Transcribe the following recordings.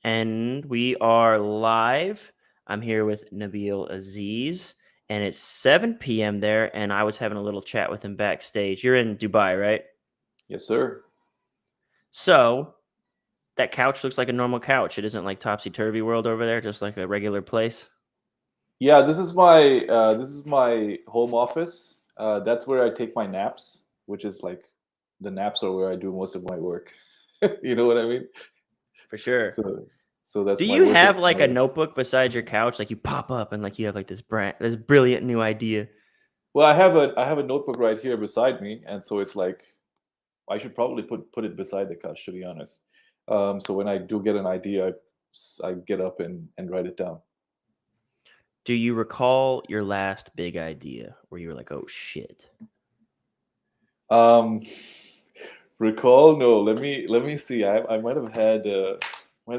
And we are live. I'm here with Nabeel Azeez, and it's 7 p.m. there, and I was having a little chat with him backstage. You're in Dubai, right? Yes, sir. So that couch looks like a normal couch. It isn't like topsy-turvy world over there, just like a regular place. Yeah, this is my home office. That's where I take my naps, which is like the naps are where I do most of my work. You know what I mean? For sure. So so Do that's my you work have like a environment. notebook beside your couch? Like you pop up and like you have like this brilliant new idea. Well, I have a notebook right here beside me, and so it's like I should probably put it beside the couch, to be honest. So when I do get an idea, I get up and write it down. Do you recall your last big idea where you were like, "Oh shit"? Um, recall? No, let me see. I might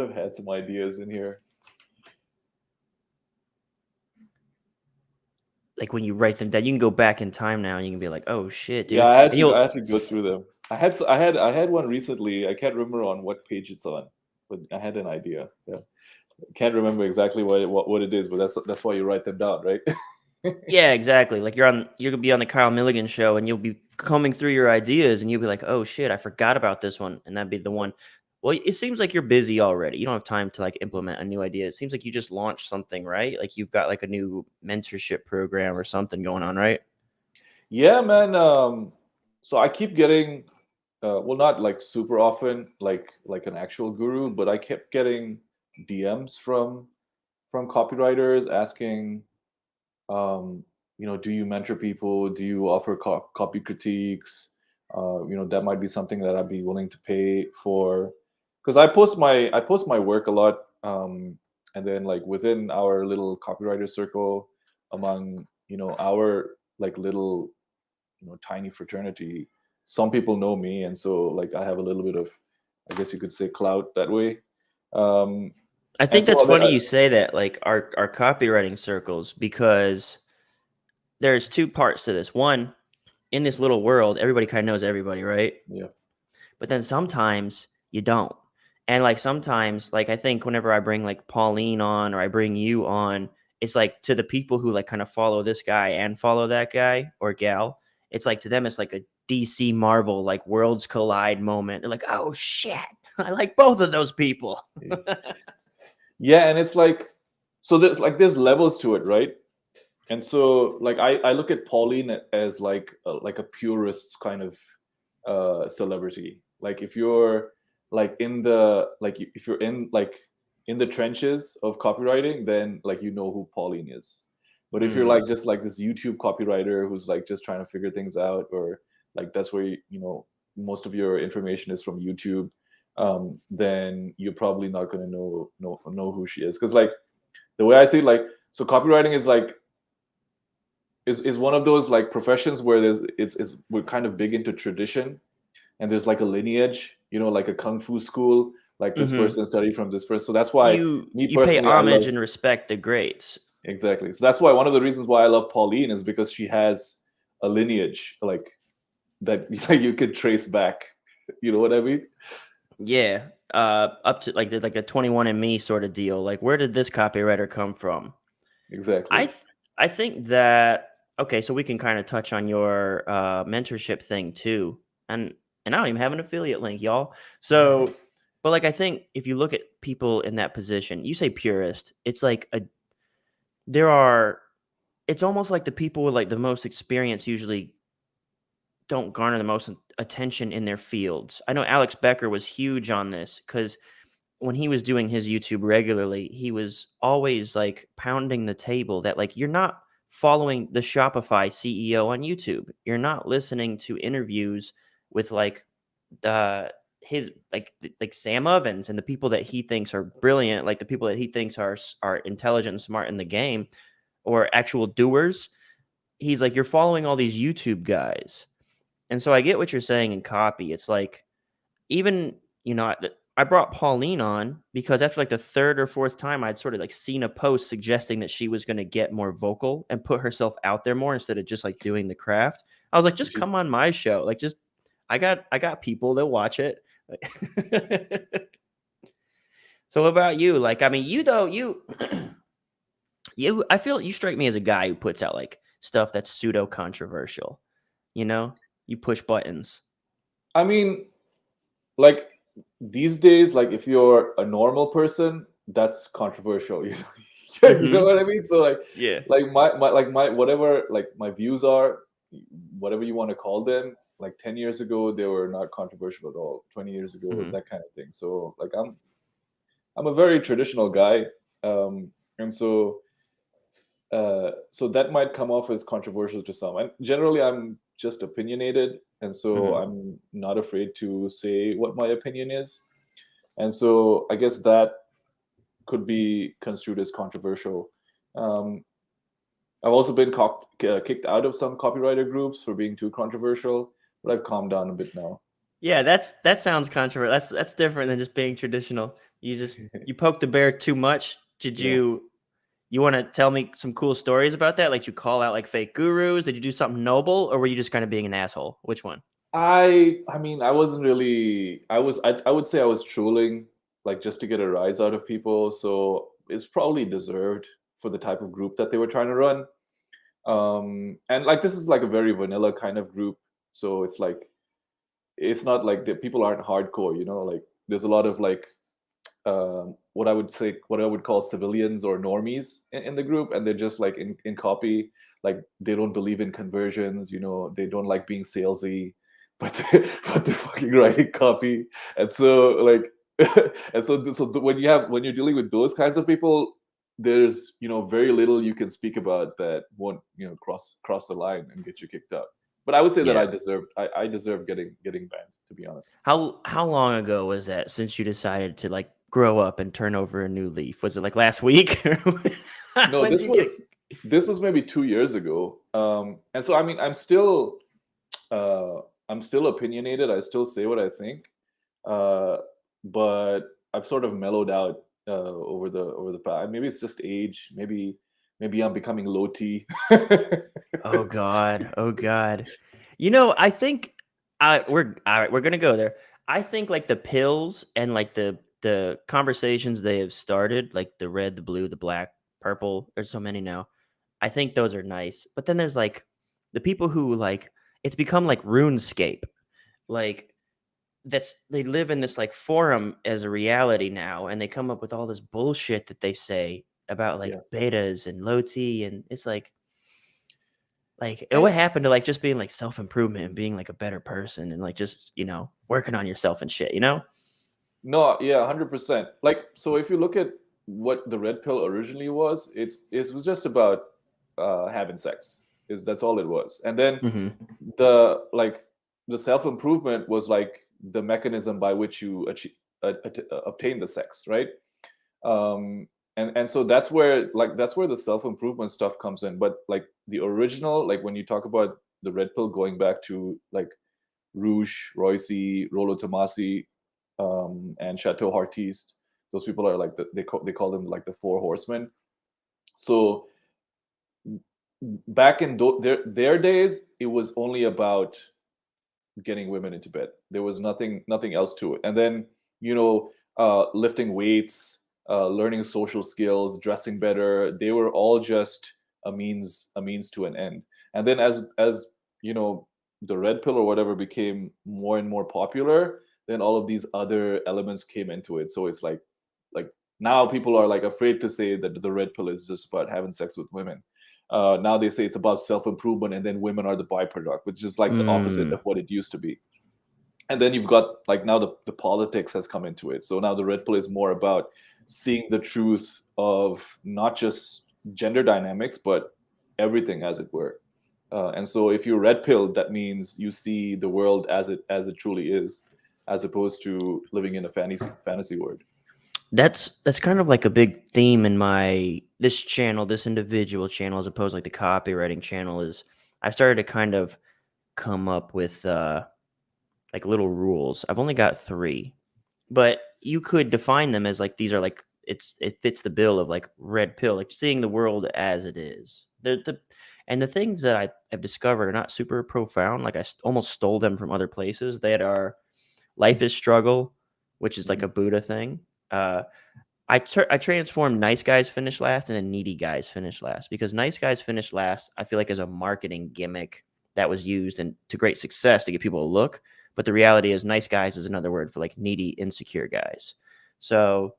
have had some ideas in here. Like when you write them down, you can go back in time now and you can be like, "Oh shit, Yeah, dude." I had And to you'll I had to go through them. I had one recently. I can't remember on what page it's on, but I had an idea. Yeah, can't remember exactly what it is, but that's why you write them down, right? Yeah, exactly. Like you're gonna be on the Kyle Milligan show and you'll be combing through your ideas and you'll be like, "Oh shit, I forgot about this one." And that'd be the one. Well, it seems like you're busy already. You don't have time to like implement a new idea. It seems like you just launched something, right? Like you've got like a new mentorship program or something going on, right? Yeah, man. So I keep getting, well, not like super often, like an actual guru, but I kept getting DMs from copywriters asking, um, do you mentor people? Do you offer copy critiques? That might be something that I'd be willing to pay for, because I post my work a lot, and then like within our little copywriter circle, among our like little tiny fraternity, some people know me, and so like I have a little bit of, I guess you could say, clout that way. Um, I and think so that's then funny you say that, like our copywriting circles, because there's two parts to this. One, in this little world, everybody kind of knows everybody, right? yeah, But then sometimes you don't. And like sometimes, like I think whenever I bring like Pauline on or I bring you on, it's like to the people who like kind of follow this guy and follow that guy or gal, it's like to them, it's like a DC Marvel, like worlds collide moment. They're like, oh shit, I like both of those people. yeah, yeah, and it's like, so there's levels to it, right? And so like I look at Pauline as like a purist kind of celebrity. Like if you're like if you're in like in the trenches of copywriting, then like who Pauline is. But if you're Hmm. like just like this YouTube copywriter who's like just trying to figure things out, or like that's where most of your information is from YouTube, then you're probably not going to know who she is. Because like the way I see it, like, so copywriting is like is one of those like professions where it's we're kind of big into tradition, and there's like a lineage, like a kung fu school, like this Hmm. person studied from this person. So that's why, me You pay personally, I homage love, and respect the greats. exactly. So that's why one of the reasons why I love Pauline is because she has a lineage like that like you could trace back. You know what I mean? Yeah. Up to like a 21 and Me sort of deal. Like, where did this copywriter come from? I Exactly. th- I think that okay, so we can kind of touch on your mentorship thing too, and I don't even have an affiliate link, y'all. So, but like I think if you look at people in that position, you say purist, it's like a there are. It's almost like the people with like the most experience usually don't garner the most attention in their fields. I know Alex Becker was huge on this because when he was doing his YouTube regularly, he was always like pounding the table that like you're not following the Shopify CEO on YouTube. You're not listening to interviews with like the his like Sam Ovens and the people that he thinks are brilliant, like the people that he thinks are intelligent and smart in the game or actual doers. He's like you're following all these YouTube guys. And so I get what you're saying in copy. It's like even, I brought Pauline on because after like the third or fourth time I'd sort of like seen a post suggesting that she was going to get more vocal and put herself out there more instead of just like doing the craft. I was like, just She- come on my show. Like just I got people that watch it. So what about you? Like, I mean, you though, you I feel you strike me as a guy who puts out like stuff that's pseudo controversial. You know, you push buttons. I mean, like these days, like if you're a normal person, that's controversial. You know Mm-hmm. what I mean? So Yeah. like my whatever like my views are, whatever you want to call them. Like 10 years ago, they were not controversial at all. 20 years ago, Mm-hmm. that kind of thing. So like I'm a very traditional guy, and so that might come off as controversial to some. And generally, I'm just opinionated, and so Mm-hmm. I'm not afraid to say what my opinion is. And so I guess that could be construed as controversial. Um, I've also been kicked out of some copywriter groups for being too controversial, but I've calmed down a bit now. Yeah, that sounds controversial. That's different than just being traditional. You poke the bear too much. Did Yeah. you want to tell me some cool stories about that? Like you call out like fake gurus? Did you do something noble, or were you just kind of being an asshole? Which one? I mean, I wasn't really. I would say I was trolling, like just to get a rise out of people. So it's probably deserved for the type of group that they were trying to run. And like this is like a very vanilla kind of group, so it's not like the people aren't hardcore. Like there's a lot of like what I would call civilians or normies in the group, and they're just like in copy, like they don't believe in conversions. They don't like being salesy, but they're fucking writing copy. And so like when you're dealing with those kinds of people, there's very little you can speak about that won't cross the line and get you kicked out. But I would say that Yeah. I deserve getting banned, to be honest. How long ago was that since you decided to like grow up and turn over a new leaf? Was it like last week? No, When did you get? this was maybe 2 years ago. And so I mean, uh, I'm still opinionated. I still say what I think, uh, but I've sort of mellowed out over the past. Maybe it's just age. Maybe I'm becoming low T. Oh God. Oh God. I think we're all right. We're gonna go there. I think like the pills and like the conversations they have started, like the red, the blue, the black, purple. There's so many now. I think those are nice. But then there's like the people who like it's become like RuneScape. Like they live in this like forum as a reality now, and they come up with all this bullshit that they say about like Yeah. betas and low T, and it's like, And what happened to, like, just being, like, self-improvement and being, like, a better person and, like, just, working on yourself and shit, you know? no, yeah, 100%. Like, so if you look at what the red pill originally was, it was just about having sex. That's all it was. And then Mhm. the like the self improvement was like the mechanism by which you obtain the sex, right? And so that's where the self improvement stuff comes in. But like the original, like when you talk about the red pill going back to like Rouge, Royce, Rollo Tomasi, and Chateau Artiste. Those people are like they call them like the four horsemen. So back in their days, it was only about getting women into bed. There was nothing else to it. And then lifting weights, learning social skills, dressing better. They were all just a means to an end. And then as you know the red pill or whatever became more and more popular, then all of these other elements came into it. So it's like now people are like afraid to say that the red pill is just about having sex with women. Now they say it's about self-improvement, and then women are the byproduct, which is like the opposite Mm. of what it used to be. And then you've got like now the politics has come into it. So now the red pill is more about seeing the truth of not just gender dynamics, but everything, as it were. And so if you're red pill, that means you see the world as it truly is, as opposed to living in a fantasy world. That's kind of like a big theme in this channel, this individual channel, as opposed to like the copywriting channel is I've started to kind of come up with, like, little rules. I've only got 3, but you could define them as, like, these are, like it fits the bill of, like, red pill, like, seeing the world as it is. The things that I have discovered are not super profound, like, I almost stole them from other places that are life is struggle, which is like Mhm. a Buddha thing. I transformed nice guys finish last and a needy guys finish last, because nice guys finish last, I feel like, is a marketing gimmick that was used and to great success to get people to look. But the reality is, nice guys is another word for like needy, insecure guys. So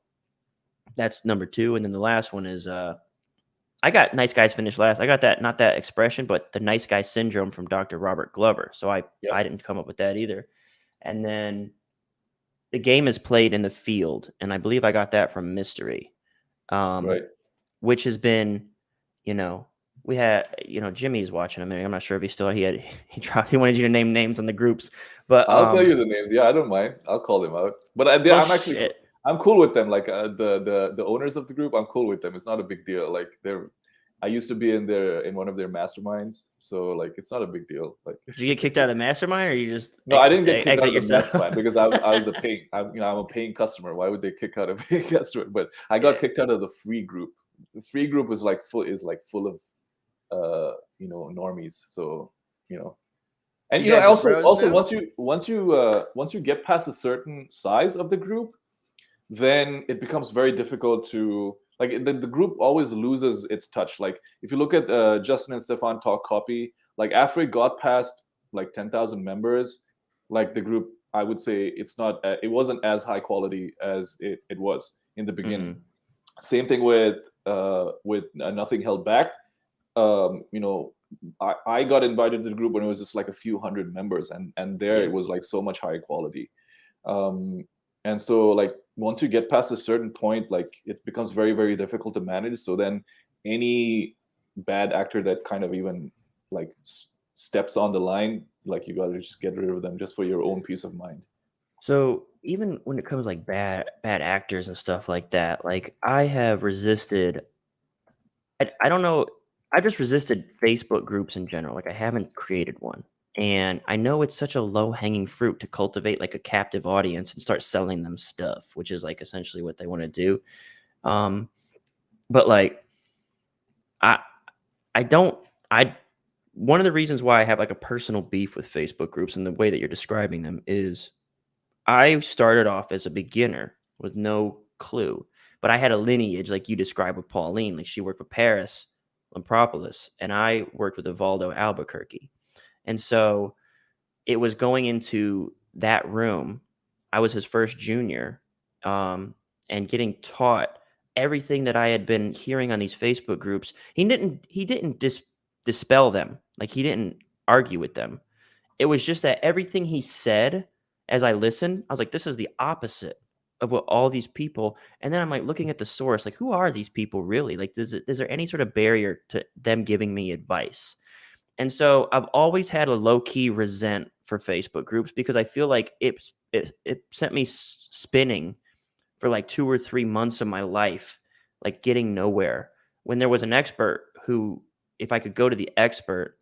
that's number two. And then the last one is I got nice guys finish last. I got that, not that expression, but the nice guy syndrome from Dr. Robert Glover. So Yep. I didn't come up with that either. And then the game is played in the field, and I believe I got that from Mystery, Right. which has been, you know, we had, Jimmy's watching him. I'm not sure if he's still, he wanted you to name names on the groups, but I'll tell you the names. Yeah, I don't mind. I'll call them out. But well, I'm actually shit. I'm cool with them. Like the owners of the group, I'm cool with them. It's not a big deal. Like I used to be in one of their masterminds, so like it's not a big deal. Like, Did you get kicked out of the mastermind, or you just no, I didn't get kicked out exit of the yourself? mastermind because I was I'm a paying customer. Why would they kick out a paying customer? But I got Yeah. kicked out of the free group. The free group was like full of normies. So and You guys are also bros now? once you get past a certain size of the group, then it becomes very difficult to, like, the group always loses its touch. Like if you look at Justin and Stefan Talk Copy, like after it got past like 10,000 members, like the group, I would say it wasn't as high quality as it was in the beginning. Mhm. Same thing with Nothing Held Back. I got invited to the group when it was just like a few hundred members, and there Yeah. it was like so much higher quality. um, and so like once you get past a certain point, like it becomes very, very difficult to manage. So then any bad actor that kind of even like steps on the line, like you got to just get rid of them just for your own peace of mind. So even when it comes like bad actors and stuff like that, like I have resisted. I don't know. I've just resisted Facebook groups in general. Like I haven't created one. And I know it's such a low hanging fruit to cultivate like a captive audience and start selling them stuff, which is like essentially what they want to do. Um, but like I I don't I one of the reasons why I have like a personal beef with Facebook groups and the way that you're describing them is I started off as a beginner with no clue, but I had a lineage like you described with Pauline. Like she worked with Paris Lampropoulos, and I worked with Evaldo Albuquerque. And so it was going into that room. I was his first junior, um, and getting taught everything that I had been hearing on these Facebook groups. He didn't dispel them. Like he didn't argue with them. It was just that everything he said, as I listened, I was like, this is the opposite of what all these people. And then I'm like looking at the source, like, who are these people really? Like, is there any sort of barrier to them giving me advice? And so I've always had a low key resent for Facebook groups because I feel like it sent me spinning for like 2 or 3 months of my life, like getting nowhere. When there was an expert who, if I could go to the expert,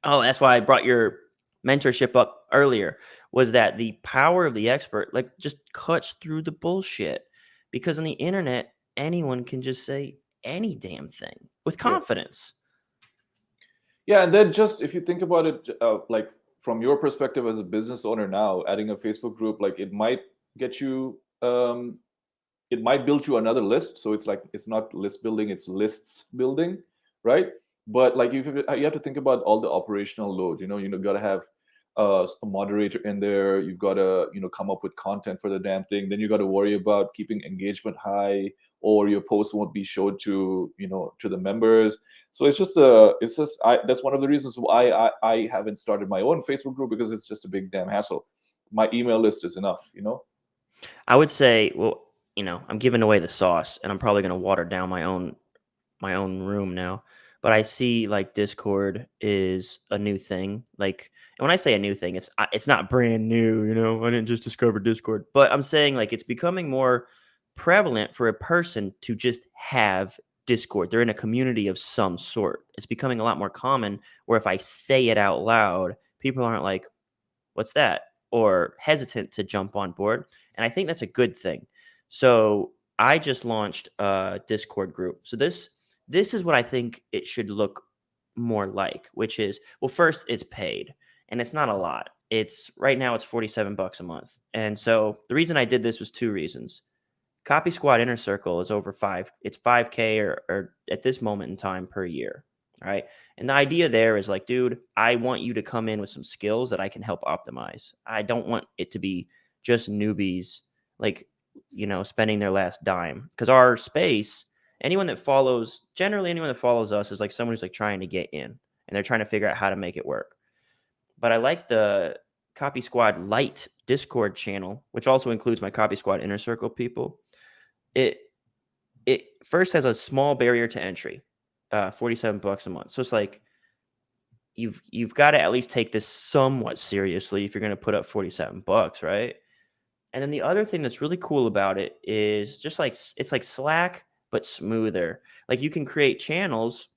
oh, that's why I brought your mentorship up earlier, was that the power of the expert like just cuts through the bullshit, because on the internet anyone can just say any damn thing with Yeah. confidence. Yeah, and then just if you think about it, like from your perspective as a business owner now, adding a Facebook group, like it might get you, it might build you another list. So it's like it's not list building, it's lists building, right? But like you have to think about all the operational load. You got to have a moderator in there. You've got to come up with content for the damn thing. Then you got to worry about keeping engagement high, or your post won't be showed to the members. So that's one of the reasons why I haven't started my own Facebook group, because it's just a big damn hassle. My email list is enough. I would say, well, I'm giving away the sauce, and I'm probably going to water down my own room now. But I see like Discord is a new thing. Like, and when I say a new thing, it's not brand new. I didn't just discover Discord, but I'm saying like it's becoming more prevalent for a person to just have Discord. They're in a community of some sort. It's becoming a lot more common where if I say it out loud, people aren't like, "What's that?" or hesitant to jump on board. And I think that's a good thing. So I just launched a Discord group. So this is what I think it should look more like, which is, well, first it's paid and it's not a lot. It's right now it's $47 a month. And so the reason I did this was two reasons. Copy Squad Inner Circle is over it's 5K or at this moment in time per year. All right. And the idea there is like, dude, I want you to come in with some skills that I can help optimize. I don't want it to be just newbies, like, spending their last dime. Because our space, generally anyone that follows us is like someone who's like trying to get in and they're trying to figure out how to make it work. But I like the Copy Squad Lite Discord channel, which also includes my Copy Squad Inner Circle people. It first has a small barrier to entry, $47 a month. So it's like you've got to at least take this somewhat seriously if you're going to put up $47, right? And then the other thing that's really cool about it is just like it's like Slack but smoother. Like you can create channels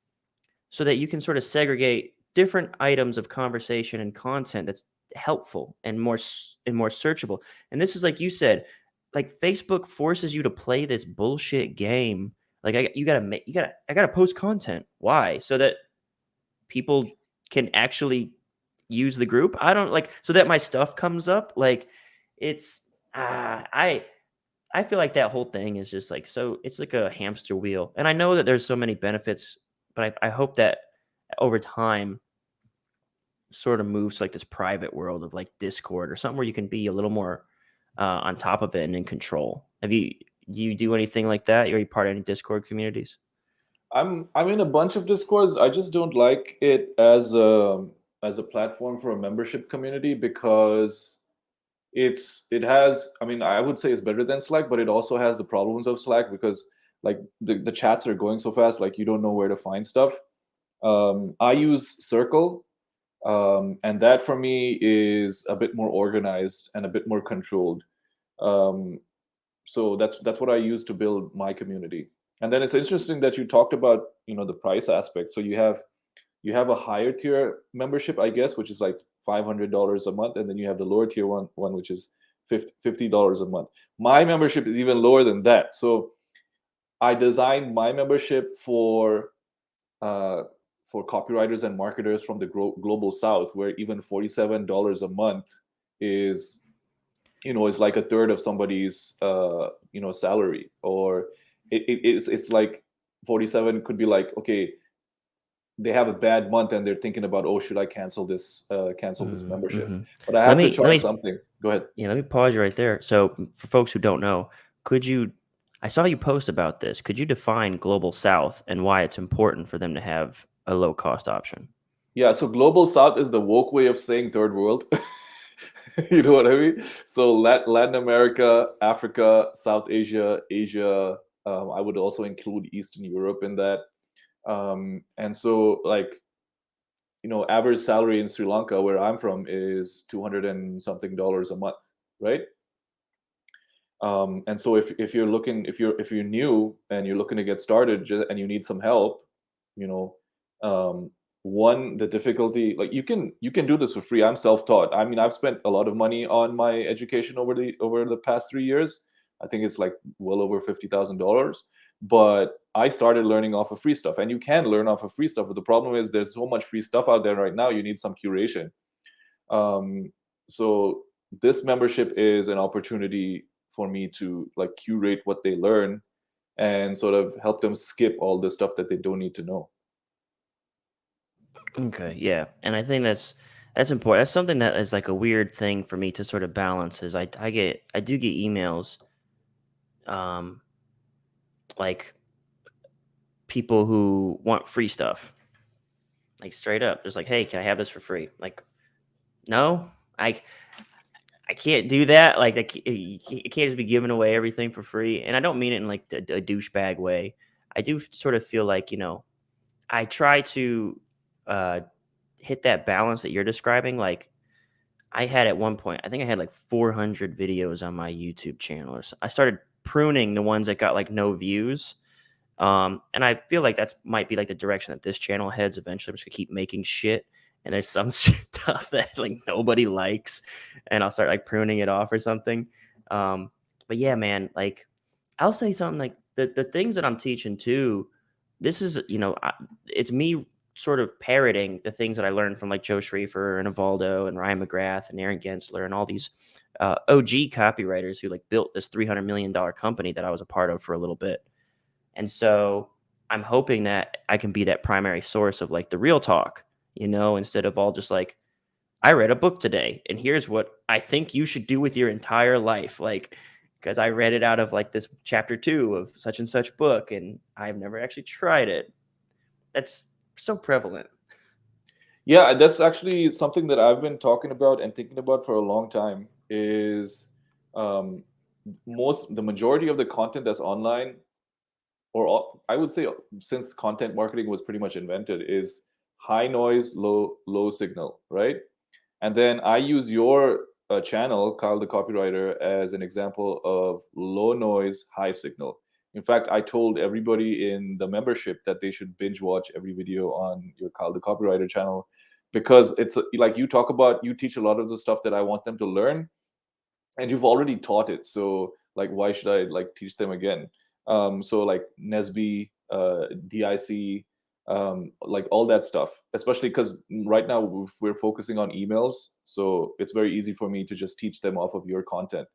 so that you can sort of segregate different items of conversation and content that's helpful and more searchable. And this is like you said, like Facebook forces you to play this bullshit game. Like I gotta post content. Why? So that people can actually use the group. I don't like so that my stuff comes up. Like it's I feel like that whole thing is just like so it's like a hamster wheel. And I know that there's so many benefits, but I hope that over time sort of moves to like this private world of like Discord or something where you can be a little more on top of it and in control. You do anything like that? Are you part of any Discord communities? I'm in a bunch of Discords. I just don't like it as a platform for a membership community because it has, I mean, I would say it's better than Slack, but it also has the problems of Slack because like the chats are going so fast, like you don't know where to find stuff. I use Circle, and that for me is a bit more organized and a bit more controlled. Um, so that's what I use to build my community. And then it's interesting that you talked about the price aspect. So you have a higher tier membership, I guess, which is like $500 a month, and then you have the lower tier one which is $50 a month. My membership is even lower than that. So I designed my membership uh, for copywriters and marketers from the global South, where even $47 a month is is like a third of somebody's salary, or it's like 47 could be like, okay, they have a bad month and they're thinking about, oh, should I cancel this membership? Mm-hmm. But I Let have to me let charge me something. Go ahead. Yeah, let me pause you right there. So, for folks who don't know, could you? I saw you post about this. Could you define Global South and why it's important for them to have a low cost option? Yeah, so global South is the woke way of saying third world. You know what I mean? So Latin America, Africa, South Asia, Asia. I would also include Eastern Europe in that. And so, like, average salary in Sri Lanka, where I'm from, is 200 and something dollars a month, right? And so if you're looking, if you're new and you're looking to get started and you need some help, you know, one, the difficulty, like you can do this for free. I'm self-taught. I mean, I've spent a lot of money on my education over the past 3 years. I think it's like well over $50,000. But I started learning off of free stuff, and you can learn off of free stuff. But the problem is there's so much free stuff out there right now. You need some curation. So this membership is an opportunity for me to like curate what they learn and sort of help them skip all the stuff that they don't need to know. Okay, yeah, and I think that's important. That's something that is like a weird thing for me to sort of balance. Is I do get emails, um, like people who want free stuff, like straight up, just like, hey, can I have this for free? Like, no, I can't do that. Like, you can't just be giving away everything for free. And I don't mean it in like a douchebag way. I do sort of feel like I try to uh, hit that balance that you're describing. Like, I had at one point, I think I had like 400 videos on my YouTube channel. I started pruning the ones that got like no views. And I feel like that's might be like the direction that this channel heads eventually. I'm just gonna keep making shit, and there's some stuff that like nobody likes, and I'll start like pruning it off or something. But yeah, man, like I'll say something like the things that I'm teaching too. This is it's me sort of parroting the things that I learned from like Joe Schrafer and Evaldo and Ryan McGrath and Aaron Gensler and all these OG copywriters who like built this $300 million company that I was a part of for a little bit. And so I'm hoping that I can be that primary source of like the real talk, instead of all just like, I read a book today and here's what I think you should do with your entire life. Like, because I read it out of like this chapter 2 of such and such book and I've never actually tried it. That's so prevalent. Yeah, that's actually something that I've been talking about and thinking about for a long time. Is um, the majority of the content that's online, I would say since content marketing was pretty much invented, is high noise, low signal, right? And then I use your channel, Kyle the Copywriter, as an example of low noise, high signal. In fact, I told everybody in the membership that they should binge watch every video on your Kyle the Copywriter channel, because it's like you talk about, you teach a lot of the stuff that I want them to learn, and you've already taught it. So like, why should I like teach them again? So like Nesby, DIC, like all that stuff, especially because right now we're focusing on emails, so it's very easy for me to just teach them off of your content.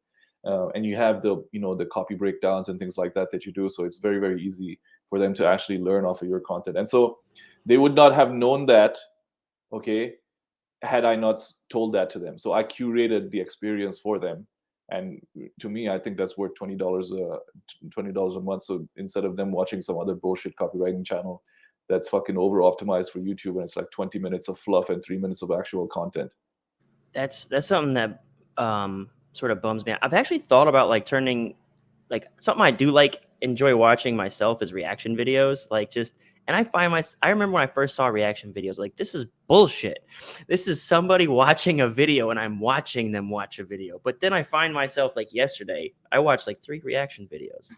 And you have the copy breakdowns and things like that that you do, so it's very, very easy for them to actually learn off of your content. And so they would not have known that, okay, had I not told that to them. So I curated the experience for them, and to me, I think that's worth $20 $20 a month. So instead of them watching some other bullshit copywriting channel that's fucking over optimized for YouTube, and it's like 20 minutes of fluff and 3 minutes of actual content. That's something that sort of bums me out. I've actually thought about like turning like something I do like enjoy watching myself is reaction videos. Like just and I remember when I first saw reaction videos, like this is bullshit. This is somebody watching a video and I'm watching them watch a video. But then I find myself like yesterday, I watched like 3 reaction videos.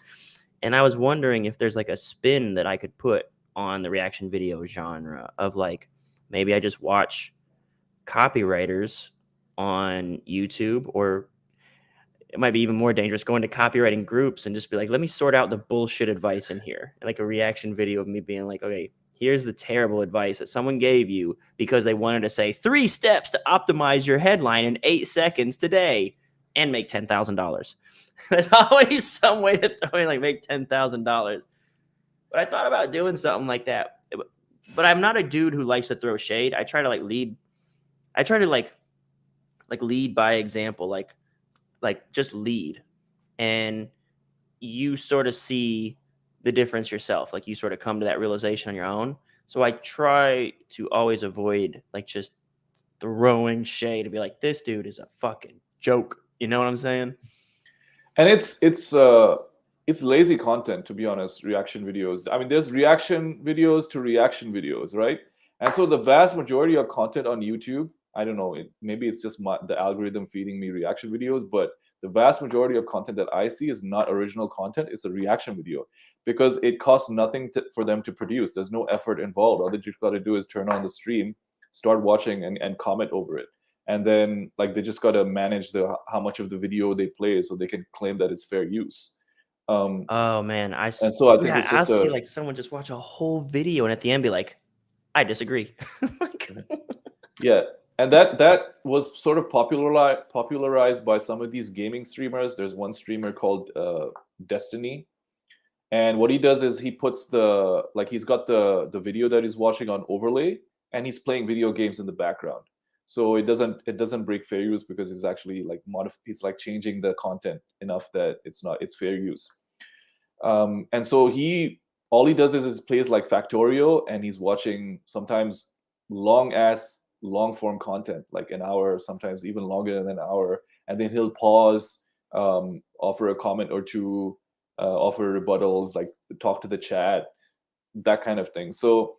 And I was wondering if there's like a spin that I could put on the reaction video genre of like maybe I just watch copywriters on YouTube, or it might be even more dangerous going to copywriting groups and just be like, let me sort out the bullshit advice in here. And like a reaction video of me being like, okay, here's the terrible advice that someone gave you because they wanted to say 3 steps to optimize your headline in 8 seconds today and make $10,000. There's always some way to throw in like make $10,000. But I thought about doing something like that. But I'm not a dude who likes to throw shade. I try to like lead. I try to like lead by example, like just lead, and you sort of see the difference yourself. Like you sort of come to that realization on your own. So I try to always avoid like just throwing shade to be like, this dude is a fucking joke. You know what I'm saying? And it's lazy content, to be honest. Reaction videos, I mean, there's reaction videos to reaction videos, right? And so the vast majority of content on YouTube, I don't know, maybe it's just the algorithm feeding me reaction videos, but the vast majority of content that I see is not original content. It's a reaction video, because it costs nothing for them to produce. There's no effort involved. All that you've got to do is turn on the stream, start watching, and comment over it. And then like they just got to manage how much of the video they play so they can claim that it's fair use. Oh man, And so I think it's I just see like someone just watch a whole video and at the end be like, I disagree. Like, yeah. And that was sort of popularized by some of these gaming streamers. There's one streamer called Destiny, and what he does is he puts he's got the video that he's watching on overlay, and he's playing video games in the background. So it doesn't break fair use, because he's actually like he's like changing the content enough that it's fair use. And so all he does is plays like Factorio, and he's watching sometimes long form content, like an hour, sometimes even longer than an hour, and then he'll pause, offer a comment or two, offer rebuttals, like talk to the chat, that kind of thing. So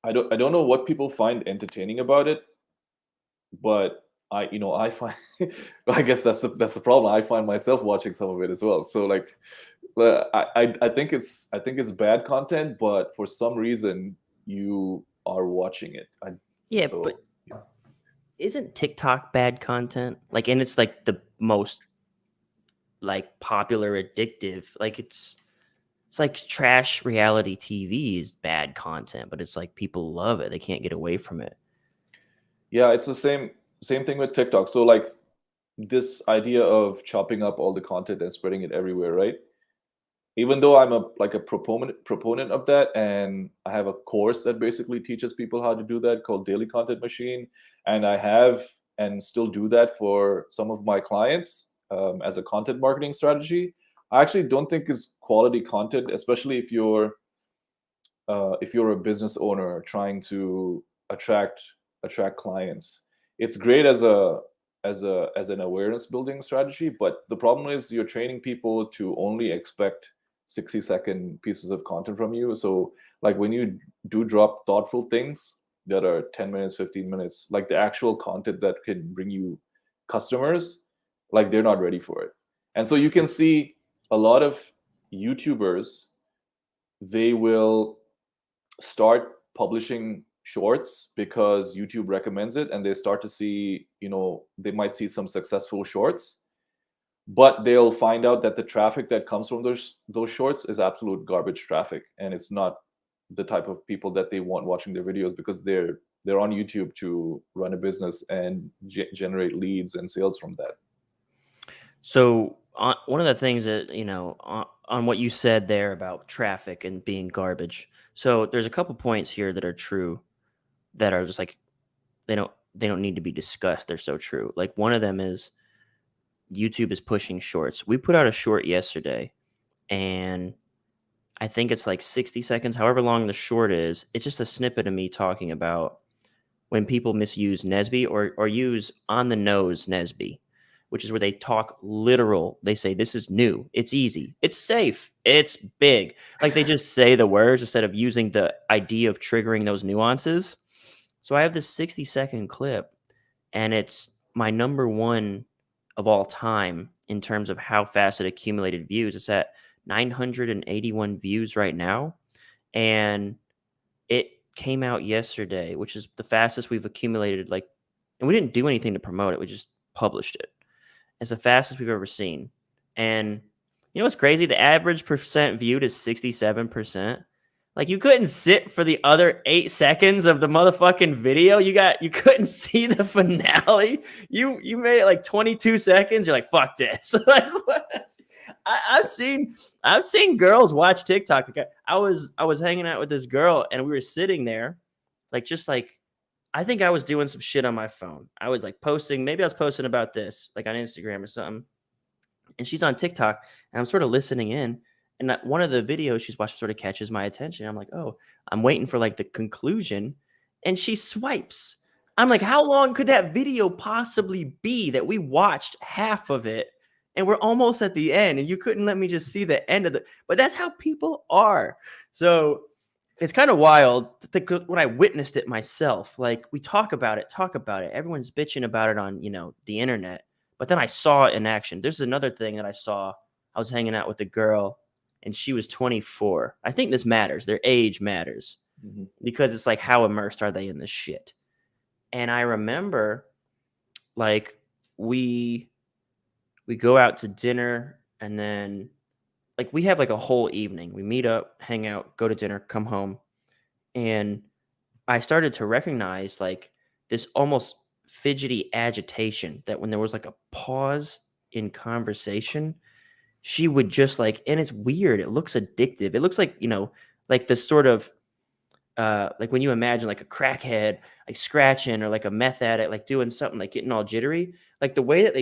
I don't know what people find entertaining about it, but I find I guess that's the problem. I find myself watching some of it as well. So like, I think it's bad content, but for some reason you are watching it. yeah, So but isn't TikTok bad content? Like, and it's like the most like popular addictive. Like it's it's like trash reality TV is bad content, but it's like people love it. They can't get away from it. Yeah, it's the same thing with TikTok. So like this idea of chopping up all the content and spreading it everywhere, right? Even though I'm a proponent of that, and I have a course that basically teaches people how to do that called Daily Content Machine, and I have and still do that for some of my clients as a content marketing strategy. I actually don't think it's quality content, especially if you're a business owner trying to attract clients. It's great as an awareness building strategy, but the problem is you're training people to only expect 60-second pieces of content from you. So like when you do drop thoughtful things that are 10 minutes, 15 minutes, like the actual content that can bring you customers, like they're not ready for it. And so you can see a lot of YouTubers, they will start publishing shorts because YouTube recommends it, and they start to see, they might see some successful shorts, but they'll find out that the traffic that comes from those shorts is absolute garbage traffic, and it's not the type of people that they want watching their videos, because they're on YouTube to run a business and generate leads and sales from that. So one of the things that on what you said there about traffic and being garbage. So there's a couple points here that are true, that are just like they don't need to be discussed. They're so true. Like one of them is YouTube is pushing shorts. We put out a short yesterday, and I think it's like 60 seconds, however long the short is. It's just a snippet of me talking about when people misuse Nesby or use on the nose Nesby, which is where they talk literal. They say, this is new, it's easy, it's safe, it's big. Like they just say the words instead of using the idea of triggering those nuances. So I have this 60-second clip, and it's my number one of all time in terms of how fast it accumulated views. It's at 981 views right now. And it came out yesterday, which is the fastest we've accumulated. Like, and we didn't do anything to promote it. We just published it. It's the fastest we've ever seen. And you know what's crazy? The average percent viewed is 67%. Like you couldn't sit for the other 8 seconds of the motherfucking video. You couldn't see the finale. You made it like 22 seconds. You're like, fuck this. Like what? I've seen girls watch TikTok. Like I was hanging out with this girl, and we were sitting there, like I think I was doing some shit on my phone. I was like posting, maybe I was posting about this, like on Instagram or something. And she's on TikTok, and I'm sort of listening in. And one of the videos she's watching sort of catches my attention. I'm like, oh, I'm waiting for like the conclusion. And she swipes. I'm like, how long could that video possibly be that we watched half of it? And we're almost at the end, and you couldn't let me just see the end of the. But that's how people are. So it's kind of wild to think when I witnessed it myself. Like we talk about it. Everyone's bitching about it on, the internet. But then I saw it in action. There's another thing that I saw. I was hanging out with a girl, and she was 24. I think this matters. Their age matters because it's like, how immersed are they in this shit? And I remember, like, we go out to dinner, and then like we have like a whole evening. We meet up, hang out, go to dinner, come home. And I started to recognize like this almost fidgety agitation that when there was like a pause in conversation, she would just like, and it's weird. It looks addictive. It looks like, like this sort of, like when you imagine like a crackhead, like scratching, or like a meth addict, like doing something, like getting all jittery, like the way that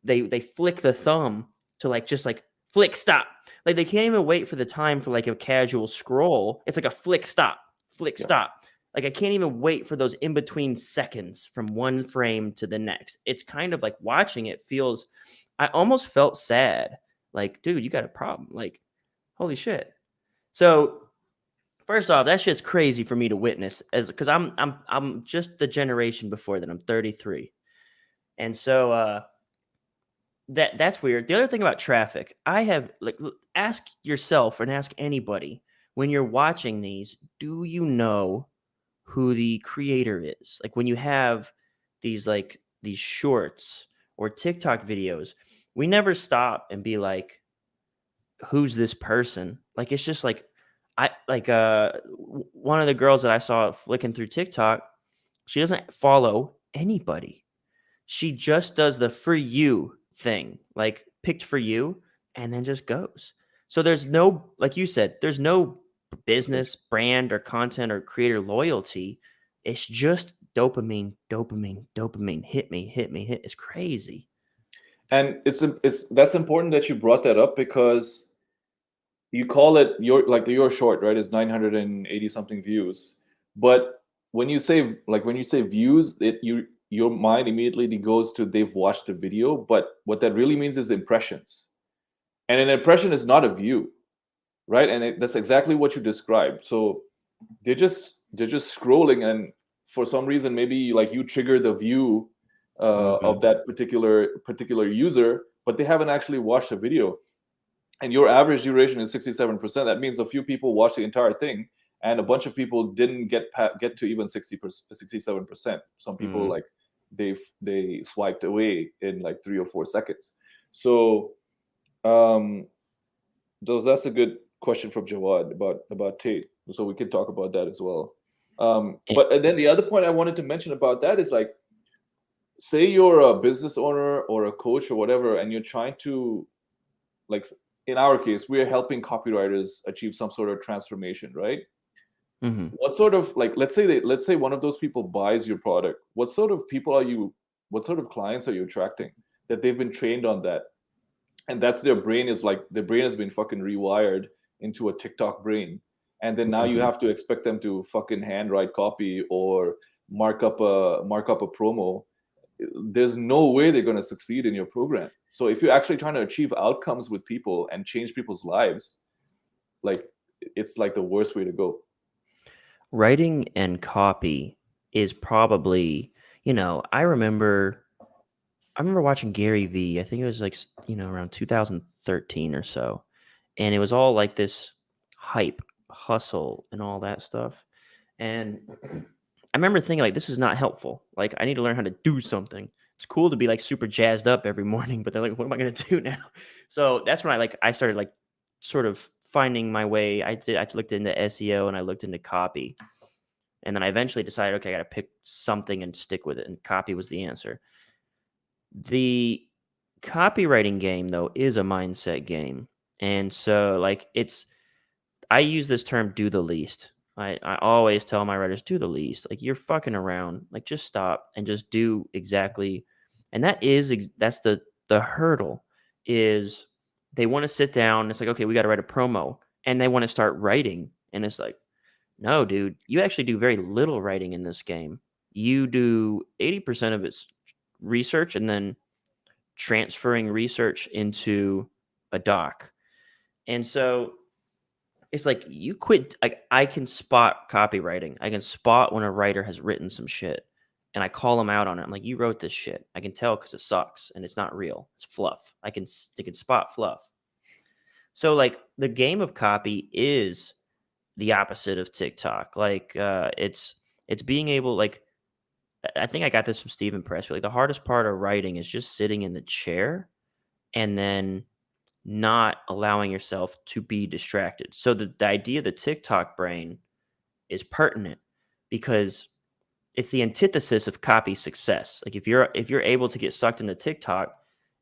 they flick the thumb to like, just like flick, stop. Like they can't even wait for the time for like a casual scroll. It's like a flick, stop, flick, stop. Like I can't even wait for those in between seconds from one frame to the next. It's kind of like watching it feels, I almost felt sad. Like, dude, you got a problem. Like, holy shit. So first off, that's just crazy for me to witness, as because I'm just the generation before that. I'm 33. And so that's weird. The other thing about traffic, I have like ask yourself and ask anybody when you're watching these, do you know who the creator is? Like when you have these shorts or TikTok videos, we never stop and be like, who's this person? Like, it's just like, one of the girls that I saw flicking through TikTok, she doesn't follow anybody. She just does the for you thing, like picked for you, and then just goes. So there's no, like you said, there's no business, brand, or content or creator loyalty. It's just dopamine, dopamine, dopamine. Hit me, hit me, hit. It's crazy. And it's that's important that you brought that up, because you call it your short, right, is 980 something views. But when you say views, your mind immediately goes to they've watched the video, but what that really means is impressions. And an impression is not a view, right? And that's exactly what you described. So they're just scrolling, and for some reason, maybe like you trigger the view of that particular user, but they haven't actually watched the video. And your average duration is 67%. That means a few people watched the entire thing, and a bunch of people didn't get to even 67%. Some people, like, they swiped away in like 3 or 4 seconds. So that's a good question from Jawad about Tate. So we can talk about that as well. But then the other point I wanted to mention about that is, like, say you're a business owner or a coach or whatever, and you're trying to, like, in our case, we're helping copywriters achieve some sort of transformation, right? What sort of, like, let's say one of those people buys your product. What sort of clients are you attracting that they've been trained on that? And that's their brain is like, their brain has been fucking rewired into a TikTok brain. And then now you have to expect them to fucking handwrite copy or mark up a promo. There's no way they're going to succeed in your program. So if you're actually trying to achieve outcomes with people and change people's lives, like, it's like the worst way to go. Writing and copy is probably, I remember watching Gary Vee. I think it was like, around 2013 or so. And it was all like this hype, hustle, and all that stuff. And I remember thinking, like, this is not helpful. Like, I need to learn how to do something. It's cool to be like super jazzed up every morning, but then, like, what am I going to do now? So that's when I started, like, sort of finding my way. I looked into SEO and I looked into copy. And then I eventually decided, okay, I got to pick something and stick with it. And copy was the answer. The copywriting game, though, is a mindset game. And so, like, I use this term, do the least. I always tell my writers, do the least. Like, you're fucking around. Like, just stop and just do exactly. And that's the hurdle is they want to sit down. It's like, okay, we got to write a promo. And they want to start writing. And it's like, no, dude, you actually do very little writing in this game. You do 80% of its research and then transferring research into a doc. And so it's like you quit. I can spot copywriting. I can spot when a writer has written some shit and I call them out on it. I'm like, you wrote this shit. I can tell because it sucks and it's not real. It's fluff. They can spot fluff. So, like, the game of copy is the opposite of TikTok. Like, it's being able, like, I think I got this from Stephen Pressfield. Like, the hardest part of writing is just sitting in the chair and then not allowing yourself to be distracted. So the idea of the TikTok brain is pertinent because it's the antithesis of copy success. Like, if you're able to get sucked into TikTok,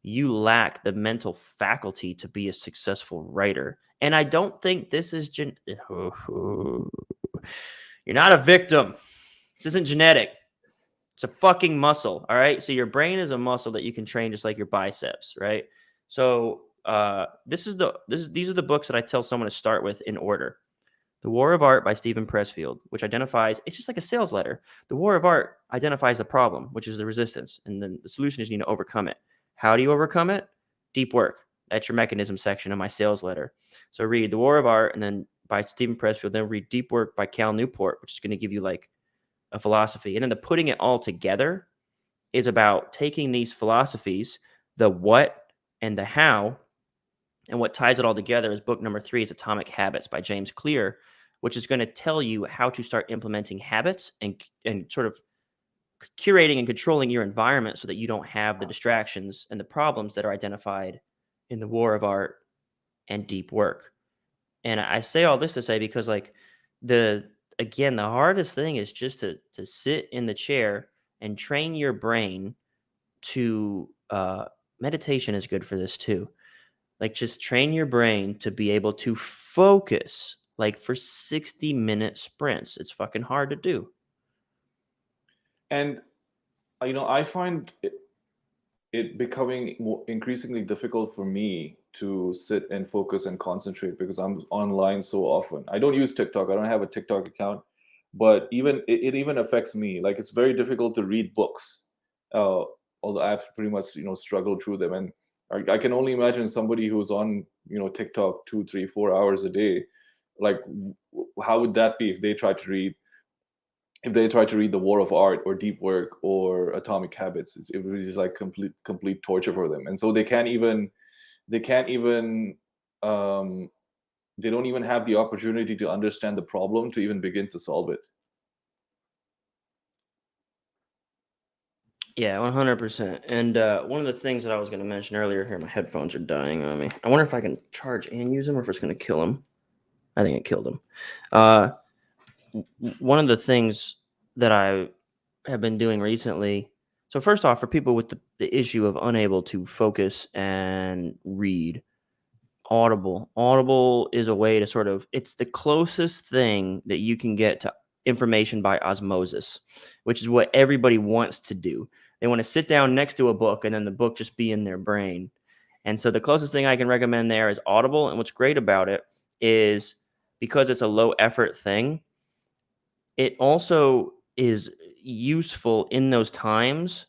you lack the mental faculty to be a successful writer. And I don't think this is you're not a victim. This isn't genetic. It's a fucking muscle. All right. So your brain is a muscle that you can train just like your biceps, right? So these are the books that I tell someone to start with in order. The War of Art by Stephen Pressfield, which identifies, it's just like a sales letter. The War of Art identifies the problem, which is the resistance. And then the solution is you need to overcome it. How do you overcome it? Deep work. That's your mechanism section of my sales letter. So read The War of Art and then by Stephen Pressfield, then read Deep Work by Cal Newport, which is going to give you like a philosophy. And then the putting it all together is about taking these philosophies, the what and the how, and what ties it all together is book number 3 is Atomic Habits by James Clear, which is going to tell you how to start implementing habits and sort of curating and controlling your environment so that you don't have the distractions and the problems that are identified in The War of Art and deep work. And I say all this to say because like the again, the hardest thing is just to sit in the chair and train your brain to meditation is good for this too. Like just train your brain to be able to focus like for 60-minute sprints. It's fucking hard to do. And I find it becoming increasingly difficult for me to sit and focus and concentrate because I'm online so often. I don't use TikTok. I don't have a TikTok account, but even it even affects me. Like it's very difficult to read books, uh, although I've pretty much struggled through them. And I can only imagine somebody who's on TikTok 2, 3, 4 hours a day. Like, how would that be if they try to read The War of Art or Deep Work or Atomic Habits? It would be just like complete torture for them, and so they can't even um, they don't even have the opportunity to understand the problem to even begin to solve it. Yeah, 100%. And one of the things that I was going to mention earlier here, my headphones are dying on me. I wonder if I can charge and use them or if it's going to kill them. I think it killed them. One of the things that I have been doing recently. So first off, for people with the issue of unable to focus and read, Audible is a way to sort of, it's the closest thing that you can get to information by osmosis, which is what everybody wants to do. They want to sit down next to a book and then the book just be in their brain. And so the closest thing I can recommend there is Audible. And what's great about it is because it's a low effort thing, it also is useful in those times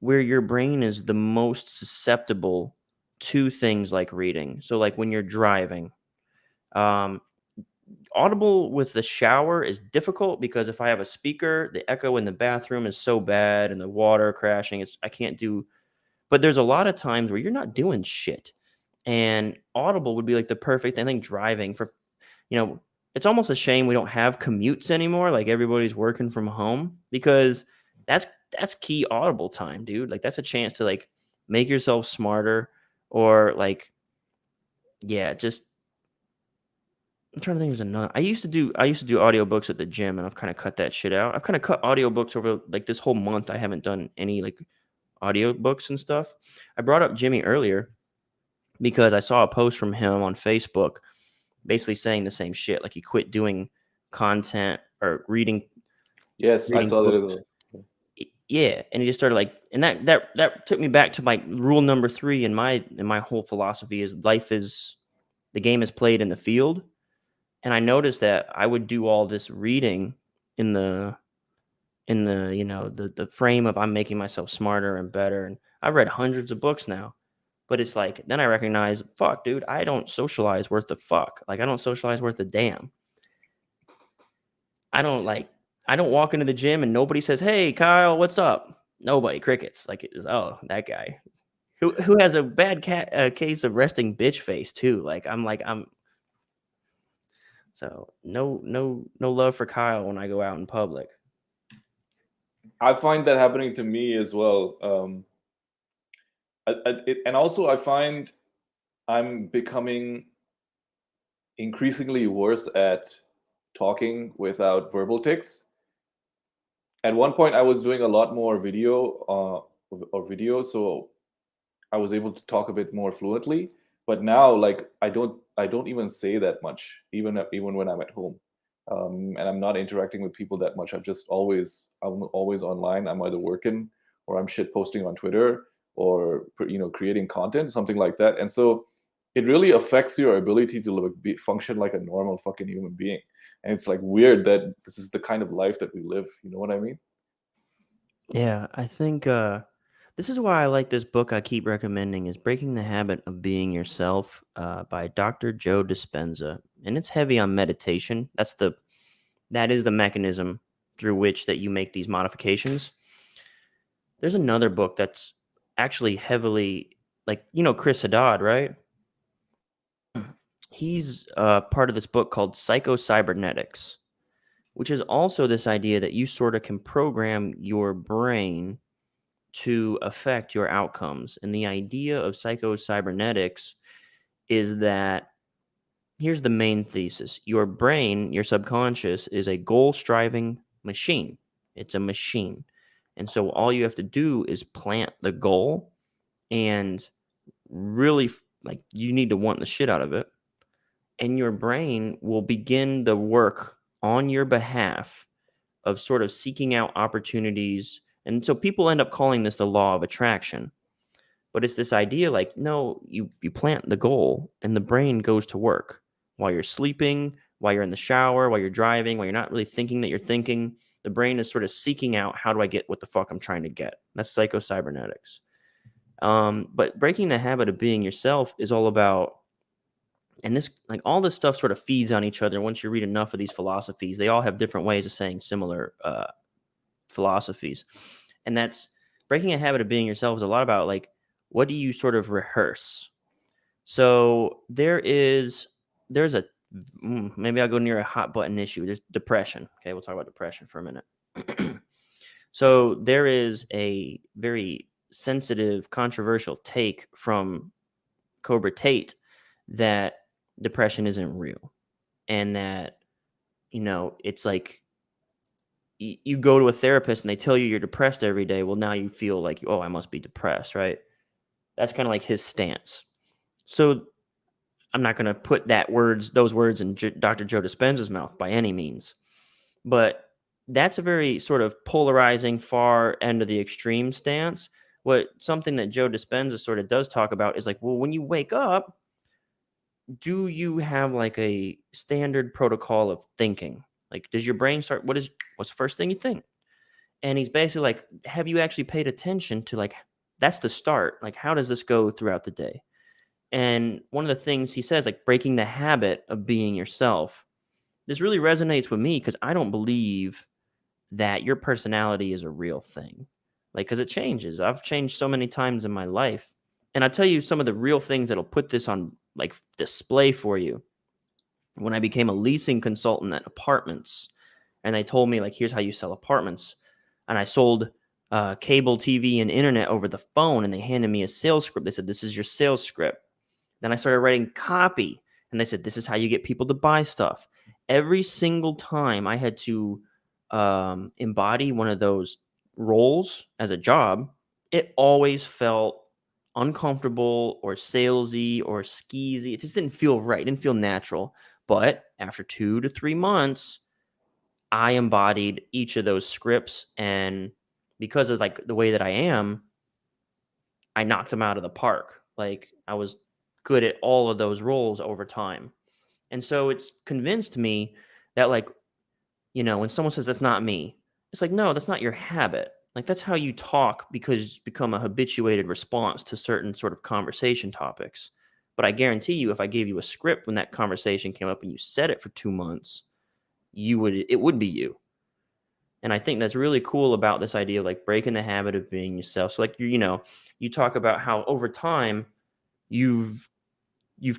where your brain is the most susceptible to things like reading. So like when you're driving, um, Audible with the shower is difficult because if I have a speaker, the echo in the bathroom is so bad and the water crashing, I can't do. But there's a lot of times where you're not doing shit, and Audible would be like the perfect. I think driving for, you know, it's almost a shame we don't have commutes anymore. Like everybody's working from home because that's that's key Audible time, dude. Like that's a chance to like make yourself smarter or like, yeah, just I'm trying to think. There's another. I used to do audiobooks at the gym, and I've kind of cut that shit out. I've kind of cut audiobooks over like this whole month. I haven't done any like audiobooks and stuff. I brought up Jimmy earlier because I saw a post from him on Facebook basically saying the same shit. Like he quit doing content or reading Yes, I reading saw that as books. well. Yeah, and he just started like, and that took me back to my rule number 3 in my whole philosophy is the game is played in the field. And I noticed that I would do all this reading in the the frame of I'm making myself smarter and better. And I've read hundreds of books now, but it's like then I recognize, fuck, dude, I don't socialize worth the fuck. Like I don't socialize worth a damn. I don't like I don't walk into the gym and nobody says, "Hey, Kyle, what's up?" Nobody, crickets. Like it's oh that guy who has a bad case of resting bitch face too. I'm so no love for Kyle when I go out in public. I find that happening to me as well. And also I find I'm becoming increasingly worse at talking without verbal tics. At one point, I was doing a lot more video, so I was able to talk a bit more fluently. But now, like, I don't even say that much, even when I'm at home, and I'm not interacting with people that much. I'm always online. I'm either working or I'm shit posting on Twitter or creating content, something like that. And so it really affects your ability to function like a normal fucking human being. And it's like weird that this is the kind of life that we live. You know what I mean? Yeah, I think this is why I like this book I keep recommending is Breaking the Habit of Being Yourself by Dr. Joe Dispenza. And it's heavy on meditation. That is the mechanism through which that you make these modifications. There's another book that's actually heavily like Chris Haddad, right? He's part of this book called Psycho-Cybernetics, which is also this idea that you sort of can program your brain to affect your outcomes. And the idea of psycho-cybernetics is that here's the main thesis. Your brain, your subconscious, is a goal-striving machine. It's a machine. And so all you have to do is plant the goal and really like you need to want the shit out of it. And your brain will begin the work on your behalf of sort of seeking out opportunities. And so people end up calling this the law of attraction. But it's this idea like, no, you plant the goal and the brain goes to work while you're sleeping, while you're in the shower, while you're driving, while you're not really thinking that you're thinking. The brain is sort of seeking out, how do I get what the fuck I'm trying to get? That's psycho-cybernetics. But breaking the habit of being yourself is all about, and this, like, all this stuff sort of feeds on each other. Once you read enough of these philosophies, they all have different ways of saying similar philosophies. And that's breaking a habit of being yourself is a lot about like, what do you sort of rehearse? So there's a maybe I'll go near a hot button issue. There's depression. Okay, we'll talk about depression for a minute. So there is a very sensitive, controversial take from Cobra Tate that depression isn't real, and that it's like you go to a therapist and they tell you you're depressed every day. Well, now you feel like, oh, I must be depressed, right? That's kind of like his stance. So I'm not going to put those words in Dr. Joe Dispenza's mouth by any means, but that's a very sort of polarizing, far end of the extreme stance. Something that Joe Dispenza sort of does talk about is like, well, when you wake up, do you have like a standard protocol of thinking? Like, does your brain start? What's the first thing you think? And he's basically like, have you actually paid attention to, like, that's the start. Like, how does this go throughout the day? And one of the things he says, like, breaking the habit of being yourself. This really resonates with me because I don't believe that your personality is a real thing. Like, because it changes. I've changed so many times in my life. And I'll tell you some of the real things that'll put this on like display for you. When I became a leasing consultant at apartments, and they told me, like, here's how you sell apartments. And I sold cable TV and internet over the phone, and they handed me a sales script. They said, this is your sales script. Then I started writing copy, and they said, this is how you get people to buy stuff. Every single time I had to embody one of those roles as a job, it always felt uncomfortable or salesy or skeezy. It just didn't feel right. It didn't feel natural. But after 2 to 3 months, I embodied each of those scripts, and because of like the way that I am, I knocked them out of the park. Like, I was good at all of those roles over time. And so it's convinced me that, like, when someone says that's not me, it's like, no, that's not your habit. Like, that's how you talk because it's become a habituated response to certain sort of conversation topics. But I guarantee you, if I gave you a script when that conversation came up and you said it for 2 months, it would be you. And I think that's really cool about this idea of like breaking the habit of being yourself. So like you talk about how over time you've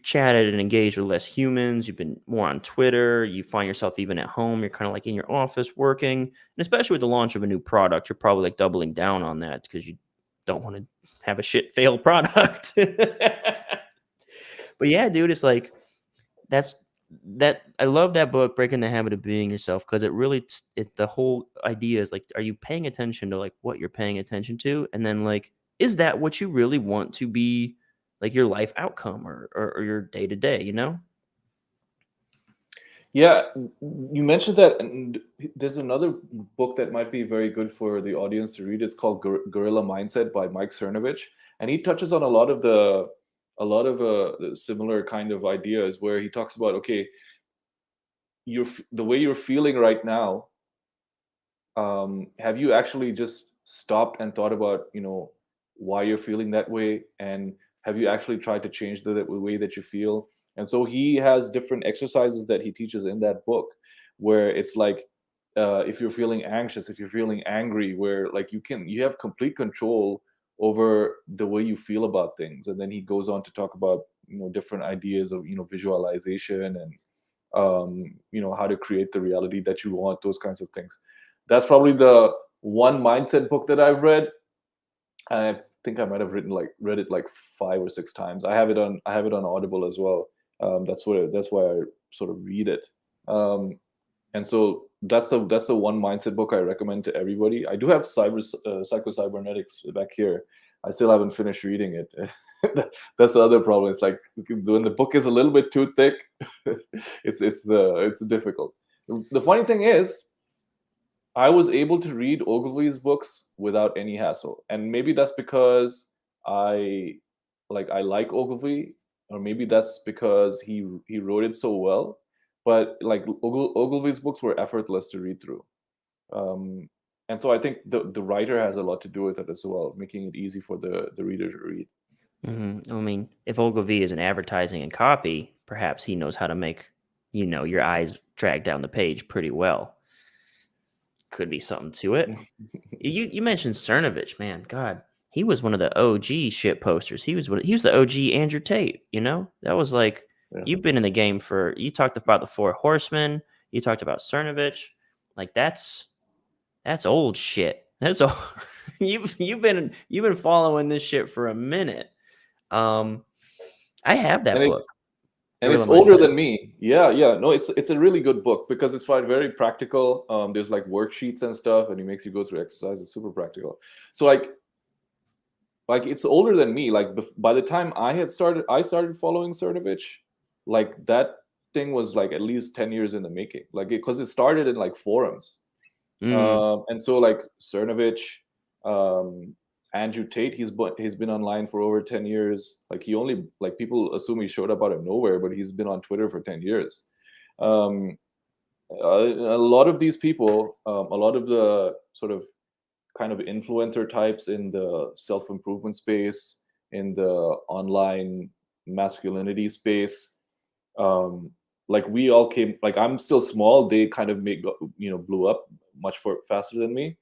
chatted and engaged with less humans, you've been more on Twitter, you find yourself even at home, you're kind of like in your office working. And especially with the launch of a new product, you're probably like doubling down on that because you don't want to have a shit failed product. But yeah, dude, it's like I love that book, Breaking the Habit of Being Yourself, because it's the whole idea is like, are you paying attention to like what you're paying attention to? And then like, is that what you really want to be, like your life outcome or your day to day, Yeah, you mentioned that, and there's another book that might be very good for the audience to read. It's called Guerrilla Mindset by Mike Cernovich, and he touches on a lot of the similar kind of ideas where he talks about, okay, the way you're feeling right now, have you actually just stopped and thought about, why you're feeling that way, and have you actually tried to change the way that you feel? And so he has different exercises that he teaches in that book, where it's like, if you're feeling anxious, if you're feeling angry, where like you have complete control over the way you feel about things. And then he goes on to talk about, different ideas of, visualization and, how to create the reality that you want, those kinds of things. That's probably the one mindset book that I've read. I think I might have read it like 5 or 6 times. I have it on Audible as well. That's why I sort of read it. And so that's the one mindset book I recommend to everybody. I do have Psycho Cybernetics back here. I still haven't finished reading it. That's the other problem. It's like when the book is a little bit too thick, it's difficult. The funny thing is, I was able to read Ogilvy's books without any hassle, and maybe that's because I like Ogilvy, or maybe that's because he wrote it so well. But like Ogilvy's books were effortless to read through, and so I think the writer has a lot to do with it as well, making it easy for the reader to read. I mean, if Ogilvy is in advertising and copy, perhaps he knows how to make, your eyes drag down the page pretty well. Could be something to it. You mentioned Cernovich, man. God, he was one of the OG shit posters. He was the OG Andrew Tate. That was like, Yeah. you've been in the game you talked about the Four Horsemen. You talked about Cernovich. Like that's old shit. That's old. You've been following this shit for a minute. I have that And book. and Guerrilla it's older Mindset. than me. Yeah. No, it's a really good book because it's very practical. There's like worksheets and stuff, and he makes you go through exercises. Super practical. So like it's older than me. Like by the time I started following Cernovich, like that thing was like at least 10 years in the making. Like because it started in like forums. And so like Cernovich, um, Andrew Tate, he's been online for over 10 years. Like he only like people assume he showed up out of nowhere, but he's been on Twitter for 10 years. Um, a lot of these people, a lot of the sort of kind of influencer types in the self-improvement space, in the online masculinity space, um, like we all came, like I'm still small, they kind of blew up much faster than me,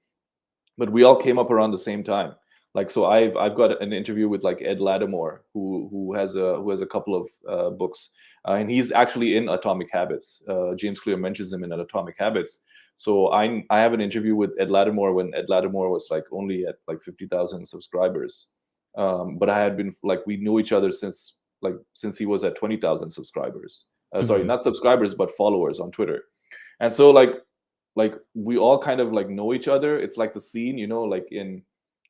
but we all came up around the same time. Like so I've got an interview with like Ed Lattimore, who has a couple of books, and he's actually in Atomic Habits. James Clear mentions him in Atomic Habits. So I have an interview with Ed Lattimore when Ed Lattimore was like only at like 50,000 subscribers, but I had been like we knew each other since he was at 20,000 subscribers. Sorry, not subscribers but followers on Twitter. And so like we all kind of like know each other. It's like the scene, like in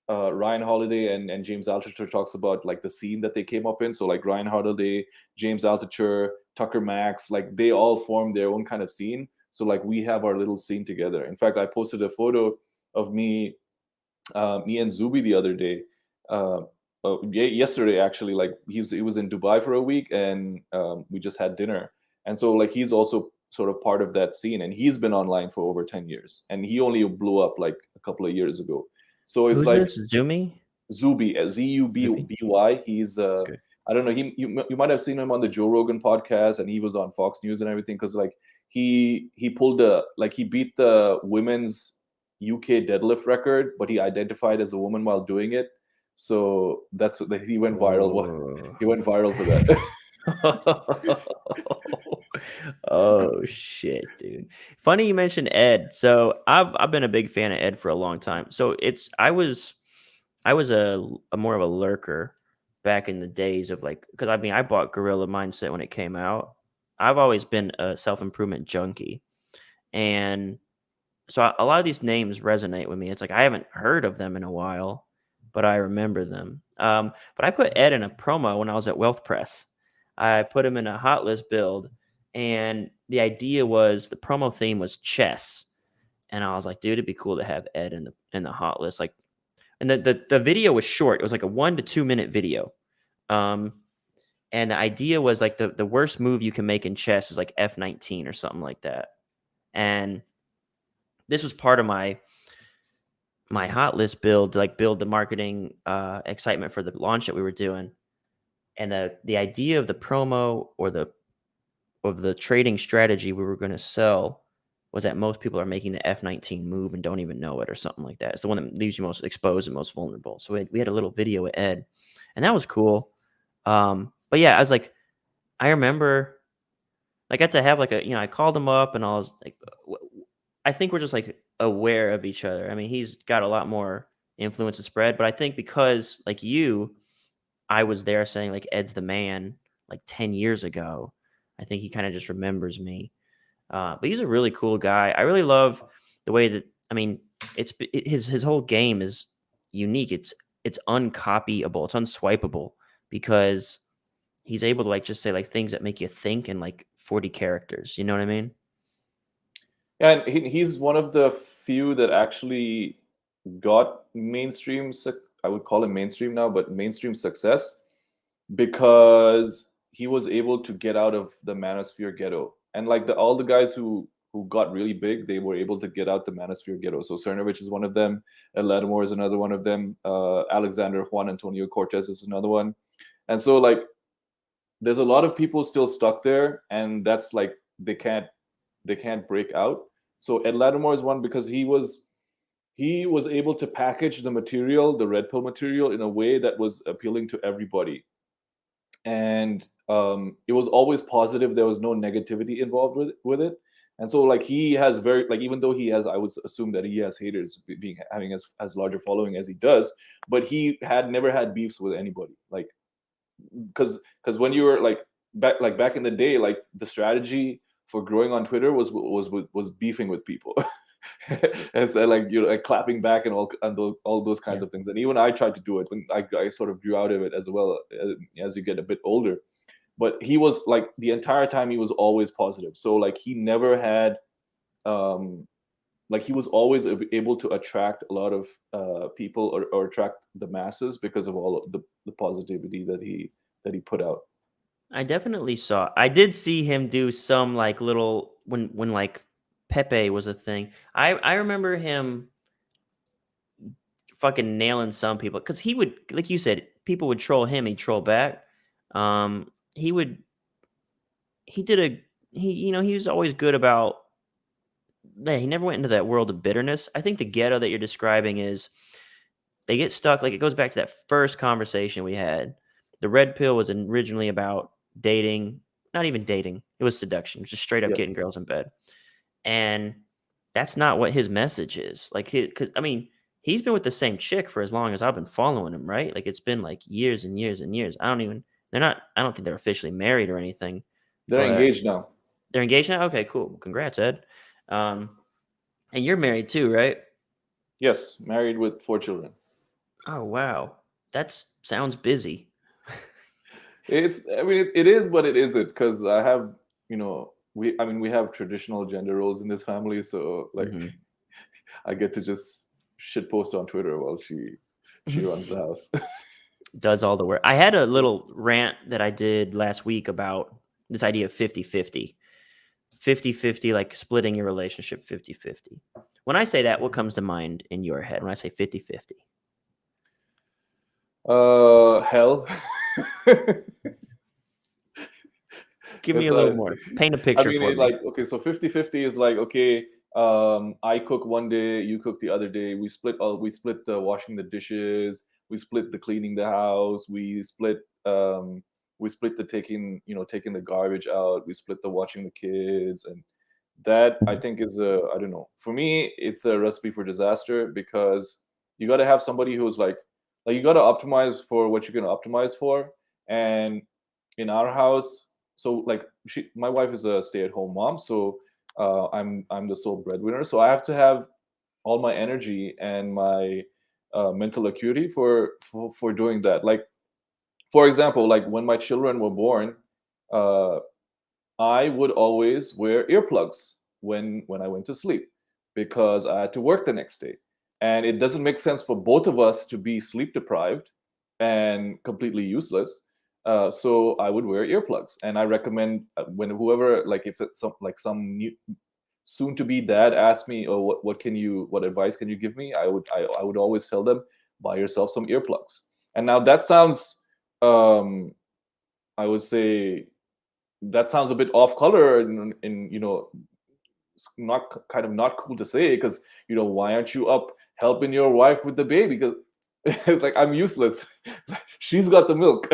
Ryan Holiday and James Altucher talks about like the scene that they came up in. So like Ryan Holiday, James Altucher, Tucker Max, like they all form their own kind of scene. So like we have our little scene together. In fact, I posted a photo of me and Zuby the other day. Yesterday actually, like he was in Dubai for a week, and we just had dinner. And so like he's also sort of part of that scene, and he's been online for over 10 years, and he only blew up like a couple of years ago. So it's Who's like this? Zumi? Zuby, Zubby. He's Okay. I don't know, you might have seen him on the Joe Rogan podcast, and he was on Fox News and everything, because like he pulled he beat the women's UK deadlift record, but he identified as a woman while doing it. So that's he went viral. He went viral for that. Oh shit, dude. Funny you mentioned Ed. So I've been a big fan of Ed for a long time. So I was a more of a lurker back in the days of like, because I mean I bought Gorilla Mindset when it came out. I've always been a self-improvement junkie. And so a lot of these names resonate with me. It's like I haven't heard of them in a while, but I remember them. But I put Ed in a promo when I was at Wealth Press. I put him in a hot list build, and the idea was the promo theme was chess. And I was like, dude, it'd be cool to have Ed in the hot list. Like, and the video was short. It was like a 1 to 2 minute video. And the idea was like the worst move you can make in chess is like F19 or something like that. And this was part of my hot list build to like build the marketing excitement for the launch that we were doing. And the idea of the promo or the trading strategy we were going to sell was that most people are making the F19 move and don't even know it or something like that. It's the one that leaves you most exposed and most vulnerable. So we had a little video with Ed, and that was cool. But yeah, I was like, I remember I got to have like I called him up and I was like, I think we're just like aware of each other. I mean, he's got a lot more influence and spread, but I think because like you, I was there saying like Ed's the man. like 10 years ago. I think he kind of just remembers me. But he's a really cool guy. I really love the way that, I mean, his whole game is unique. It's uncopyable. It's unswipeable because he's able to like just say like things that make you think in like 40 characters. You know what I mean? And he's one of the few that actually got mainstream. I would call him mainstream now, but mainstream success because he was able to get out of the manosphere ghetto. And like all the guys who got really big, they were able to get out the manosphere ghetto. So Cernovich is one of them. Lattimore is another one of them. Alexander Juan Antonio Cortes is another one. And so like there's a lot of people still stuck there, and that's like they can't break out. So Ed Lattimore is one because he was able to package the material, the red pill material, in a way that was appealing to everybody, and it was always positive. There was no negativity involved with it, and so like he has very like even though he has, I would assume that he has haters, being having as larger following as he does, but he had never had beefs with anybody, like because when you were back in the day, like the strategy for growing on Twitter was beefing with people. And so like you're like clapping back and all those kinds Yeah. of things. And even I tried to do it when I sort of grew out of it as well, as you get a bit older. But he was like the entire time he was always positive. So like he never had like he was always able to attract a lot of people, or attract the masses because of all of the positivity that he put out. I definitely saw. I did see him do some like little when like Pepe was a thing. I remember him fucking nailing some people because he would, like you said, people would troll him, he'd troll back. He would he did a he was always good about. Yeah, he never went into that world of bitterness. I think the ghetto that you're describing is they get stuck. Like it goes back to that first conversation we had. The red pill was originally about dating, not even dating. It was seduction, just straight up Yep. getting girls in bed. And that's not what his message is. Like, because I mean, he's been with the same chick for as long as I've been following him, right? Like, it's been like years and years and years. They're not, I don't think they're officially married or anything, They're but engaged now. they're engaged now. Okay, cool. Congrats, Ed. Um, and you're married too, right? Yes, married with 4 children. Oh, wow. That sounds busy. I mean, it is, but it isn't, because I have, we have traditional gender roles in this family, so like Mhm. I get to just shit post on Twitter while she runs the house. Does all the work. I had a little rant that I did last week about this idea of 50-50. 50-50, like splitting your relationship 50-50. When I say that, what comes to mind in your head when I say 50-50? Hell. Give me Because a little more. Paint a I picture mean, for it me. like, okay, so 50-50 is like, okay, I cook one day, you cook the other day. We split the washing the dishes, we split the cleaning the house, we split the taking the garbage out, we split the watching the kids. And that, I think, is I don't know. For me, it's a recipe for disaster, because you got to have somebody who's like you got to optimize for what you're going to optimize for. And in our house, so like my wife is a stay-at-home mom, so I'm the sole breadwinner, so I have to have all my energy and my mental acuity for doing that. Like, for example, like when my children were born, uh, I would always wear earplugs when I went to sleep, because I had to work the next day. And it doesn't make sense for both of us to be sleep deprived and completely useless. So I would wear earplugs. And I recommend, when whoever, like if it's some new soon to be dad asks me, oh, what advice can you give me? I would always tell them, buy yourself some earplugs. And now that sounds, I would say, that sounds a bit off color, and it's not kind of not cool to say, because why aren't you up helping your wife with the baby? Because it's like, I'm useless. She's got the milk.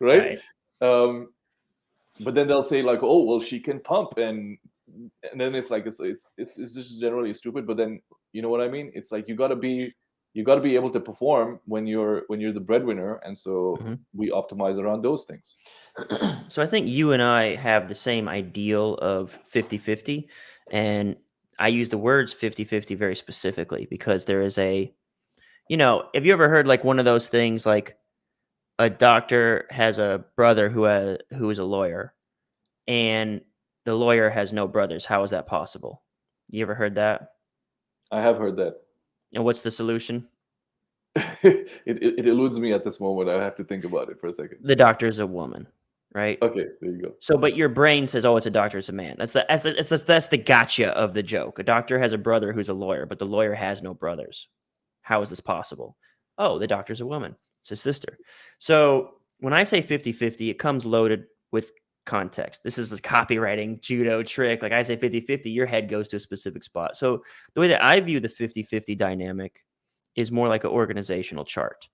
Right. Right. But then they'll say like, oh well, she can pump, and then it's like it's just generally stupid. But then, you know what I mean? It's like you got to be able to perform when you're the breadwinner, and so Mhm. we optimize around those things. So I think you and I have the same ideal of 50-50, and I use the words 50-50 very specifically because there is have you ever heard like one of those things like a doctor has a brother who is a lawyer, and the lawyer has no brothers? How is that possible? You ever heard that? I have heard that. And what's the solution? It eludes me at this moment. I have to think about it for a second. The doctor's a woman, right? Okay, there you go. So, but your brain says, "Oh, it's a doctor, it's a man." That's the gotcha of the joke. A doctor has a brother who's a lawyer, but the lawyer has no brothers. How is this possible? Oh, the doctor's a woman. It's his sister. So when I say 50-50, it comes loaded with context. This is a copywriting judo trick. Like I say 50-50, your head goes to a specific spot. So the way that I view the 50-50 dynamic is more like an organizational chart.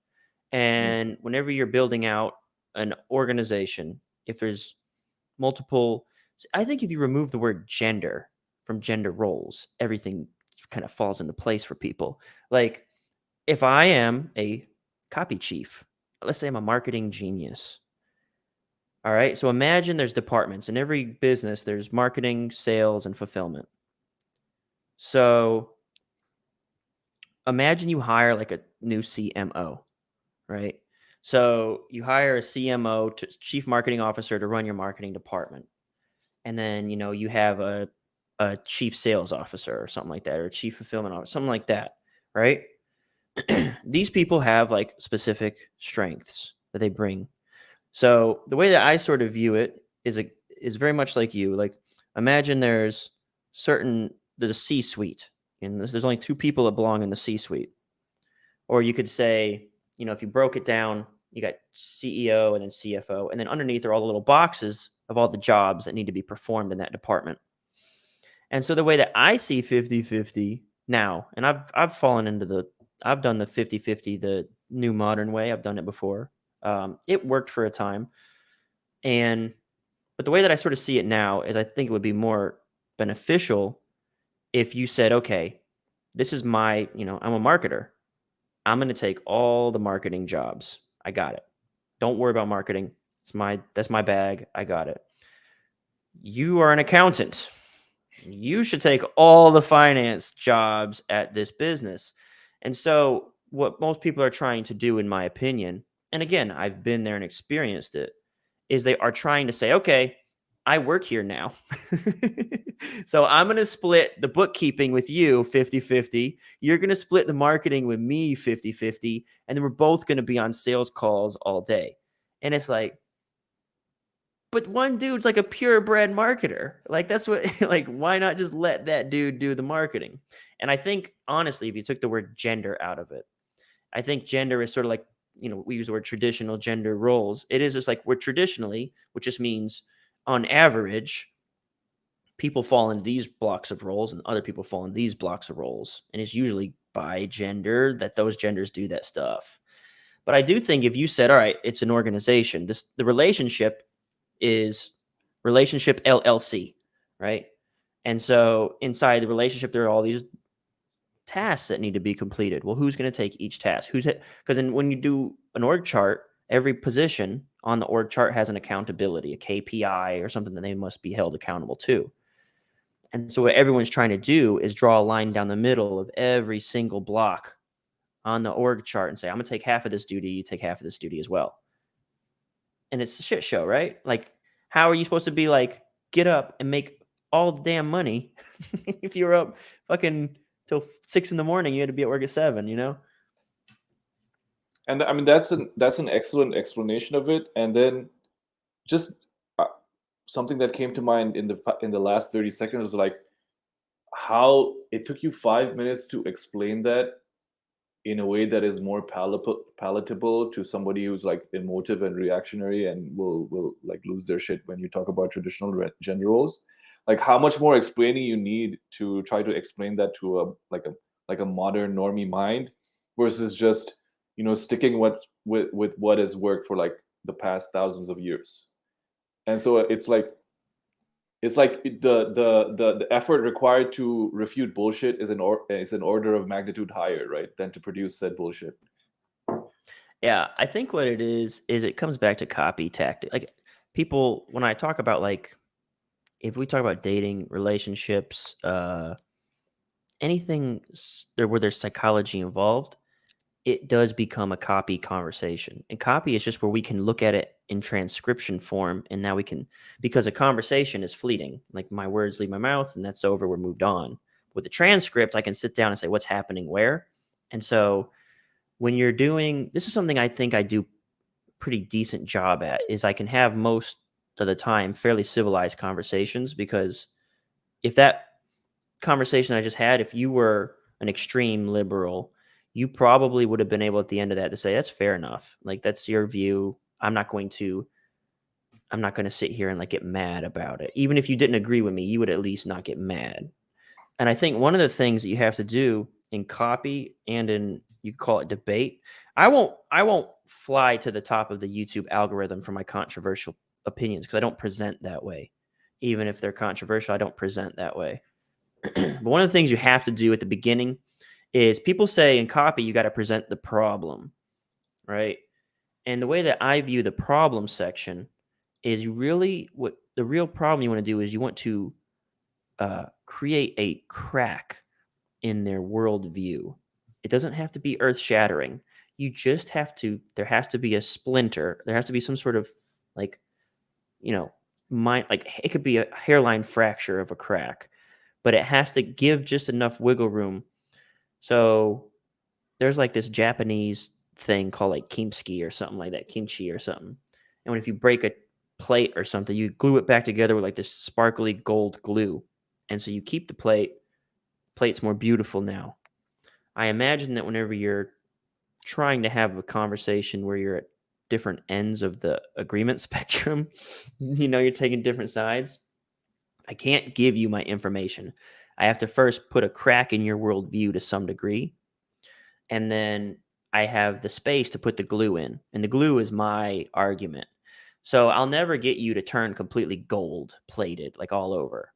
And whenever you're building out an organization, if there's multiple, I think if you remove the word gender from gender roles, everything kind of falls into place for people. Like if I am a copy chief, let's say I'm a marketing genius. All right. So imagine there's departments in every business, there's marketing, sales, and fulfillment. So imagine you hire like a new CMO, right? So you hire a CMO, chief marketing officer, to run your marketing department. And then, you have a chief sales officer or something like that, or a chief fulfillment officer, something like that, right? These people have like specific strengths that they bring. So the way that I sort of view it is very much like you. Like imagine there's a C-suite, and there's only two people that belong in the C-suite. Or you could say, if you broke it down, you got CEO and then CFO, and then underneath are all the little boxes of all the jobs that need to be performed in that department. And so the way that I see 50-50 now, and I've fallen into I've done the 50-50 the new modern way. I've done it before. It worked for a time. But the way that I sort of see it now is I think it would be more beneficial if you said, okay, this is I'm a marketer. I'm going to take all the marketing jobs. I got it. Don't worry about marketing. That's my bag. I got it. You are an accountant. You should take all the finance jobs at this business. And so what most people are trying to do, in my opinion, and again, I've been there and experienced it, is they are trying to say, okay, I work here now. So I'm going to split the bookkeeping with you 50-50. You're going to split the marketing with me 50-50. And then we're both going to be on sales calls all day. And it's like, but one dude's like a purebred marketer. Like that's what, like, why not just let that dude do the marketing? And I think, honestly, if you took the word gender out of it, I think gender is sort of like, we use the word traditional gender roles. It is just like we're traditionally, which just means on average, people fall into these blocks of roles and other people fall in these blocks of roles. And it's usually by gender that those genders do that stuff. But I do think if you said, all right, it's an organization, the relationship is relationship LLC, right? And so inside the relationship, there are all these tasks that need to be completed. Well, who's going to take each task? Because when you do an org chart, every position on the org chart has an accountability, a KPI or something that they must be held accountable to. And so what everyone's trying to do is draw a line down the middle of every single block on the org chart and say, I'm going to take half of this duty, you take half of this duty as well. And it's a shit show, right? Like, how are you supposed to be like, get up and make all the damn money if you're up fucking till 6 a.m, you had to be at work at 7, And I mean that's an excellent explanation of it. And then just something that came to mind in the last 30 seconds is like how it took you 5 minutes to explain that in a way that is more palatable to somebody who's like emotive and reactionary and will like lose their shit when you talk about traditional gender roles. Like how much more explaining you need to try to explain that to a modern normie mind versus just sticking with what has worked for like the past thousands of years. And so it's like the effort required to refute bullshit is an order of magnitude higher, right, than to produce said bullshit. Yeah, I think what it is it comes back to copy tactic. Like people, when I talk about like, if we talk about dating, relationships, anything there where there's psychology involved, it does become a copy conversation. And copy is just where we can look at it in transcription form. And now we can, because a conversation is fleeting, like my words leave my mouth and that's over, we're moved on. With the transcript, I can sit down and say what's happening where. And so when you're doing, this is something I think I do pretty decent job at, is I can have most of the time fairly civilized conversations, because if that conversation I just had, if you were an extreme liberal, you probably would have been able at the end of that to say, that's fair enough. Like, that's your view. I'm not going to sit here and like get mad about it. Even if you didn't agree with me, you would at least not get mad. And I think one of the things that you have to do in copy and in, you call it debate. I won't fly to the top of the YouTube algorithm for my controversial opinions, because I don't present that way. Even if they're controversial, I don't present that way. But one of the things you have to do at the beginning is, people say in copy, you got to present the problem, right? And the way that I view the problem section is, what the real problem you want to do is you want to create a crack in their worldview. It doesn't have to be earth shattering. You just have to, there has to be a splinter. There has to be some sort of like, like it could be a hairline fracture of a crack, but it has to give just enough wiggle room. So there's like this Japanese thing called like kimchi or something like that, kimchi or something. And if you break a plate or something, you glue it back together with like this sparkly gold glue. And so you keep the plate's more beautiful now. I imagine that whenever you're trying to have a conversation where you're at different ends of the agreement spectrum, you're taking different sides. I can't give you my information. I have to first put a crack in your worldview to some degree. And then I have the space to put the glue in. And the glue is my argument. So I'll never get you to turn completely gold plated, like all over.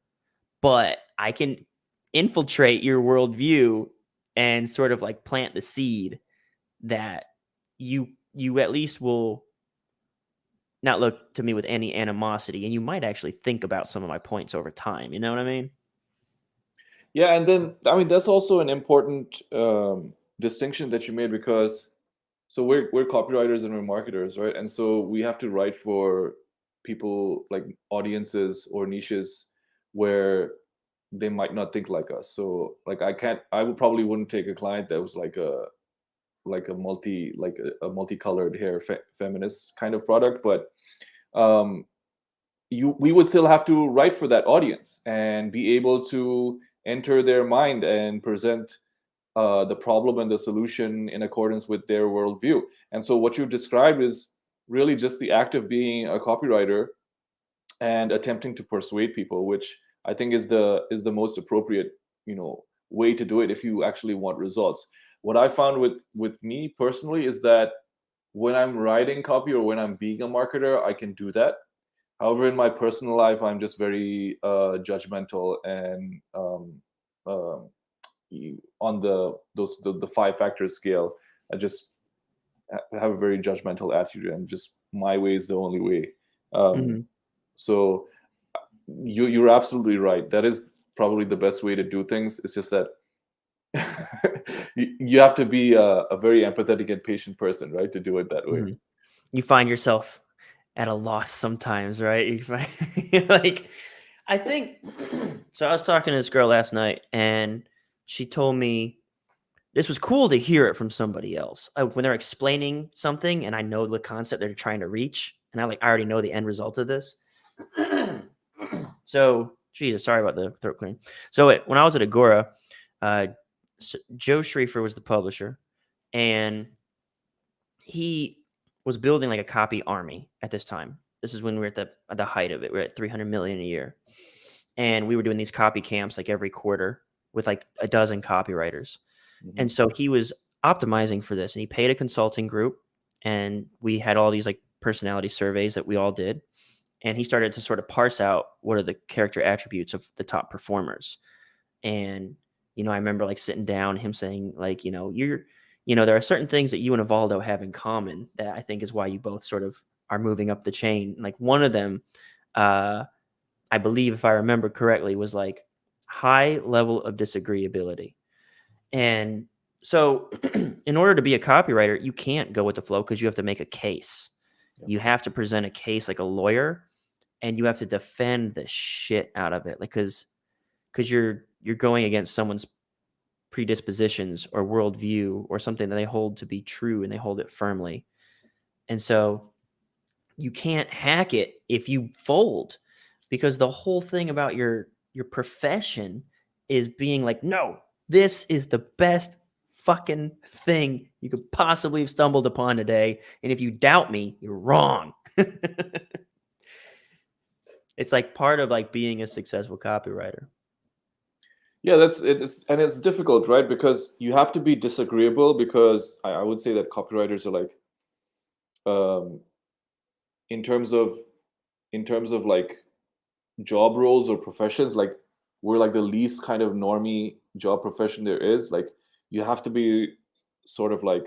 But I can infiltrate your worldview and sort of like plant the seed that you at least will not look to me with any animosity, and you might actually think about some of my points over time. You know what I mean? Yeah, and then I mean that's also an important distinction that you made, because so we're copywriters and we're marketers, right? And so we have to write for people, like audiences or niches where they might not think like us. So like I would probably wouldn't take a client that was like a multicolored hair feminist kind of product, but um we would still have to write for that audience and be able to enter their mind and present the problem and the solution in accordance with their worldview. And so what you've described is really just the act of being a copywriter and attempting to persuade people, which I think is the most appropriate, way to do it if you actually want results. What I found with me personally is that when I'm writing copy or when I'm being a marketer, I can do that. However, in my personal life, I'm just very judgmental, and on the 5 factor scale, I just have a very judgmental attitude, and just my way is the only way. Mm-hmm. So you're absolutely right. That is probably the best way to do things. It's just that you have to be a very empathetic and patient person, right, to do it that way. Mm-hmm. You find yourself at a loss sometimes, right? You find, like, I think so. I was talking to this girl last night, and she told me this was cool to hear it from somebody else when they're explaining something, and I know the concept they're trying to reach, and I already know the end result of this. So, Jesus, sorry about the throat clearing. So, when I was at Agora, Joe Schriefer was the publisher, and he was building like a copy army at this time. This is when we were at the height of it. We're at 300 million a year, and we were doing these copy camps like every quarter with like a dozen copywriters. Mhm. And so he was optimizing for this, and he paid a consulting group, and we had all these like personality surveys that we all did. And he started to sort of parse out what are the character attributes of the top performers. And, I remember like sitting down, him saying like, there are certain things that you and Evaldo have in common that I think is why you both sort of are moving up the chain. Like one of them, I believe, if I remember correctly, was like high level of disagreeability. And so in order to be a copywriter, you can't go with the flow because you have to make a case. Yeah. You have to present a case like a lawyer, and you have to defend the shit out of it. Like, because you're going against someone's predispositions or worldview or something that they hold to be true, and they hold it firmly. And so you can't hack it if you fold, because the whole thing about your profession is being like, no, this is the best fucking thing you could possibly have stumbled upon today, and if you doubt me, you're wrong. It's like part of like being a successful copywriter. Yeah, that's it. It's difficult, right? Because you have to be disagreeable. Because I would say that copywriters are like, um, in terms of like job roles or professions, like we're like the least kind of normie job profession there is. Like you have to be sort of like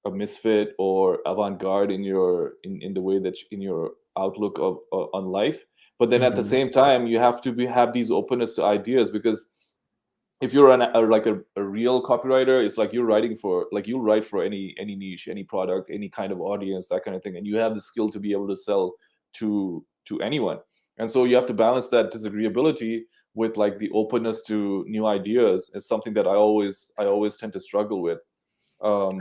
a misfit or avant-garde in your in the way that in your outlook of on life. But then at the same time, you have to have these openness to ideas, because if you're a real copywriter, it's like you're writing for, like you write for any niche, any product, any kind of audience, that kind of thing, and you have the skill to be able to sell to anyone. And so you have to balance that disagreeability with like the openness to new ideas. Is something that I always tend to struggle with. I um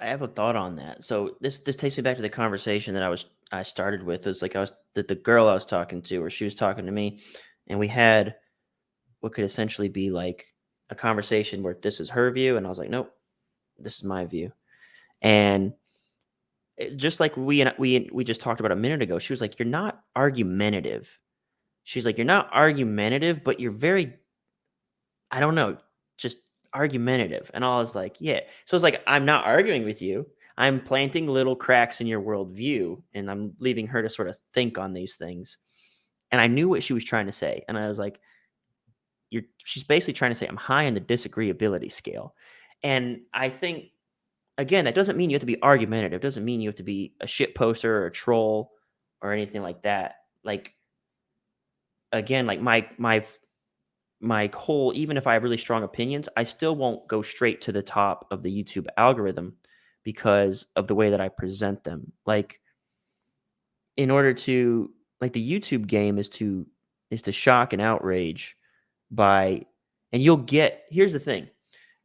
have a thought on that. So this takes me back to the conversation that I started with. It was like the girl I was talking to, or she was talking to me, and we had what could essentially be like a conversation where this is her view, and I was like, nope, this is my view. And just like we just talked about a minute ago, she was like, you're not argumentative. She's like, you're not argumentative, but you're very, I don't know, just argumentative. And I was like, yeah. So it's like, I'm not arguing with you. I'm planting little cracks in your worldview, and I'm leaving her to sort of think on these things. And I knew what she was trying to say. And I was like, she's basically trying to say I'm high on the disagreeability scale. And I think, again, that doesn't mean you have to be argumentative. It doesn't mean you have to be a shit poster or a troll or anything like that. Like, again, like my whole, even if I have really strong opinions, I still won't go straight to the top of the YouTube algorithm because of the way that I present them. Like, in order to, like, the YouTube game is to shock and outrage by, and here's the thing.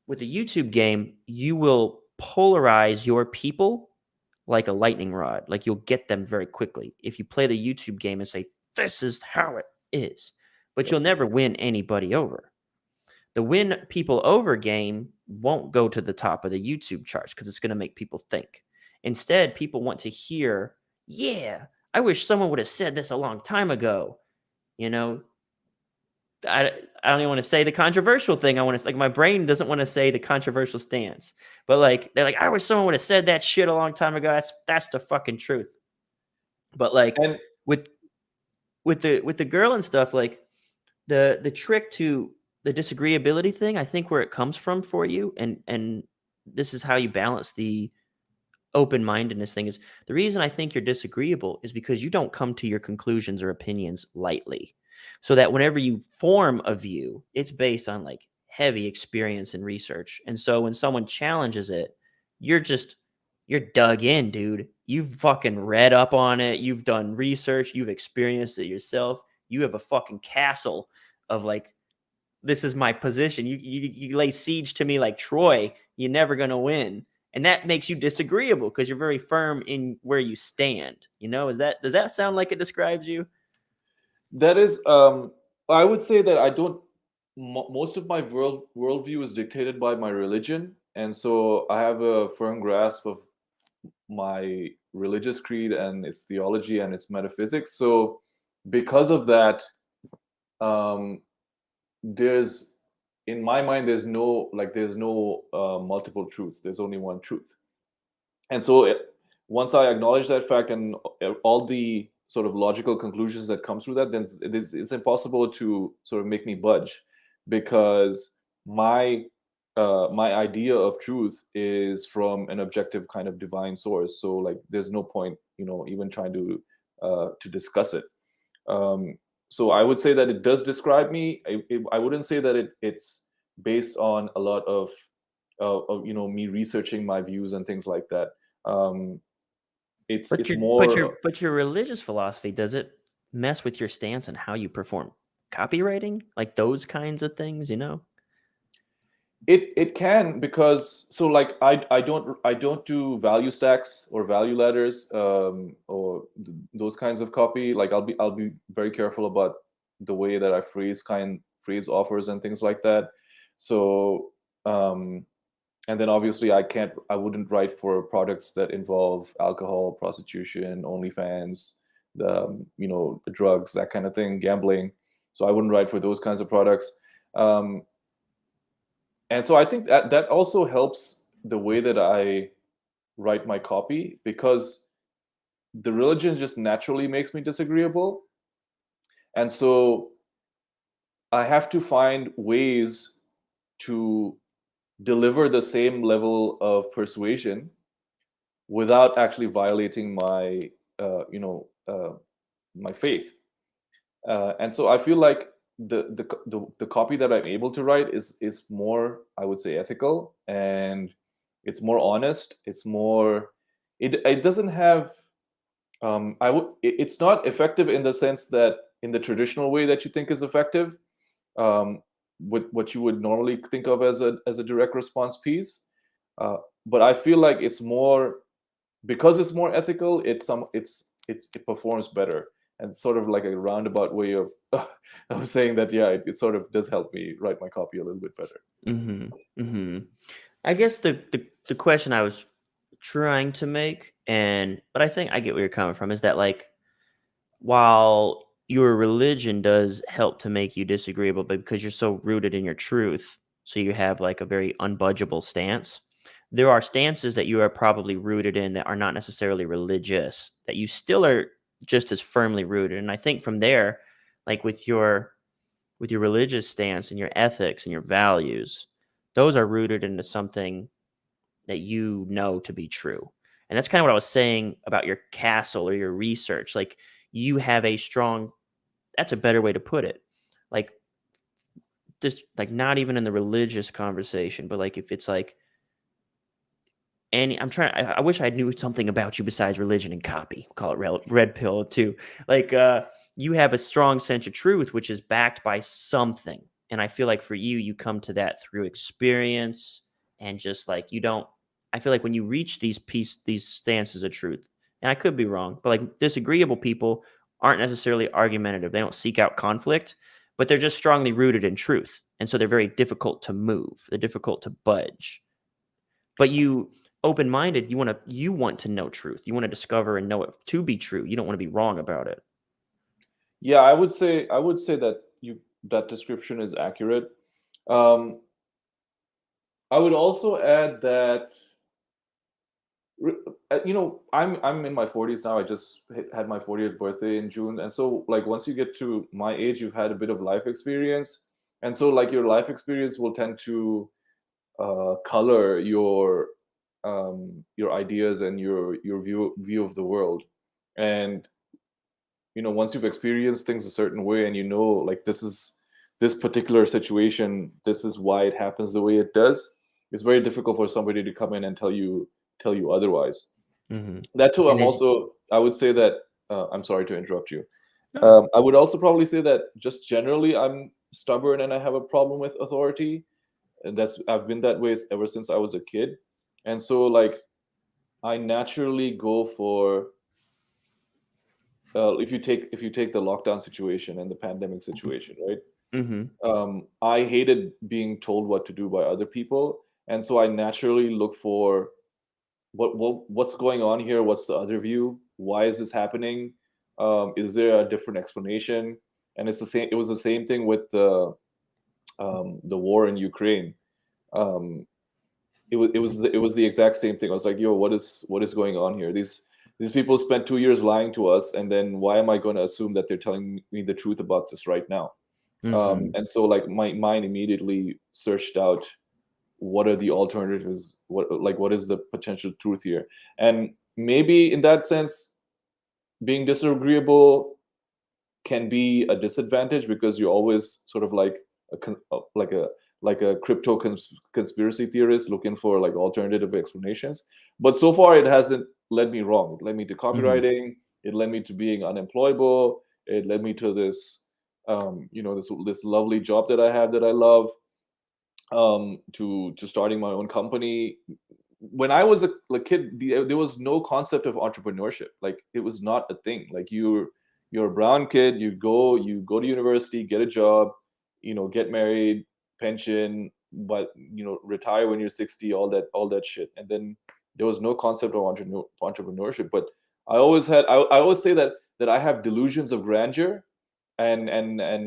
With the YouTube game, you will polarize your people like a lightning rod. Like, you'll get them very quickly if you play the YouTube game and say, this is how it is. But you'll never win anybody over. The win people over game won't go to the top of the YouTube charts because it's going to make people think. Instead, people want to hear, yeah, I wish someone would have said this a long time ago. You know, I don't even want to say the controversial thing. I want to, like, my brain doesn't want to say the controversial stance, but like, they're like, I wish someone would have said that shit a long time ago. That's the fucking truth. But like and with the girl and stuff, like the trick to the disagreeability thing, I think where it comes from for you, and this is how you balance the open-mindedness thing, is the reason I think you're disagreeable is because you don't come to your conclusions or opinions lightly. So that whenever you form a view, it's based on like heavy experience and research. And so when someone challenges it, you're dug in, dude. You've fucking read up on it. You've done research. You've experienced it yourself. You have a fucking castle of like, this is my position. You lay siege to me like Troy. You're never gonna win, and that makes you disagreeable because you're very firm in where you stand. You know, does that sound like it describes you? that is, I would say that I don't. Most of my worldview is dictated by my religion, and so I have a firm grasp of my religious creed and its theology and its metaphysics. So, because of that, um, there's in my mind there's no multiple truths. There's only one truth. And so once I acknowledge that fact and all the sort of logical conclusions that come through that, then it's impossible to sort of make me budge, because my my idea of truth is from an objective kind of divine source. So like, there's no point, even trying to discuss it. So I would say that it does describe me. I wouldn't say that it's based on a lot of me researching my views and things like that. But It's your but more. your but your religious philosophy, does it mess with your stance and how you perform copywriting? Like those kinds of things, you know? It can, because so like I don't do value stacks or value ladders, or those kinds of copy. Like I'll be very careful about the way that I phrase offers and things like that. So and then obviously I wouldn't write for products that involve alcohol, prostitution, OnlyFans, drugs, that kind of thing, gambling. So I wouldn't write for those kinds of products. Um, and so I think that also helps the way that I write my copy, because the religion just naturally makes me disagreeable. And so I have to find ways to deliver the same level of persuasion without actually violating my faith. And so I feel like the copy that I'm able to write is more, I would say, ethical, and it's more honest. It's more. It doesn't have. It's not effective in the sense that, in the traditional way that you think is effective, um, with what you would normally think of as a direct response piece. But I feel like it's more, because it's more ethical. It performs better, and sort of like a roundabout way of of saying that. Yeah, it sort of does help me write my copy a little bit better. Mhm. Mhm. I guess the question I was trying to make, but I think I get where you're coming from, is that like while your religion does help to make you disagreeable, but because you're so rooted in your truth, so you have like a very unbudgeable stance. There are stances that you are probably rooted in that are not necessarily religious, that you still are just as firmly rooted. And I think from there, like with your religious stance and your ethics and your values, those are rooted into something that you know to be true. And that's kind of what I was saying about your castle or your research. Like you have a strong, that's a better way to put it. Like just like not even in the religious conversation, but like if it's like any, I wish I knew something about you besides religion and copy. Call it red pill too. Like you have a strong sense of truth, which is backed by something. And I feel like for you, you come to that through experience and just like you don't. I feel like when you reach these stances of truth, and I could be wrong, but like disagreeable people aren't necessarily argumentative. They don't seek out conflict, but they're just strongly rooted in truth, and so they're very difficult to move. They're difficult to budge. But you open-minded, you want to know truth. You want to discover and know it to be true. You don't want to be wrong about it. Yeah, I would say that that description is accurate. Um, I would also add that, I'm in my 40s now. I just had my 40th birthday in June, and so like once you get to my age, you've had a bit of life experience, and so like your life experience will tend to color your ideas and your view of the world. And once you've experienced things a certain way, and like, this particular situation, this is why it happens the way it does, it's very difficult for somebody to come in and tell you otherwise. Mhm. That too, And as I would say that, I'm sorry to interrupt you. no. I would also probably say that, just generally, I'm stubborn and I have a problem with authority, and I've been that way ever since I was a kid. And so like, I naturally go for, if you take the lockdown situation and the pandemic situation, right? Mhm. I hated being told what to do by other people, and so I naturally look for what's going on here. What's the other view? Why is this happening? Is there a different explanation? And it's the same. It was the same thing with the war in Ukraine. Um, it was the exact same thing. I was like, yo, what is going on here? These people spent 2 years lying to us, and then why am I going to assume that they're telling me the truth about this right now? Mhm. And so like, my mind immediately searched out what are the alternatives, what is the potential truth here. And maybe in that sense, being disagreeable can be a disadvantage, because you're always sort of like a crypto conspiracy theorist looking for like alternative explanations. But so far it hasn't led me wrong. It led me to Mhm. copywriting. It led me to being unemployable. It led me to this this lovely job that I have that I love, to starting my own company. When I was a kid, there was no concept of entrepreneurship. Like, it was not a thing. Like, you're a brown kid, you go to university, get a job, get married, pension, but retire when you're 60, all that shit. And then there was no concept of entrepreneurship. But I always say that I have delusions of grandeur, and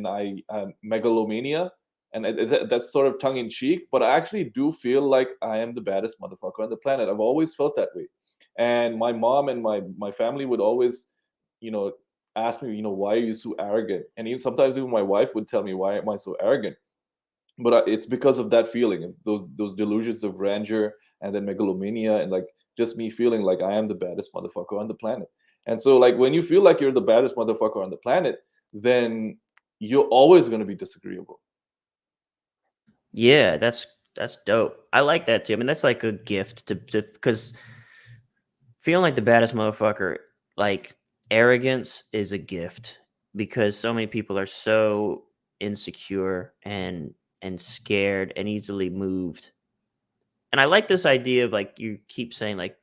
I megalomania, and that's sort of tongue in cheek. But I actually do feel like I am the baddest motherfucker on the planet. I've always felt that way, and my mom and my family would always, you know, ask me, why are you so arrogant? And even sometimes even my wife would tell me, why am I so arrogant? But it's because of that feeling, of those delusions of grandeur, and then megalomania, and like just me feeling like I am the baddest motherfucker on the planet. And so, like, when you feel like you're the baddest motherfucker on the planet, then you're always going to be disagreeable. Yeah, that's dope. I like that too. I mean, that's like a gift to because feeling like the baddest motherfucker, like arrogance is a gift because so many people are so insecure and scared and easily moved. And I like this idea of like you keep saying like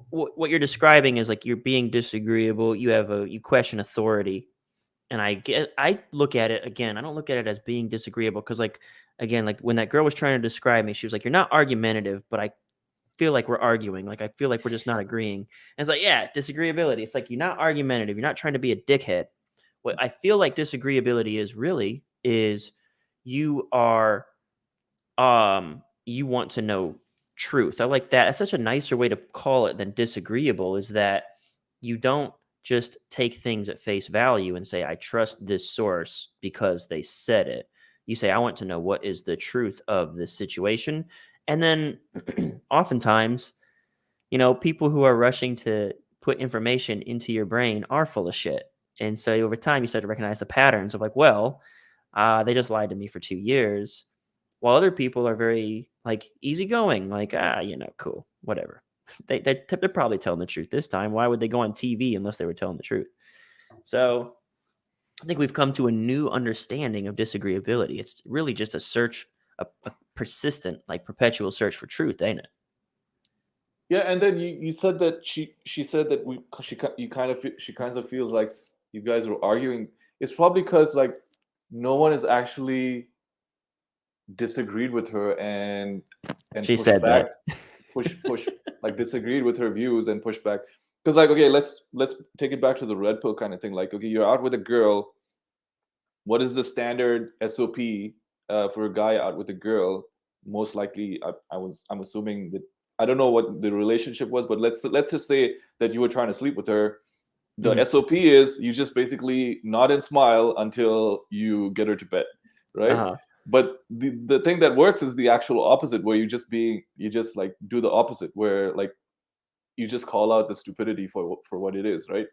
what you're describing is like you're being disagreeable, you question authority. And I look at it again, I don't look at it as being disagreeable because like again, like when that girl was trying to describe me, she was like, "You're not argumentative, but I feel like we're arguing. Like I feel like we're just not agreeing." And it's like, yeah, disagreeability. It's like you're not argumentative. You're not trying to be a dickhead. What I feel like disagreeability is really is you are you want to know truth. I like that. That's such a nicer way to call it than disagreeable is that you don't just take things at face value and say I trust this source because they said it. You say I want to know what is the truth of this situation. And then oftentimes, people who are rushing to put information into your brain are full of shit. And so over time you start to recognize the patterns of like, well, they just lied to me for 2 years while other people are very like easygoing, like cool, whatever. They're probably telling the truth this time. Why would they go on TV unless they were telling the truth? So I think we've come to a new understanding of disagreeability. It's really just a search, a persistent, like perpetual search for truth, ain't it? Yeah, and then you said that she said that she kind of feels like you guys were arguing. It's probably because like no one has actually disagreed with her and She pushed said back, that. push like disagreed with her views and pushed back. Because like, okay, let's take it back to the red pill kind of thing. Like, okay, you're out with a girl. What is the standard SOP for a guy out with a girl? Most likely, I'm assuming that I don't know what the relationship was, but let's just say that you were trying to sleep with her. The Mhm. SOP is you just basically nod and smile until you get her to bed, right? Uh-huh. But the thing that works is the actual opposite, where you just like do the opposite, where like you just call out the stupidity for what it is, right?